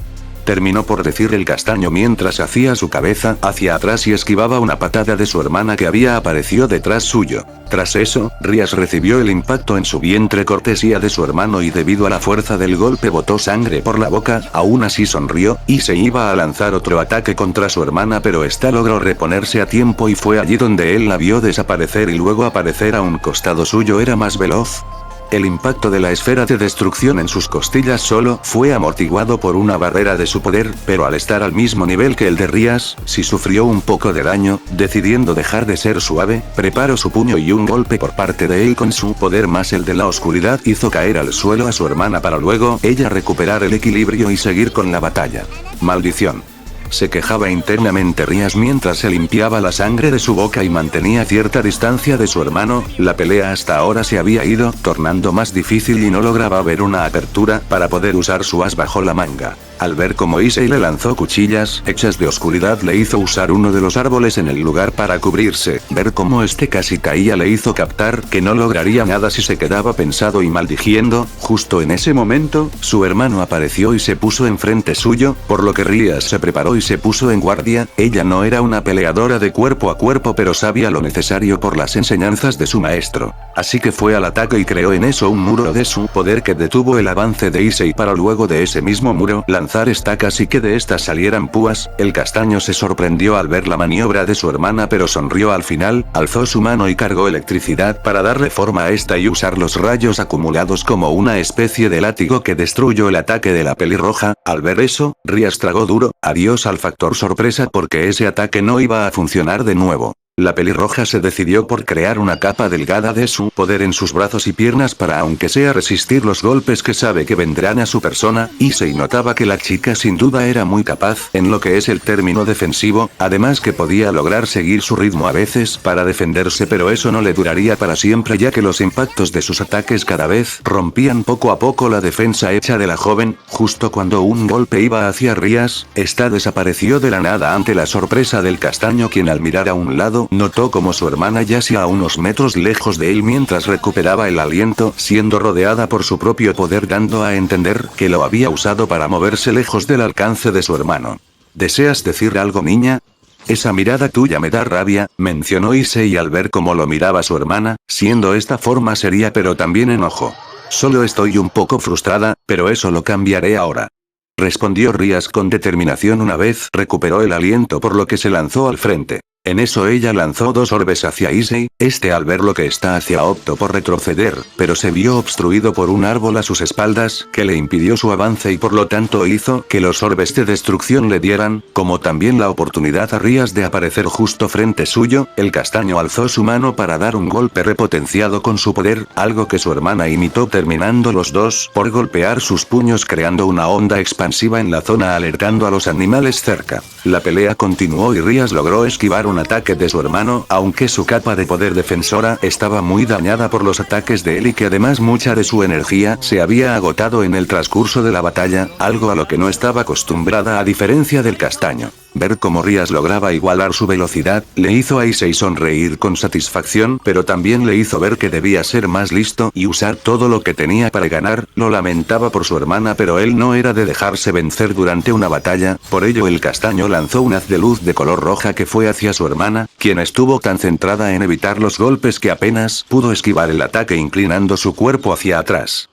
terminó por decir el castaño mientras hacía su cabeza hacia atrás y esquivaba una patada de su hermana que había aparecido detrás suyo. Tras eso, Rías recibió el impacto en su vientre cortesía de su hermano y debido a la fuerza del golpe botó sangre por la boca. Aún así sonrió y se iba a lanzar otro ataque contra su hermana, pero esta logró reponerse a tiempo y fue allí donde él la vio desaparecer y luego aparecer a un costado suyo. Era más veloz. El impacto de la esfera de destrucción en sus costillas solo fue amortiguado por una barrera de su poder, pero al estar al mismo nivel que el de Rías, sí sufrió un poco de daño. Decidiendo dejar de ser suave, preparó su puño y un golpe por parte de él con su poder más el de la oscuridad hizo caer al suelo a su hermana para luego ella recuperar el equilibrio y seguir con la batalla. Maldición, se quejaba internamente Rías mientras se limpiaba la sangre de su boca y mantenía cierta distancia de su hermano. La pelea hasta ahora se había ido tornando más difícil y no lograba ver una apertura para poder usar su as bajo la manga. Al ver cómo Issei le lanzó cuchillas hechas de oscuridad le hizo usar uno de los árboles en el lugar para cubrirse. Ver cómo este casi caía le hizo captar que no lograría nada si se quedaba pensado y maldiciendo. Justo en ese momento, su hermano apareció y se puso enfrente suyo, por lo que Rías se preparó y se puso en guardia. Ella no era una peleadora de cuerpo a cuerpo pero sabía lo necesario por las enseñanzas de su maestro. Así que fue al ataque y creó en eso un muro de su poder que detuvo el avance de Issei para luego de ese mismo muro lanzar lanzar estacas y que de estas salieran púas, el castaño se sorprendió al ver la maniobra de su hermana pero sonrió al final, alzó su mano y cargó electricidad para darle forma a esta y usar los rayos acumulados como una especie de látigo que destruyó el ataque de la pelirroja. Al ver eso, Rías tragó duro, adiós al factor sorpresa porque ese ataque no iba a funcionar de nuevo. La pelirroja se decidió por crear una capa delgada de su poder en sus brazos y piernas para aunque sea resistir los golpes que sabe que vendrán a su persona, y se notaba que la chica sin duda era muy capaz en lo que es el término defensivo, además que podía lograr seguir su ritmo a veces para defenderse, pero eso no le duraría para siempre ya que los impactos de sus ataques cada vez rompían poco a poco la defensa hecha de la joven. Justo cuando un golpe iba hacia Rías, esta desapareció de la nada ante la sorpresa del castaño, quien al mirar a un lado notó como su hermana yacía a unos metros lejos de él mientras recuperaba el aliento, siendo rodeada por su propio poder, dando a entender que lo había usado para moverse lejos del alcance de su hermano. ¿Deseas decir algo, niña? Esa mirada tuya me da rabia, mencionó Issei al ver cómo lo miraba su hermana, siendo esta forma seria pero también enojo. Solo estoy un poco frustrada, pero eso lo cambiaré ahora. Respondió Rías con determinación una vez recuperó el aliento, por lo que se lanzó al frente. En eso ella lanzó dos orbes hacia Issei, este al ver lo que está hacia optó por retroceder, pero se vio obstruido por un árbol a sus espaldas, que le impidió su avance y por lo tanto hizo que los orbes de destrucción le dieran, como también la oportunidad a Rías de aparecer justo frente suyo. El castaño alzó su mano para dar un golpe repotenciado con su poder, algo que su hermana imitó, terminando los dos por golpear sus puños creando una onda expansiva en la zona alertando a los animales cerca. La pelea continuó y Rías logró esquivar un ataque de su hermano, aunque su capa de poder defensora estaba muy dañada por los ataques de él y que además mucha de su energía se había agotado en el transcurso de la batalla, algo a lo que no estaba acostumbrada a diferencia del castaño. Ver cómo Rías lograba igualar su velocidad, le hizo a Issei sonreír con satisfacción, pero también le hizo ver que debía ser más listo y usar todo lo que tenía para ganar. Lo lamentaba por su hermana, pero él no era de dejarse vencer durante una batalla, por ello el castaño lanzó un haz de luz de color roja que fue hacia su hermana, quien estuvo tan centrada en evitar los golpes que apenas pudo esquivar el ataque inclinando su cuerpo hacia atrás.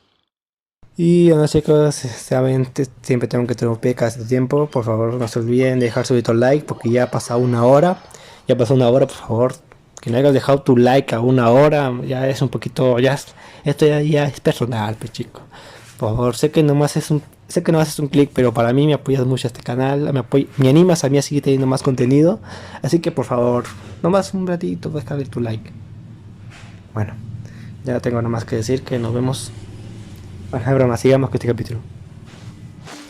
Y bueno, chicos, saben, siempre tengo que interrumpir cada cierto tiempo. Por favor, no se olviden de dejar su like porque ya ha pasado una hora. Ya pasó una hora, por favor. Que no hayas dejado tu like a una hora, ya es un poquito, esto ya es personal, pues chico. Por favor, sé que no haces un clic, pero para mí me apoyas mucho a este canal, me animas a mí a seguir teniendo más contenido. Así que por favor, nomás un ratito, déjale tu like. Bueno, ya no tengo nada más que decir, que nos vemos. Bueno, es broma, sigamos con este capítulo.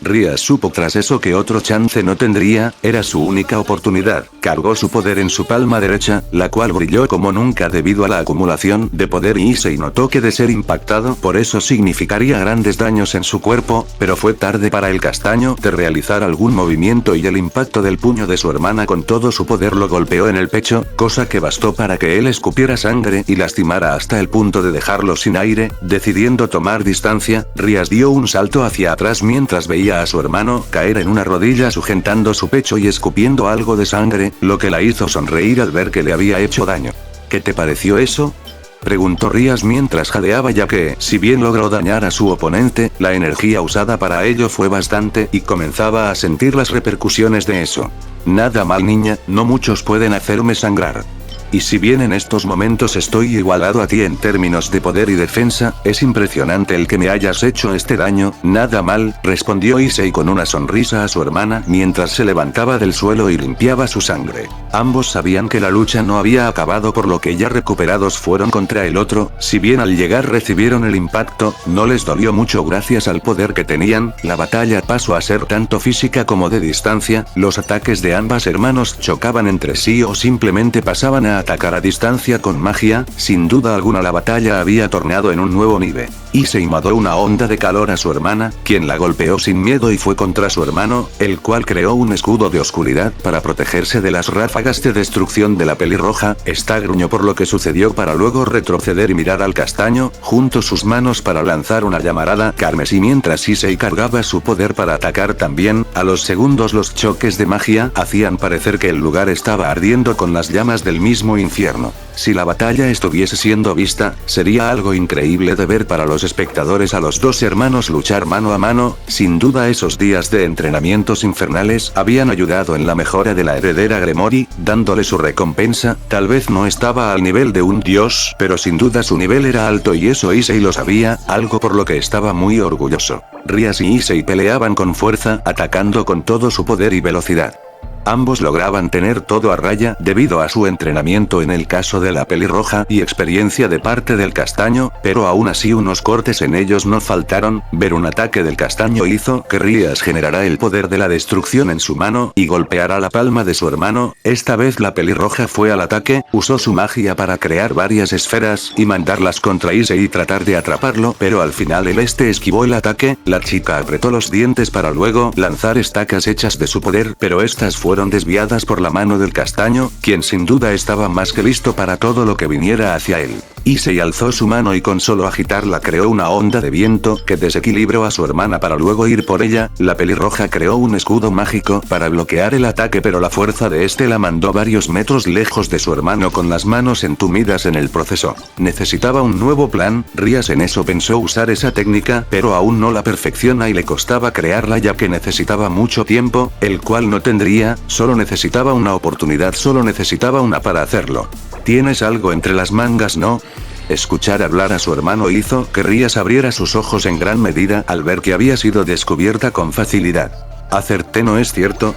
Rías supo tras eso que otro chance no tendría, era su única oportunidad. Cargó su poder en su palma derecha, la cual brilló como nunca debido a la acumulación de poder y Issei notó que de ser impactado por eso significaría grandes daños en su cuerpo, pero fue tarde para el castaño de realizar algún movimiento y el impacto del puño de su hermana con todo su poder lo golpeó en el pecho, cosa que bastó para que él escupiera sangre y lastimara hasta el punto de dejarlo sin aire. Decidiendo tomar distancia, Rías dio un salto hacia atrás mientras veía a su hermano caer en una rodilla sujetando su pecho y escupiendo algo de sangre, lo que la hizo sonreír al ver que le había hecho daño. ¿Qué te pareció eso?, preguntó Rías mientras jadeaba, ya que, si bien logró dañar a su oponente, la energía usada para ello fue bastante y comenzaba a sentir las repercusiones de eso. Nada mal, niña, no muchos pueden hacerme sangrar. Y si bien en estos momentos estoy igualado a ti en términos de poder y defensa, es impresionante el que me hayas hecho este daño. Nada mal, respondió Issei con una sonrisa a su hermana mientras se levantaba del suelo y limpiaba su sangre. Ambos sabían que la lucha no había acabado, por lo que ya recuperados fueron contra el otro. Si bien al llegar recibieron el impacto, no les dolió mucho gracias al poder que tenían. La batalla pasó a ser tanto física como de distancia, los ataques de ambas hermanos chocaban entre sí o simplemente pasaban a atacar a distancia con magia. Sin duda alguna la batalla había tornado en un nuevo nivel. Issei mandó una onda de calor a su hermana, quien la golpeó sin miedo y fue contra su hermano, el cual creó un escudo de oscuridad para protegerse de las ráfagas de destrucción de la pelirroja. Esta gruñó por lo que sucedió para luego retroceder y mirar al castaño, junto sus manos para lanzar una llamarada carmesí mientras Issei cargaba su poder para atacar también. A los segundos los choques de magia hacían parecer que el lugar estaba ardiendo con las llamas del mismo mismo infierno. Si la batalla estuviese siendo vista, sería algo increíble de ver para los espectadores a los dos hermanos luchar mano a mano. Sin duda esos días de entrenamientos infernales habían ayudado en la mejora de la heredera Gremory, dándole su recompensa. Tal vez no estaba al nivel de un dios, pero sin duda su nivel era alto y eso Issei lo sabía, algo por lo que estaba muy orgulloso. Rias y Issei peleaban con fuerza, atacando con todo su poder y velocidad. Ambos lograban tener todo a raya debido a su entrenamiento en el caso de la pelirroja y experiencia de parte del castaño, pero aún así unos cortes en ellos no faltaron. Ver un ataque del castaño hizo que Rias generara el poder de la destrucción en su mano y golpeara la palma de su hermano. Esta vez la pelirroja fue al ataque, usó su magia para crear varias esferas y mandarlas contra Issei y tratar de atraparlo, pero al final esquivó el ataque. La chica apretó los dientes para luego lanzar estacas hechas de su poder, pero estas fueron desviadas por la mano del castaño, quien sin duda estaba más que listo para todo lo que viniera hacia él. Issei alzó su mano y con solo agitarla creó una onda de viento que desequilibró a su hermana para luego ir por ella. La pelirroja creó un escudo mágico para bloquear el ataque, pero la fuerza de este la mandó varios metros lejos de su hermano con las manos entumidas en el proceso. Necesitaba un nuevo plan. Rias en eso pensó usar esa técnica, pero aún no la perfecciona y le costaba crearla ya que necesitaba mucho tiempo, el cual no tendría. Solo necesitaba una oportunidad, solo necesitaba una para hacerlo. ¿Tienes algo entre las mangas, no? Escuchar hablar a su hermano hizo que Rias abriera sus ojos en gran medida al ver que había sido descubierta con facilidad. Acerté, ¿no es cierto?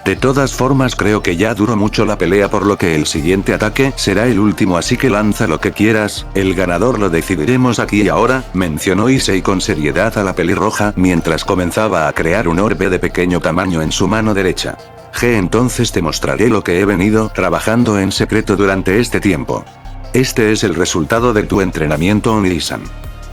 De todas formas creo que ya duró mucho la pelea, por lo que el siguiente ataque será el último, así que lanza lo que quieras, el ganador lo decidiremos aquí y ahora, mencionó Issei con seriedad a la pelirroja mientras comenzaba a crear un orbe de pequeño tamaño en su mano derecha. Entonces te mostraré lo que he venido trabajando en secreto durante este tiempo. Este es el resultado de tu entrenamiento, Onisan.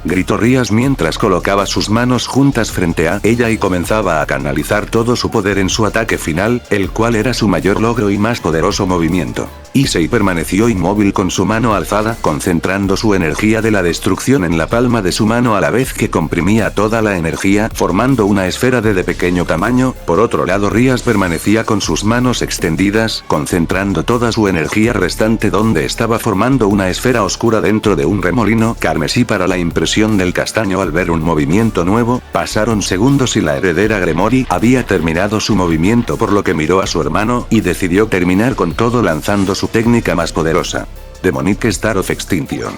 Gritó Rias mientras colocaba sus manos juntas frente a ella y comenzaba a canalizar todo su poder en su ataque final, el cual era su mayor logro y más poderoso movimiento. Issei permaneció inmóvil con su mano alzada, concentrando su energía de la destrucción en la palma de su mano a la vez que comprimía toda la energía, formando una esfera de pequeño tamaño. Por otro lado, Rias permanecía con sus manos extendidas, concentrando toda su energía restante donde estaba formando una esfera oscura dentro de un remolino carmesí. Para la impresión del castaño al ver un movimiento nuevo, pasaron segundos y la heredera Gremory había terminado su movimiento, por lo que miró a su hermano y decidió terminar con todo lanzando su técnica más poderosa. Demonic Star of Extinction.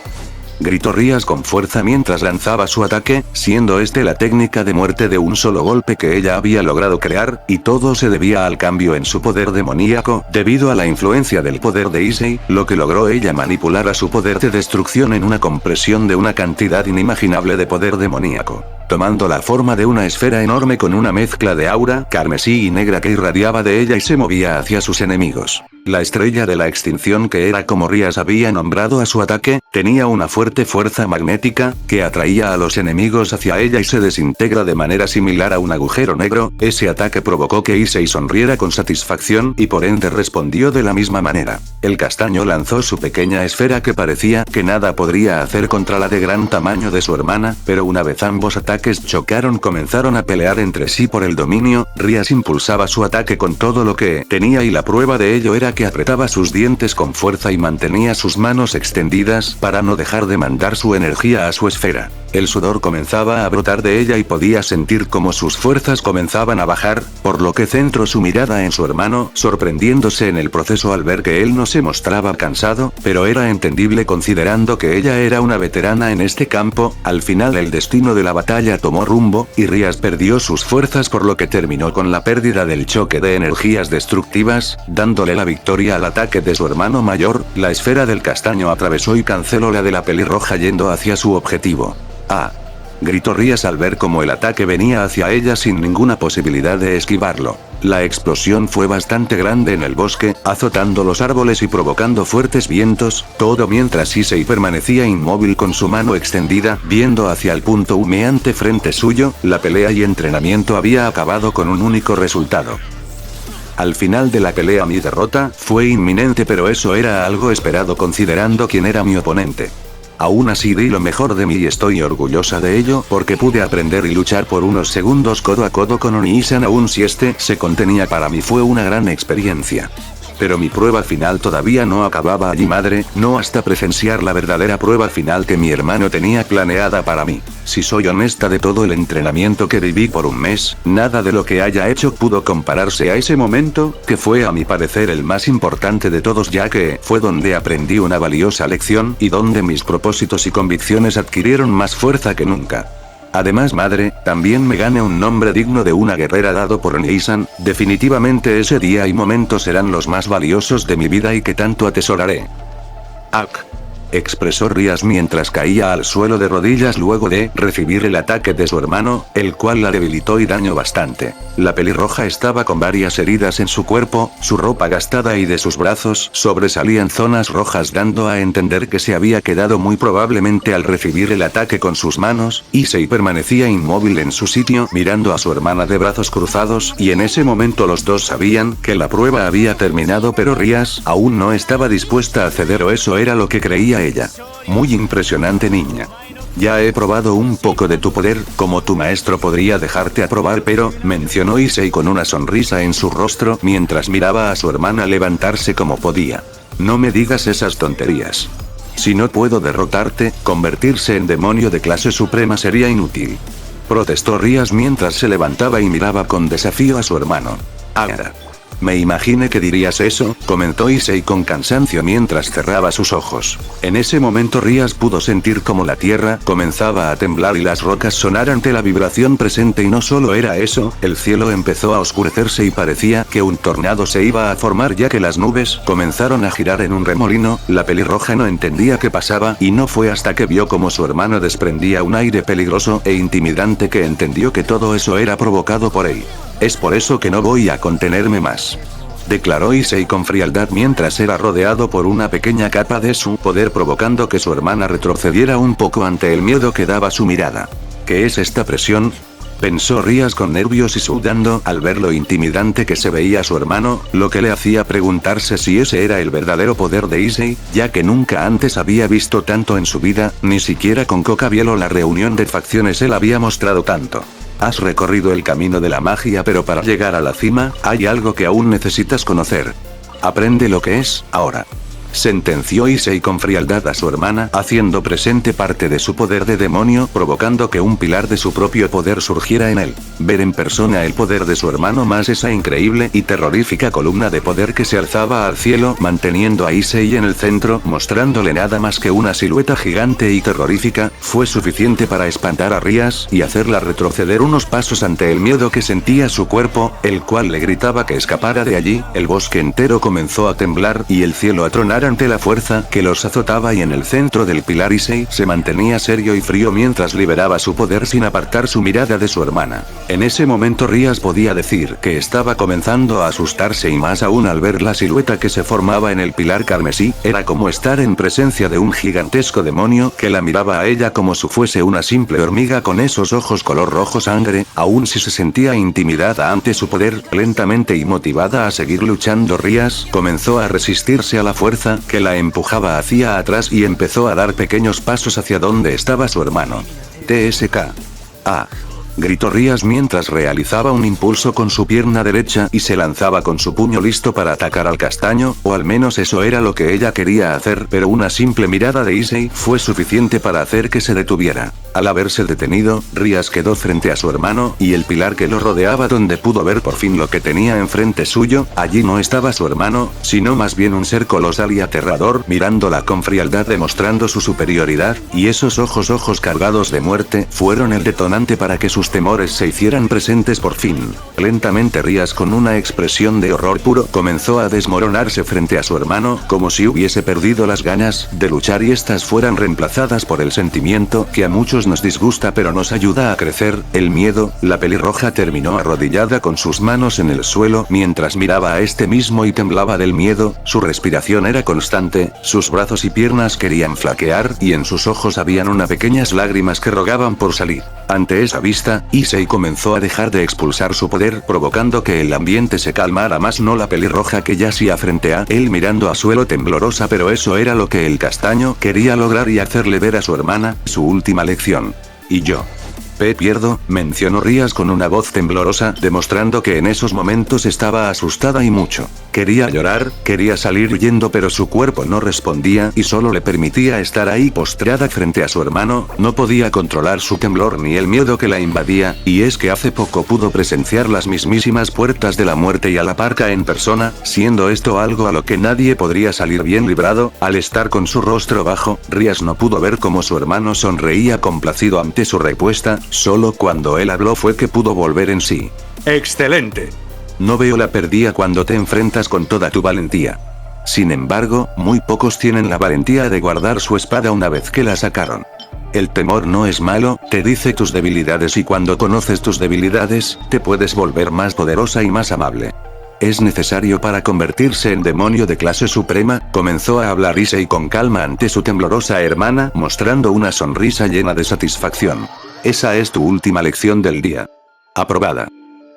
Gritó Rias con fuerza mientras lanzaba su ataque, siendo este la técnica de muerte de un solo golpe que ella había logrado crear, y todo se debía al cambio en su poder demoníaco, debido a la influencia del poder de Issei, lo que logró ella manipular a su poder de destrucción en una compresión de una cantidad inimaginable de poder demoníaco, tomando la forma de una esfera enorme con una mezcla de aura carmesí y negra que irradiaba de ella y se movía hacia sus enemigos. La estrella de la extinción, que era como Rias había nombrado a su ataque, tenía una fuerte fuerza magnética, que atraía a los enemigos hacia ella y se desintegra de manera similar a un agujero negro. Ese ataque provocó que Issei sonriera con satisfacción y por ende respondió de la misma manera. El castaño lanzó su pequeña esfera que parecía que nada podría hacer contra la de gran tamaño de su hermana, pero una vez ambos ataques chocaron comenzaron a pelear entre sí por el dominio. Rias impulsaba su ataque con todo lo que tenía y la prueba de ello era que apretaba sus dientes con fuerza y mantenía sus manos extendidas para no dejar de mandar su energía a su esfera. El sudor comenzaba a brotar de ella y podía sentir como sus fuerzas comenzaban a bajar, por lo que centró su mirada en su hermano, sorprendiéndose en el proceso al ver que él no se mostraba cansado, pero era entendible considerando que ella era una veterana en este campo. Al final el destino de la batalla tomó rumbo, y Rias perdió sus fuerzas, por lo que terminó con la pérdida del choque de energías destructivas, dándole la victoria al ataque de su hermano mayor. La esfera del castaño atravesó y canceló la de la pelirroja yendo hacia su objetivo. Gritó Rias al ver cómo el ataque venía hacia ella sin ninguna posibilidad de esquivarlo. La explosión fue bastante grande en el bosque, azotando los árboles y provocando fuertes vientos, todo mientras Issei permanecía inmóvil con su mano extendida, viendo hacia el punto humeante frente suyo. La pelea y entrenamiento había acabado con un único resultado. Al final de la pelea mi derrota fue inminente, pero eso era algo esperado considerando quién era mi oponente. Aún así di lo mejor de mí y estoy orgullosa de ello porque pude aprender y luchar por unos segundos codo a codo con Onisan, aun si este se contenía. Para mí fue una gran experiencia. Pero mi prueba final todavía no acababa allí, madre, no hasta presenciar la verdadera prueba final que mi hermano tenía planeada para mí. Si soy honesta, de todo el entrenamiento que viví por un mes, nada de lo que haya hecho pudo compararse a ese momento, que fue a mi parecer el más importante de todos, ya que fue donde aprendí una valiosa lección y donde mis propósitos y convicciones adquirieron más fuerza que nunca. Además, madre, también me gané un nombre digno de una guerrera dado por Onii-san. Definitivamente ese día y momento serán los más valiosos de mi vida y que tanto atesoraré. Ak, expresó Rías mientras caía al suelo de rodillas luego de recibir el ataque de su hermano, el cual la debilitó y dañó bastante. La pelirroja estaba con varias heridas en su cuerpo, su ropa gastada y de sus brazos sobresalían zonas rojas, dando a entender que se había quedado muy probablemente al recibir el ataque con sus manos. Issei permanecía inmóvil en su sitio mirando a su hermana de brazos cruzados, y en ese momento los dos sabían que la prueba había terminado, pero Rías aún no estaba dispuesta a ceder, o eso era lo que creía ella. Muy impresionante, niña. Ya he probado un poco de tu poder, como tu maestro podría dejarte aprobar, pero, mencionó Issei con una sonrisa en su rostro mientras miraba a su hermana levantarse como podía. No me digas esas tonterías. Si no puedo derrotarte, convertirse en demonio de clase suprema sería inútil. Protestó Rías mientras se levantaba y miraba con desafío a su hermano. Ahora. Me imaginé que dirías eso, comentó Issei con cansancio mientras cerraba sus ojos. En ese momento Rías pudo sentir como la tierra comenzaba a temblar y las rocas sonar ante la vibración presente, y no solo era eso, el cielo empezó a oscurecerse y parecía que un tornado se iba a formar, ya que las nubes comenzaron a girar en un remolino. La pelirroja no entendía qué pasaba, y no fue hasta que vio como su hermano desprendía un aire peligroso e intimidante que entendió que todo eso era provocado por él. Es por eso que no voy a contenerme más, declaró Issei con frialdad mientras era rodeado por una pequeña capa de su poder, provocando que su hermana retrocediera un poco ante el miedo que daba su mirada. ¿Qué es esta presión?, pensó Rías con nervios y sudando al ver lo intimidante que se veía su hermano, lo que le hacía preguntarse si ese era el verdadero poder de Issei, ya que nunca antes había visto tanto en su vida, ni siquiera con Cocabiel o la reunión de facciones él había mostrado tanto. Has recorrido el camino de la magia, pero para llegar a la cima, hay algo que aún necesitas conocer. Aprende lo que es, ahora. Sentenció Issei con frialdad a su hermana, haciendo presente parte de su poder de demonio, provocando que un pilar de su propio poder surgiera en él. Ver en persona el poder de su hermano más esa increíble y terrorífica columna de poder que se alzaba al cielo, manteniendo a Issei en el centro, mostrándole nada más que una silueta gigante y terrorífica, fue suficiente para espantar a Rías y hacerla retroceder unos pasos ante el miedo que sentía su cuerpo, el cual le gritaba que escapara de allí. El bosque entero comenzó a temblar y el cielo a tronar ante la fuerza que los azotaba, y en el centro del pilar Issei se mantenía serio y frío mientras liberaba su poder sin apartar su mirada de su hermana. En ese momento Rías podía decir que estaba comenzando a asustarse, y más aún al ver la silueta que se formaba en el pilar carmesí. Era como estar en presencia de un gigantesco demonio que la miraba a ella como si fuese una simple hormiga con esos ojos color rojo sangre. Aún si se sentía intimidada ante su poder, lentamente y motivada a seguir luchando, Rías comenzó a resistirse a la fuerza que la empujaba hacia atrás y empezó a dar pequeños pasos hacia donde estaba su hermano. TSK. Ah. Gritó Rías mientras realizaba un impulso con su pierna derecha y se lanzaba con su puño listo para atacar al castaño, o al menos eso era lo que ella quería hacer, pero una simple mirada de Issei fue suficiente para hacer que se detuviera. Al haberse detenido, Rías quedó frente a su hermano y el pilar que lo rodeaba, donde pudo ver por fin lo que tenía enfrente suyo. Allí no estaba su hermano, sino más bien un ser colosal y aterrador, mirándola con frialdad demostrando su superioridad, y esos ojos cargados de muerte fueron el detonante para que sus temores se hicieran presentes por fin. Lentamente Rías, con una expresión de horror puro, comenzó a desmoronarse frente a su hermano, como si hubiese perdido las ganas de luchar y estas fueran reemplazadas por el sentimiento que a muchos nos disgusta pero nos ayuda a crecer, el miedo. La pelirroja terminó arrodillada con sus manos en el suelo mientras miraba a este mismo y temblaba del miedo. Su respiración era constante, sus brazos y piernas querían flaquear y en sus ojos habían unas pequeñas lágrimas que rogaban por salir. Ante esa vista, Issei comenzó a dejar de expulsar su poder, provocando que el ambiente se calmara más. No la pelirroja que yacía frente a él mirando a suelo temblorosa, pero eso era lo que el castaño quería lograr y hacerle ver a su hermana su última lección. Y yo. Pierdo, mencionó Rías con una voz temblorosa, demostrando que en esos momentos estaba asustada y mucho. Quería llorar, quería salir huyendo, pero su cuerpo no respondía y solo le permitía estar ahí postrada frente a su hermano. No podía controlar su temblor ni el miedo que la invadía, y es que hace poco pudo presenciar las mismísimas puertas de la muerte y a la parca en persona, siendo esto algo a lo que nadie podría salir bien librado. Al estar con su rostro bajo, Rías no pudo ver cómo su hermano sonreía complacido ante su respuesta. Solo cuando él habló fue que pudo volver en sí. ¡Excelente! No veo la pérdida cuando te enfrentas con toda tu valentía. Sin embargo, muy pocos tienen la valentía de guardar su espada una vez que la sacaron. El temor no es malo, te dice tus debilidades y cuando conoces tus debilidades, te puedes volver más poderosa y más amable. Es necesario para convertirse en demonio de clase suprema, comenzó a hablar Issei con calma ante su temblorosa hermana, mostrando una sonrisa llena de satisfacción. Esa es tu última lección del día. Aprobada.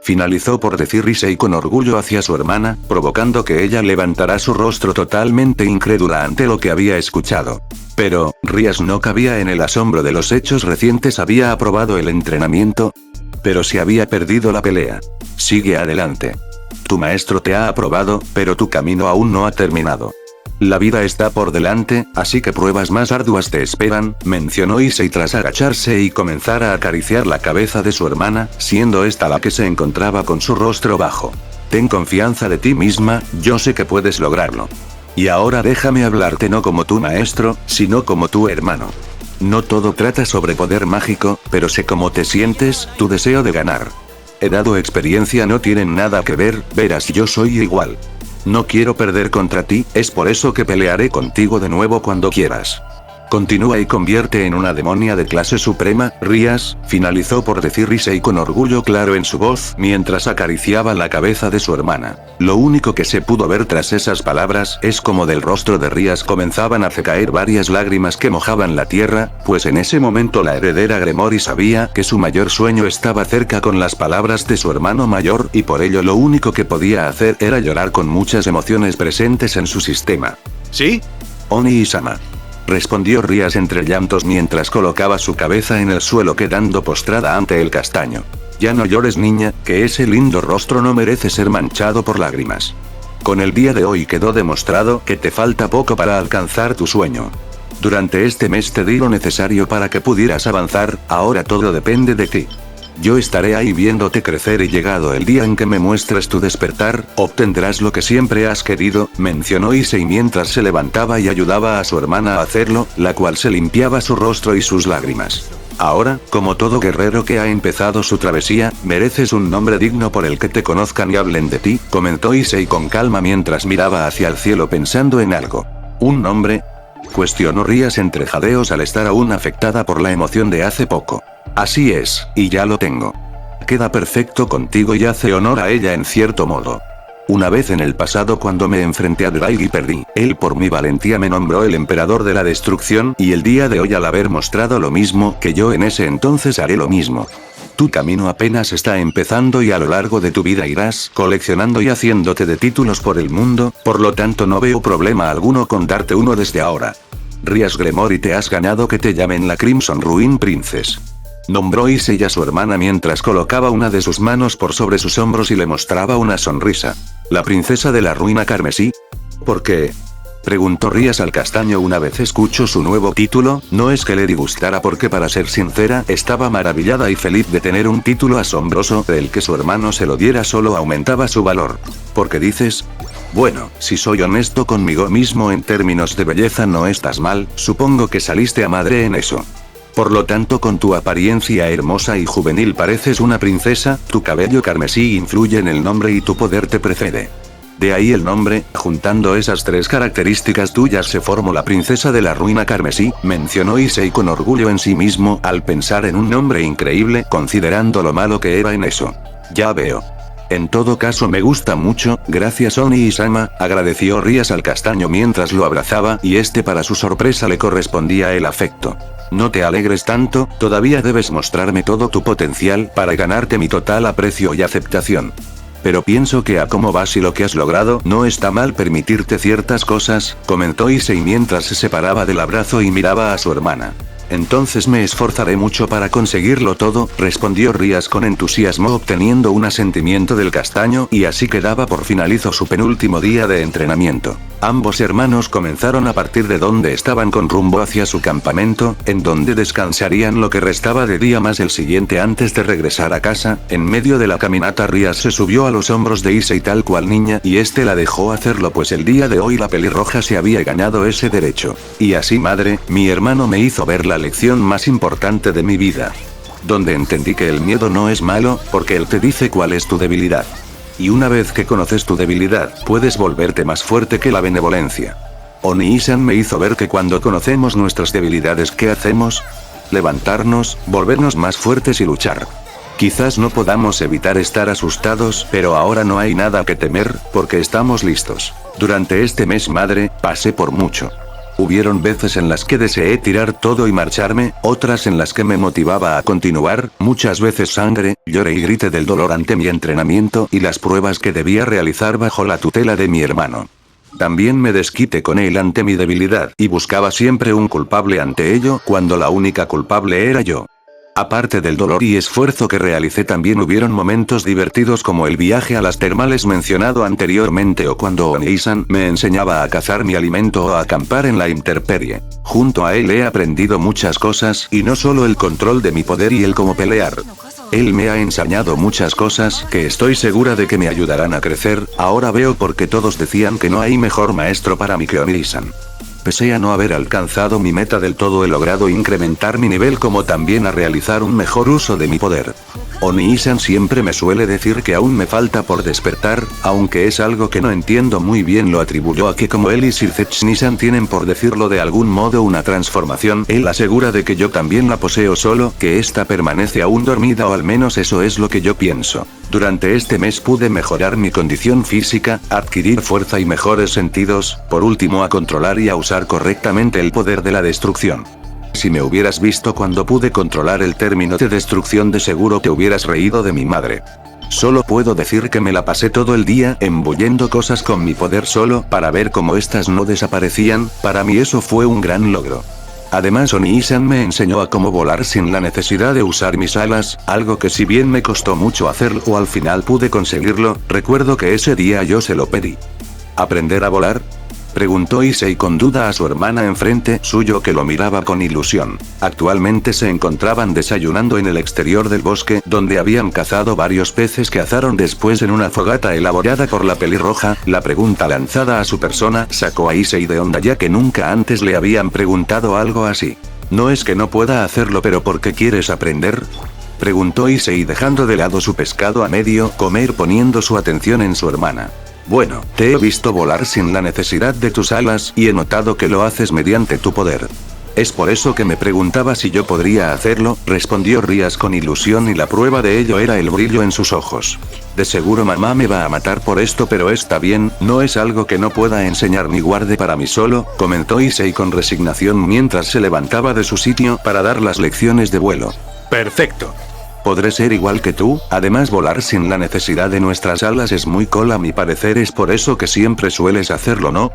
Finalizó por decir Issei con orgullo hacia su hermana, provocando que ella levantara su rostro totalmente incrédula ante lo que había escuchado. Pero, Rías no cabía en el asombro de los hechos recientes. Había aprobado el entrenamiento, pero si había perdido la pelea. Sigue adelante. Tu maestro te ha aprobado, pero tu camino aún no ha terminado. La vida está por delante, así que pruebas más arduas te esperan, mencionó Issei tras agacharse y comenzar a acariciar la cabeza de su hermana, siendo esta la que se encontraba con su rostro bajo. Ten confianza de ti misma, yo sé que puedes lograrlo. Y ahora déjame hablarte no como tu maestro, sino como tu hermano. No todo trata sobre poder mágico, pero sé cómo te sientes, tu deseo de ganar. Edad o experiencia no tienen nada que ver, verás, yo soy igual. No quiero perder contra ti, es por eso que pelearé contigo de nuevo cuando quieras. Continúa y convierte en una demonia de clase suprema, Rías, finalizó por decir Issei con orgullo claro en su voz, mientras acariciaba la cabeza de su hermana. Lo único que se pudo ver tras esas palabras es como del rostro de Rías comenzaban a caer varias lágrimas que mojaban la tierra, pues en ese momento la heredera Gremory sabía que su mayor sueño estaba cerca con las palabras de su hermano mayor, y por ello lo único que podía hacer era llorar con muchas emociones presentes en su sistema. ¿Sí? Oni-sama. Respondió Rías entre llantos mientras colocaba su cabeza en el suelo quedando postrada ante el castaño. Ya no llores, niña, que ese lindo rostro no merece ser manchado por lágrimas. Con el día de hoy quedó demostrado que te falta poco para alcanzar tu sueño. Durante este mes te di lo necesario para que pudieras avanzar, ahora todo depende de ti. Yo estaré ahí viéndote crecer y llegado el día en que me muestres tu despertar, obtendrás lo que siempre has querido, mencionó Issei mientras se levantaba y ayudaba a su hermana a hacerlo, la cual se limpiaba su rostro y sus lágrimas. Ahora, como todo guerrero que ha empezado su travesía, mereces un nombre digno por el que te conozcan y hablen de ti, comentó Issei con calma mientras miraba hacia el cielo pensando en algo. ¿Un nombre? Cuestionó Rías entre jadeos al estar aún afectada por la emoción de hace poco. Así es, y ya lo tengo. Queda perfecto contigo y hace honor a ella en cierto modo. Una vez en el pasado cuando me enfrenté a Drake y perdí, él por mi valentía me nombró el emperador de la destrucción y el día de hoy al haber mostrado lo mismo que yo en ese entonces haré lo mismo. Tu camino apenas está empezando y a lo largo de tu vida irás coleccionando y haciéndote de títulos por el mundo, por lo tanto no veo problema alguno con darte uno desde ahora. Rías Gremory, te has ganado que te llamen la Crimson Ruin Princess. Nombró Issei a su hermana mientras colocaba una de sus manos por sobre sus hombros y le mostraba una sonrisa. ¿La princesa de la ruina carmesí? ¿Por qué? Preguntó Rías al castaño una vez escuchó su nuevo título. No es que le disgustara porque para ser sincera, estaba maravillada y feliz de tener un título asombroso, el que su hermano se lo diera solo aumentaba su valor. ¿Por qué dices? Bueno, si soy honesto conmigo mismo en términos de belleza no estás mal, supongo que saliste a madre en eso. Por lo tanto con tu apariencia hermosa y juvenil pareces una princesa, tu cabello carmesí influye en el nombre y tu poder te precede. De ahí el nombre, juntando esas tres características tuyas se formó la princesa de la ruina carmesí, mencionó Issei con orgullo en sí mismo al pensar en un nombre increíble considerando lo malo que era en eso. Ya veo. En todo caso me gusta mucho, gracias Oni-sama, agradeció Rías al castaño mientras lo abrazaba y este para su sorpresa le correspondía el afecto. No te alegres tanto, todavía debes mostrarme todo tu potencial para ganarte mi total aprecio y aceptación. Pero pienso que a cómo vas y lo que has logrado no está mal permitirte ciertas cosas, comentó Issei mientras se separaba del abrazo y miraba a su hermana. Entonces me esforzaré mucho para conseguirlo todo, respondió Rías con entusiasmo, obteniendo un asentimiento del castaño, y así quedaba por finalizó su penúltimo día de entrenamiento. Ambos hermanos comenzaron a partir de donde estaban con rumbo hacia su campamento, en donde descansarían lo que restaba de día más el siguiente antes de regresar a casa. En medio de la caminata Rías se subió a los hombros de Issei tal cual niña, y este la dejó hacerlo pues el día de hoy la pelirroja se había ganado ese derecho. Y así madre, mi hermano me hizo ver la lección más importante de mi vida. Donde entendí que el miedo no es malo, porque él te dice cuál es tu debilidad. Y una vez que conoces tu debilidad, puedes volverte más fuerte que la benevolencia. Oni-san me hizo ver que cuando conocemos nuestras debilidades, ¿qué hacemos? Levantarnos, volvernos más fuertes y luchar. Quizás no podamos evitar estar asustados, pero ahora no hay nada que temer, porque estamos listos. Durante este mes madre, pasé por mucho. Hubieron veces en las que deseé tirar todo y marcharme, otras en las que me motivaba a continuar, muchas veces sangre, lloré y grité del dolor ante mi entrenamiento y las pruebas que debía realizar bajo la tutela de mi hermano. También me desquité con él ante mi debilidad, y buscaba siempre un culpable ante ello, cuando la única culpable era yo. Aparte del dolor y esfuerzo que realicé, también hubieron momentos divertidos como el viaje a las termales mencionado anteriormente o cuando Oni-san me enseñaba a cazar mi alimento o a acampar en la intemperie. Junto a él he aprendido muchas cosas, y no solo el control de mi poder y el cómo pelear. Él me ha enseñado muchas cosas que estoy segura de que me ayudarán a crecer. Ahora veo por qué todos decían que no hay mejor maestro para mí que Oni-san. Pese a no haber alcanzado mi meta del todo, he logrado incrementar mi nivel como también a realizar un mejor uso de mi poder. Oni-san siempre me suele decir que aún me falta por despertar, aunque es algo que no entiendo muy bien. Lo atribuyó a que como él y Sir Zetsuki-san tienen, por decirlo de algún modo, una transformación, él asegura de que yo también la poseo, solo que esta permanece aún dormida, o al menos eso es lo que yo pienso. Durante este mes pude mejorar mi condición física, adquirir fuerza y mejores sentidos, por último a controlar y a usar correctamente el poder de la destrucción. Si me hubieras visto cuando pude controlar el término de destrucción, de seguro te hubieras reído de mi madre. Solo puedo decir que me la pasé todo el día embullendo cosas con mi poder solo para ver cómo estas no desaparecían. Para mí eso fue un gran logro. Además Oni-san me enseñó a cómo volar sin la necesidad de usar mis alas, algo que si bien me costó mucho hacerlo, al final pude conseguirlo. Recuerdo que ese día yo se lo pedí. ¿Aprender a volar?, preguntó Issei con duda a su hermana enfrente suyo, que lo miraba con ilusión. Actualmente se encontraban desayunando en el exterior del bosque, donde habían cazado varios peces que asaron después en una fogata elaborada por la pelirroja. La pregunta lanzada a su persona sacó a Issei de onda, ya que nunca antes le habían preguntado algo así. No es que no pueda hacerlo, pero ¿por qué quieres aprender?, preguntó Issei dejando de lado su pescado a medio comer, poniendo su atención en su hermana. Bueno, te he visto volar sin la necesidad de tus alas, y he notado que lo haces mediante tu poder. Es por eso que me preguntaba si yo podría hacerlo, respondió Rías con ilusión, y la prueba de ello era el brillo en sus ojos. De seguro mamá me va a matar por esto, pero está bien, no es algo que no pueda enseñar ni guarde para mí solo, comentó Issei con resignación mientras se levantaba de su sitio para dar las lecciones de vuelo. Perfecto. Podré ser igual que tú, además volar sin la necesidad de nuestras alas es muy cool a mi parecer, es por eso que siempre sueles hacerlo, ¿no?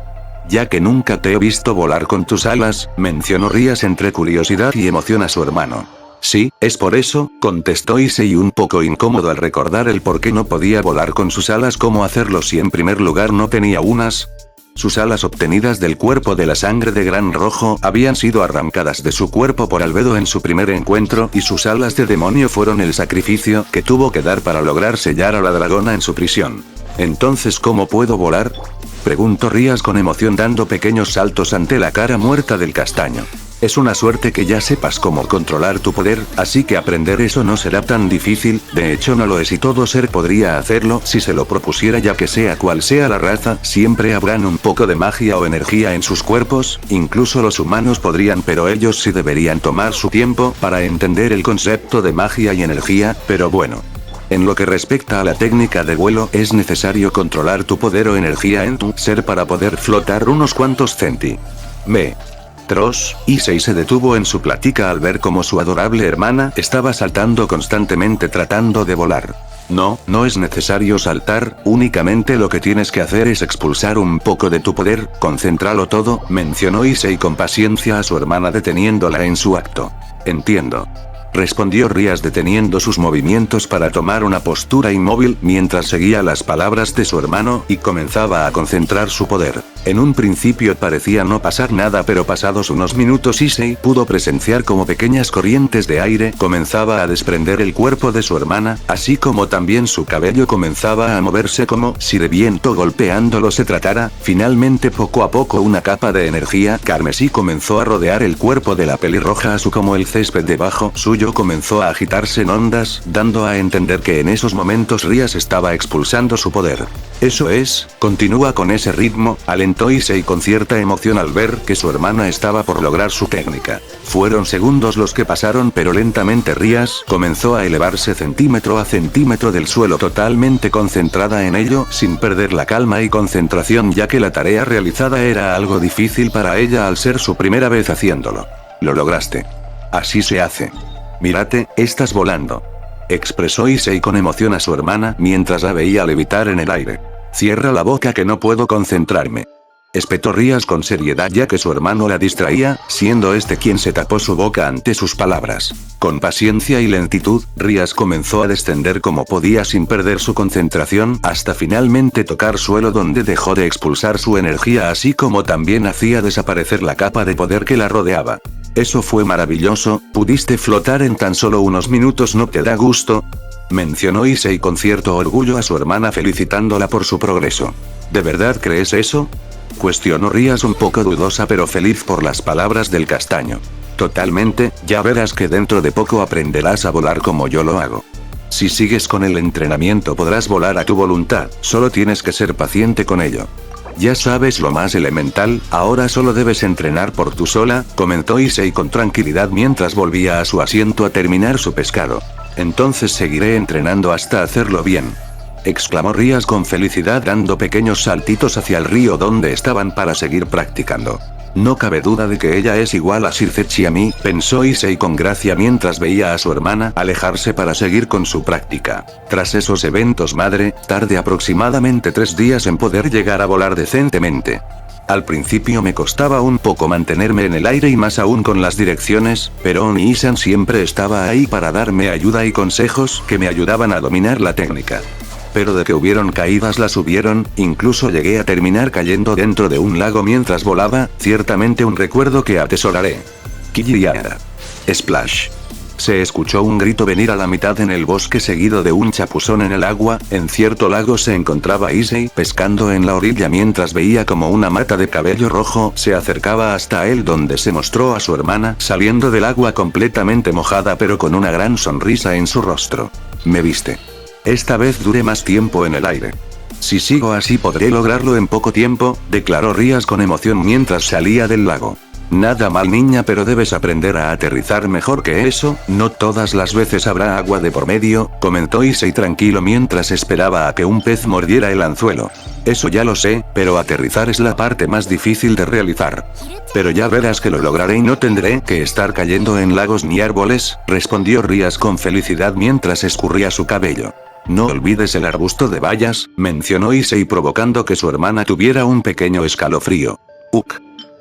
Ya que nunca te he visto volar con tus alas, mencionó Rías entre curiosidad y emoción a su hermano. Sí, es por eso, contestó Issei un poco incómodo al recordar el por qué no podía volar con sus alas. ¿Cómo hacerlo si en primer lugar no tenía unas? Sus alas, obtenidas del cuerpo de la sangre de Gran Rojo, habían sido arrancadas de su cuerpo por Albedo en su primer encuentro, y sus alas de demonio fueron el sacrificio que tuvo que dar para lograr sellar a la dragona en su prisión. Entonces, ¿cómo puedo volar?, preguntó Rías con emoción, dando pequeños saltos ante la cara muerta del castaño. Es una suerte que ya sepas cómo controlar tu poder, así que aprender eso no será tan difícil. De hecho no lo es, y todo ser podría hacerlo si se lo propusiera, ya que sea cual sea la raza, siempre habrán un poco de magia o energía en sus cuerpos. Incluso los humanos podrían, pero ellos sí deberían tomar su tiempo para entender el concepto de magia y energía, pero bueno. En lo que respecta a la técnica de vuelo, es necesario controlar tu poder o energía en tu ser para poder flotar unos cuantos centímetros. Issei se detuvo en su plática al ver cómo su adorable hermana estaba saltando constantemente tratando de volar. No, no es necesario saltar, únicamente lo que tienes que hacer es expulsar un poco de tu poder, concéntralo todo, mencionó Issei con paciencia a su hermana deteniéndola en su acto. Entiendo. Respondió Rías deteniendo sus movimientos para tomar una postura inmóvil mientras seguía las palabras de su hermano y comenzaba a concentrar su poder. En un principio parecía no pasar nada, pero pasados unos minutos Issei pudo presenciar como pequeñas corrientes de aire comenzaba a desprender el cuerpo de su hermana, así como también su cabello comenzaba a moverse como si de viento golpeándolo se tratara. Finalmente poco a poco una capa de energía carmesí comenzó a rodear el cuerpo de la pelirroja así como el césped debajo suyo comenzó a agitarse en ondas, dando a entender que en esos momentos Rías estaba expulsando su poder. Eso es, continúa con ese ritmo, alentó Issei con cierta emoción al ver que su hermana estaba por lograr su técnica. Fueron segundos los que pasaron, pero lentamente Rías comenzó a elevarse centímetro a centímetro del suelo, totalmente concentrada en ello, sin perder la calma y concentración, ya que la tarea realizada era algo difícil para ella al ser su primera vez haciéndolo. Lo lograste. Así se hace. Mírate, estás volando. Expresó Issei con emoción a su hermana mientras la veía levitar en el aire. Cierra la boca que no puedo concentrarme. Espetó Rías con seriedad ya que su hermano la distraía, siendo este quien se tapó su boca ante sus palabras. Con paciencia y lentitud, Rías comenzó a descender como podía sin perder su concentración hasta finalmente tocar suelo donde dejó de expulsar su energía así como también hacía desaparecer la capa de poder que la rodeaba. Eso fue maravilloso, pudiste flotar en tan solo unos minutos, ¿no te da gusto? Mencionó Issei con cierto orgullo a su hermana felicitándola por su progreso. ¿De verdad crees eso? Cuestionó Rías un poco dudosa pero feliz por las palabras del castaño. Totalmente, ya verás que dentro de poco aprenderás a volar como yo lo hago. Si sigues con el entrenamiento podrás volar a tu voluntad, solo tienes que ser paciente con ello. Ya sabes lo más elemental, ahora solo debes entrenar por tú sola, comentó Issei con tranquilidad mientras volvía a su asiento a terminar su pescado. Entonces seguiré entrenando hasta hacerlo bien. Exclamó Rías con felicidad dando pequeños saltitos hacia el río donde estaban para seguir practicando. No cabe duda de que ella es igual a Shirzechi a mí, pensó Issei con gracia mientras veía a su hermana alejarse para seguir con su práctica. Tras esos eventos madre, tardé aproximadamente 3 días en poder llegar a volar decentemente. Al principio me costaba un poco mantenerme en el aire y más aún con las direcciones, pero Oni-san siempre estaba ahí para darme ayuda y consejos que me ayudaban a dominar la técnica. Pero de que hubieron caídas las hubieron, incluso llegué a terminar cayendo dentro de un lago mientras volaba, ciertamente un recuerdo que atesoraré. Kiyara. Splash. Se escuchó un grito venir a la mitad en el bosque seguido de un chapuzón en el agua. En cierto lago se encontraba Issei pescando en la orilla mientras veía como una mata de cabello rojo se acercaba hasta él donde se mostró a su hermana saliendo del agua completamente mojada pero con una gran sonrisa en su rostro. Me viste. Esta vez duré más tiempo en el aire. Si sigo así podré lograrlo en poco tiempo, declaró Rías con emoción mientras salía del lago. Nada mal niña, pero debes aprender a aterrizar mejor que eso, no todas las veces habrá agua de por medio, comentó Issei tranquilo mientras esperaba a que un pez mordiera el anzuelo. Eso ya lo sé, pero aterrizar es la parte más difícil de realizar. Pero ya verás que lo lograré y no tendré que estar cayendo en lagos ni árboles, respondió Rías con felicidad mientras escurría su cabello. No olvides el arbusto de bayas, mencionó Issei provocando que su hermana tuviera un pequeño escalofrío.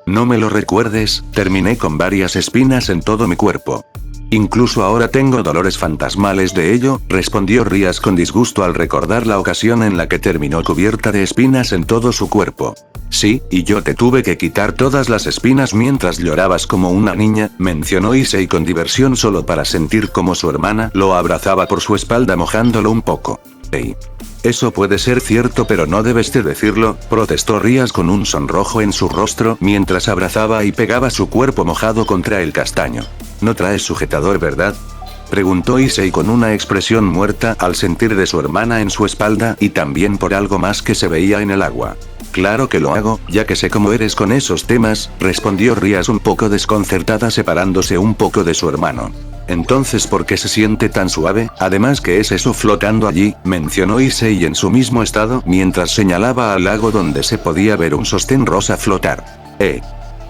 No me lo recuerdes, terminé con varias espinas en todo mi cuerpo. Incluso ahora tengo dolores fantasmales de ello, respondió Rías con disgusto al recordar la ocasión en la que terminó cubierta de espinas en todo su cuerpo. Sí, y yo te tuve que quitar todas las espinas mientras llorabas como una niña, mencionó Issei con diversión solo para sentir como su hermana lo abrazaba por su espalda mojándolo un poco. Hey. Eso puede ser cierto pero no debes de decirlo, protestó Rías con un sonrojo en su rostro mientras abrazaba y pegaba su cuerpo mojado contra el castaño. ¿No traes sujetador, verdad? Preguntó Issei con una expresión muerta al sentir de su hermana en su espalda y también por algo más que se veía en el agua. Claro que lo hago, ya que sé cómo eres con esos temas, respondió Rías un poco desconcertada separándose un poco de su hermano. Entonces ¿por qué se siente tan suave? Además ¿qué es eso flotando allí? Mencionó Issei en su mismo estado mientras señalaba al lago donde se podía ver un sostén rosa flotar.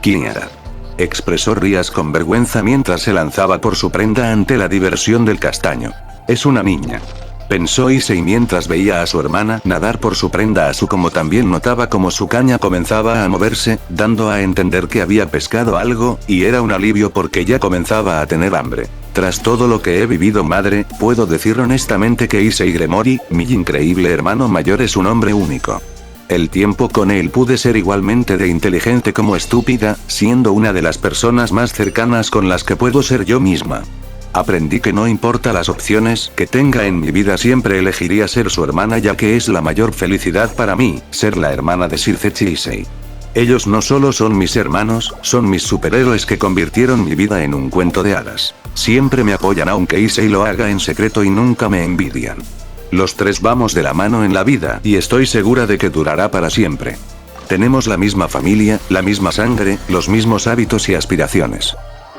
Kiyara. Expresó Rías con vergüenza mientras se lanzaba por su prenda ante la diversión del castaño. Es una niña. pensó Issei mientras veía a su hermana nadar por su prenda Asu, como también notaba como su caña comenzaba a moverse, dando a entender que había pescado algo, y era un alivio porque ya comenzaba a tener hambre. Tras todo lo que he vivido, madre, puedo decir honestamente que Issei Gremori, mi increíble hermano mayor, es un hombre único. El tiempo con él pude ser igualmente de inteligente como estúpida, siendo una de las personas más cercanas con las que puedo ser yo misma. Aprendí que no importa las opciones que tenga en mi vida, siempre elegiría ser su hermana, ya que es la mayor felicidad para mí, ser la hermana de Sir Zetsu y Issei. Ellos no solo son mis hermanos, son mis superhéroes que convirtieron mi vida en un cuento de hadas. Siempre me apoyan aunque Issei lo haga en secreto y nunca me envidian. Los tres vamos de la mano en la vida y estoy segura de que durará para siempre. Tenemos la misma familia, la misma sangre, los mismos hábitos y aspiraciones.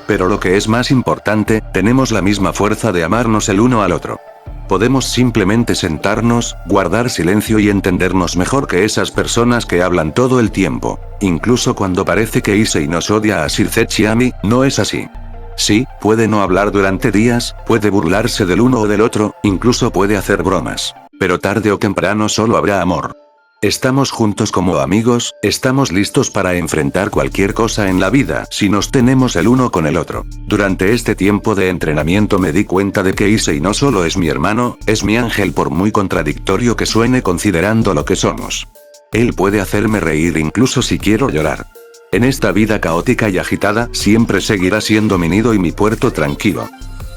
Pero lo que es más importante, tenemos la misma fuerza de amarnos el uno al otro. Podemos simplemente sentarnos, guardar silencio y entendernos mejor que esas personas que hablan todo el tiempo. Incluso cuando parece que Issei nos odia a Sir Zetsu y a mí, no es así. Sí, puede no hablar durante días, puede burlarse del uno o del otro, incluso puede hacer bromas. Pero tarde o temprano solo habrá amor. Estamos juntos como amigos, estamos listos para enfrentar cualquier cosa en la vida si nos tenemos el uno con el otro. Durante este tiempo de entrenamiento me di cuenta de que Issei no solo es mi hermano, es mi ángel, por muy contradictorio que suene considerando lo que somos. Él puede hacerme reír incluso si quiero llorar. En esta vida caótica y agitada, siempre seguirá siendo mi nido y mi puerto tranquilo.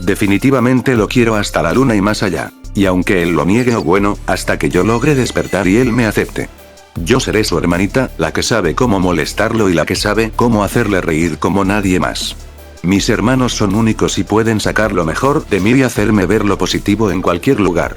Definitivamente lo quiero hasta la luna y más allá. Y aunque él lo niegue, o bueno, hasta que yo logre despertar y él me acepte. Yo seré su hermanita, la que sabe cómo molestarlo y la que sabe cómo hacerle reír como nadie más. Mis hermanos son únicos y pueden sacar lo mejor de mí y hacerme ver lo positivo en cualquier lugar.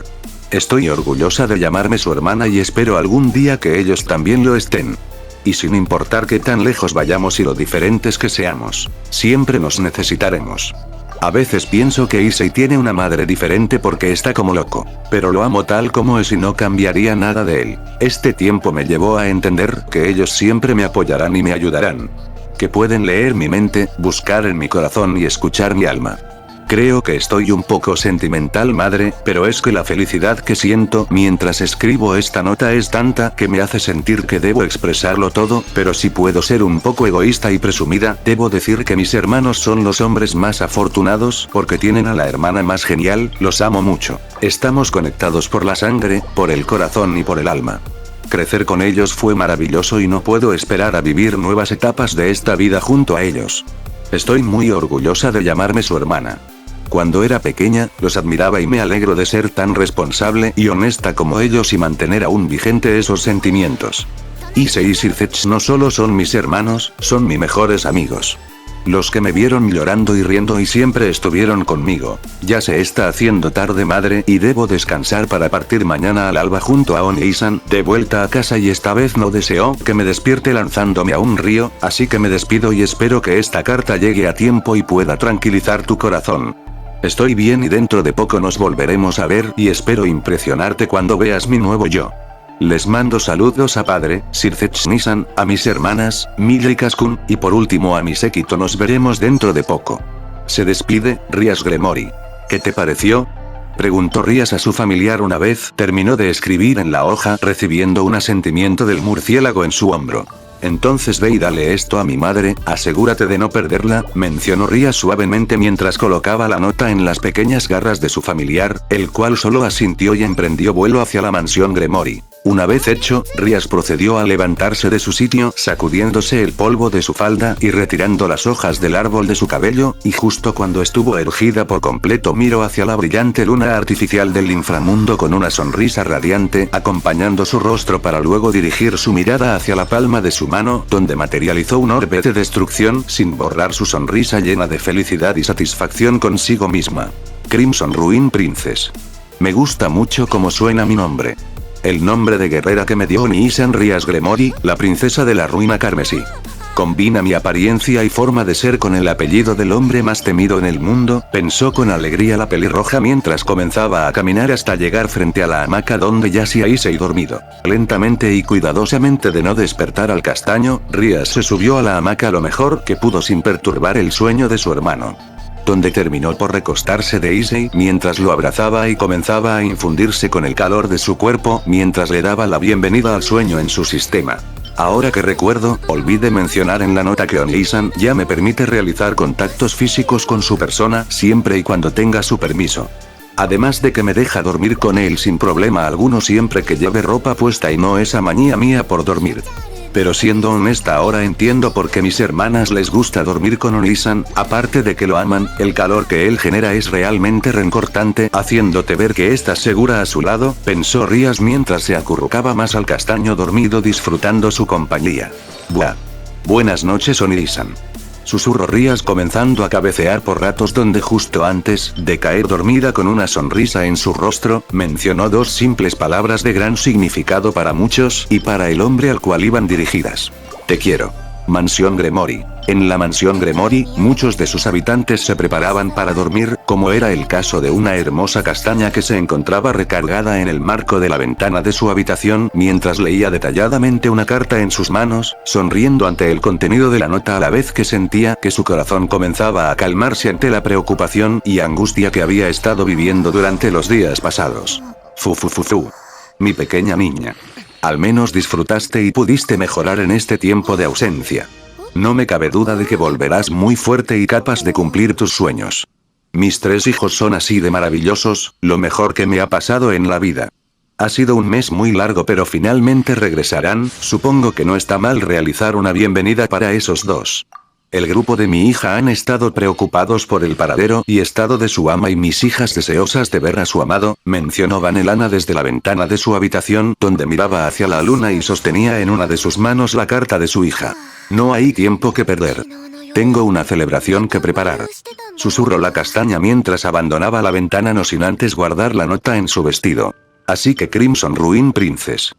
Estoy orgullosa de llamarme su hermana y espero algún día que ellos también lo estén. Y sin importar qué tan lejos vayamos y lo diferentes que seamos, siempre nos necesitaremos. A veces pienso que Issei tiene una madre diferente porque está como loco, pero lo amo tal como es y no cambiaría nada de él. Este tiempo me llevó a entender que ellos siempre me apoyarán y me ayudarán. Que pueden leer mi mente, buscar en mi corazón y escuchar mi alma. Creo que estoy un poco sentimental, madre, pero es que la felicidad que siento mientras escribo esta nota es tanta que me hace sentir que debo expresarlo todo, pero si puedo ser un poco egoísta y presumida, debo decir que mis hermanos son los hombres más afortunados porque tienen a la hermana más genial, los amo mucho. Estamos conectados por la sangre, por el corazón y por el alma. Crecer con ellos fue maravilloso y no puedo esperar a vivir nuevas etapas de esta vida junto a ellos. Estoy muy orgullosa de llamarme su hermana. Cuando era pequeña, los admiraba y me alegro de ser tan responsable y honesta como ellos y mantener aún vigente esos sentimientos. Issei y Sir Zetsu no solo son mis hermanos, son mis mejores amigos. Los que me vieron llorando y riendo y siempre estuvieron conmigo. Ya se está haciendo tarde, madre, y debo descansar para partir mañana al alba junto a Oni-san, de vuelta a casa, y esta vez no deseo que me despierte lanzándome a un río, así que me despido y espero que esta carta llegue a tiempo y pueda tranquilizar tu corazón. Estoy bien y dentro de poco nos volveremos a ver y espero impresionarte cuando veas mi nuevo yo. Les mando saludos a padre, Sir Zetsu-san, a mis hermanas, Miya y Kaskun, y por último a mi séquito. Nos veremos dentro de poco. Se despide, Rias Gremori. ¿Qué te pareció?, preguntó Rias a su familiar una vez terminó de escribir en la hoja, recibiendo un asentimiento del murciélago en su hombro. Entonces ve y dale esto a mi madre, asegúrate de no perderla, mencionó Rias suavemente mientras colocaba la nota en las pequeñas garras de su familiar, el cual solo asintió y emprendió vuelo hacia la mansión Gremori. Una vez hecho, Rias procedió a levantarse de su sitio, sacudiéndose el polvo de su falda y retirando las hojas del árbol de su cabello, y justo cuando estuvo erguida por completo miró hacia la brillante luna artificial del inframundo con una sonrisa radiante, acompañando su rostro para luego dirigir su mirada hacia la palma de su mano, donde materializó un orbe de destrucción sin borrar su sonrisa llena de felicidad y satisfacción consigo misma. Crimson Ruin Princess. Me gusta mucho cómo suena mi nombre. El nombre de guerrera que me dio Oni-san Rias Gremori, la princesa de la ruina carmesí. Combina mi apariencia y forma de ser con el apellido del hombre más temido en el mundo, pensó con alegría la pelirroja mientras comenzaba a caminar hasta llegar frente a la hamaca donde yacía Issei dormido. Lentamente y cuidadosamente de no despertar al castaño, Rias se subió a la hamaca lo mejor que pudo sin perturbar el sueño de su hermano. donde terminó por recostarse Daisy mientras lo abrazaba y comenzaba a infundirse con el calor de su cuerpo mientras le daba la bienvenida al sueño en su sistema. Ahora que recuerdo, olvidé mencionar en la nota que Only-san ya me permite realizar contactos físicos con su persona siempre y cuando tenga su permiso. Además de que me deja dormir con él sin problema alguno siempre que lleve ropa puesta y no esa manía mía por dormir. Pero siendo honesta ahora entiendo por qué mis hermanas les gusta dormir con Only-san, aparte de que lo aman, el calor que él genera es realmente reconfortante haciéndote ver que estás segura a su lado, pensó Rías mientras se acurrucaba más al castaño dormido disfrutando su compañía. Buah. Buenas noches Only-san. Susurró Rías comenzando a cabecear por ratos donde justo antes de caer dormida con una sonrisa en su rostro, mencionó dos simples palabras de gran significado para muchos y para el hombre al cual iban dirigidas. Te quiero. Mansión Gremory. En la mansión Gremory, muchos de sus habitantes se preparaban para dormir, como era el caso de una hermosa castaña que se encontraba recargada en el marco de la ventana de su habitación mientras leía detalladamente una carta en sus manos, sonriendo ante el contenido de la nota a la vez que sentía que su corazón comenzaba a calmarse ante la preocupación y angustia que había estado viviendo durante los días pasados. Fu. Mi pequeña niña. Al menos disfrutaste y pudiste mejorar en este tiempo de ausencia. No me cabe duda de que volverás muy fuerte y capaz de cumplir tus sueños. Mis 3 hijos son así de maravillosos, lo mejor que me ha pasado en la vida. Ha sido un mes muy largo pero finalmente regresarán, supongo que no está mal realizar una bienvenida para esos dos. El grupo de mi hija han estado preocupados por el paradero y estado de su ama y mis hijas deseosas de ver a su amado, mencionó Vanelana desde la ventana de su habitación donde miraba hacia la luna y sostenía en una de sus manos la carta de su hija. No hay tiempo que perder. Tengo una celebración que preparar. Susurró la castaña mientras abandonaba la ventana no sin antes guardar la nota en su vestido. Así que Crimson Ruin Princess.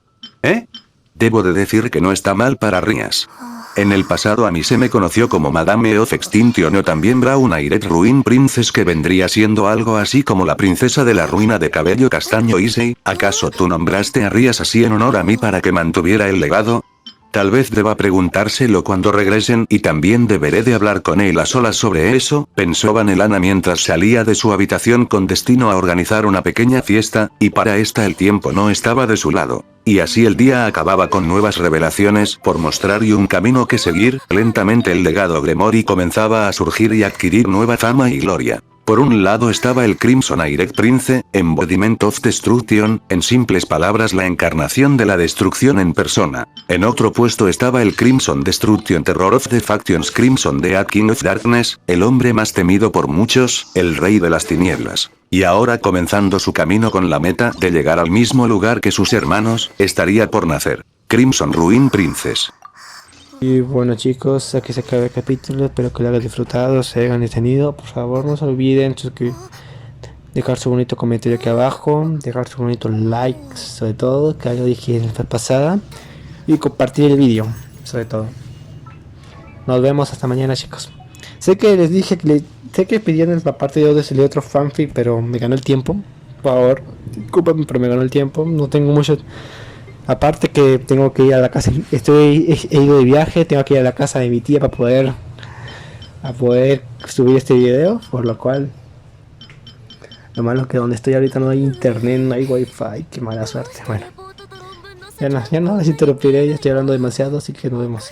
Debo de decir que no está mal para Rías. En el pasado a mí se me conoció como Madame of Extinction o también Brown Aired Ruin Princess que vendría siendo algo así como la princesa de la ruina de cabello castaño Issei. ¿Acaso tú nombraste a Rías así en honor a mí para que mantuviera el legado? Tal vez deba preguntárselo cuando regresen y también deberé de hablar con él a solas sobre eso, pensó Vanelana mientras salía de su habitación con destino a organizar una pequeña fiesta, y para esta el tiempo no estaba de su lado. Y así el día acababa con nuevas revelaciones por mostrar y un camino que seguir, lentamente el legado Gremory comenzaba a surgir y adquirir nueva fama y gloria. Por un lado estaba el Crimson Aired Prince, Embodiment of Destruction, en simples palabras la encarnación de la destrucción en persona. En otro puesto estaba el Crimson Destruction Terror of the Factions Crimson Dead King of Darkness, el hombre más temido por muchos, el rey de las tinieblas. Y ahora comenzando su camino con la meta de llegar al mismo lugar que sus hermanos, estaría por nacer. Crimson Ruin Princess. Y bueno chicos, aquí se acaba el capítulo, espero que lo hayan disfrutado, se hayan detenido, por favor no se olviden dejar su bonito comentario aquí abajo, dejar su bonito like sobre todo, que lo dije en la vez pasada, y compartir el vídeo sobre todo. Nos vemos hasta mañana chicos. Sé que les dije sé que pidieron la parte de 2 de salir otro fanfic, pero me ganó el tiempo, por favor, discúlpame pero me ganó el tiempo, no tengo mucho. Aparte que tengo que ir a la casa, he ido de viaje, tengo que ir a la casa de mi tía para poder subir este video, por lo cual lo malo es que donde estoy ahorita no hay internet, no hay wifi, qué mala suerte. Bueno, ya no les interrumpiré, ya estoy hablando demasiado, así que nos vemos.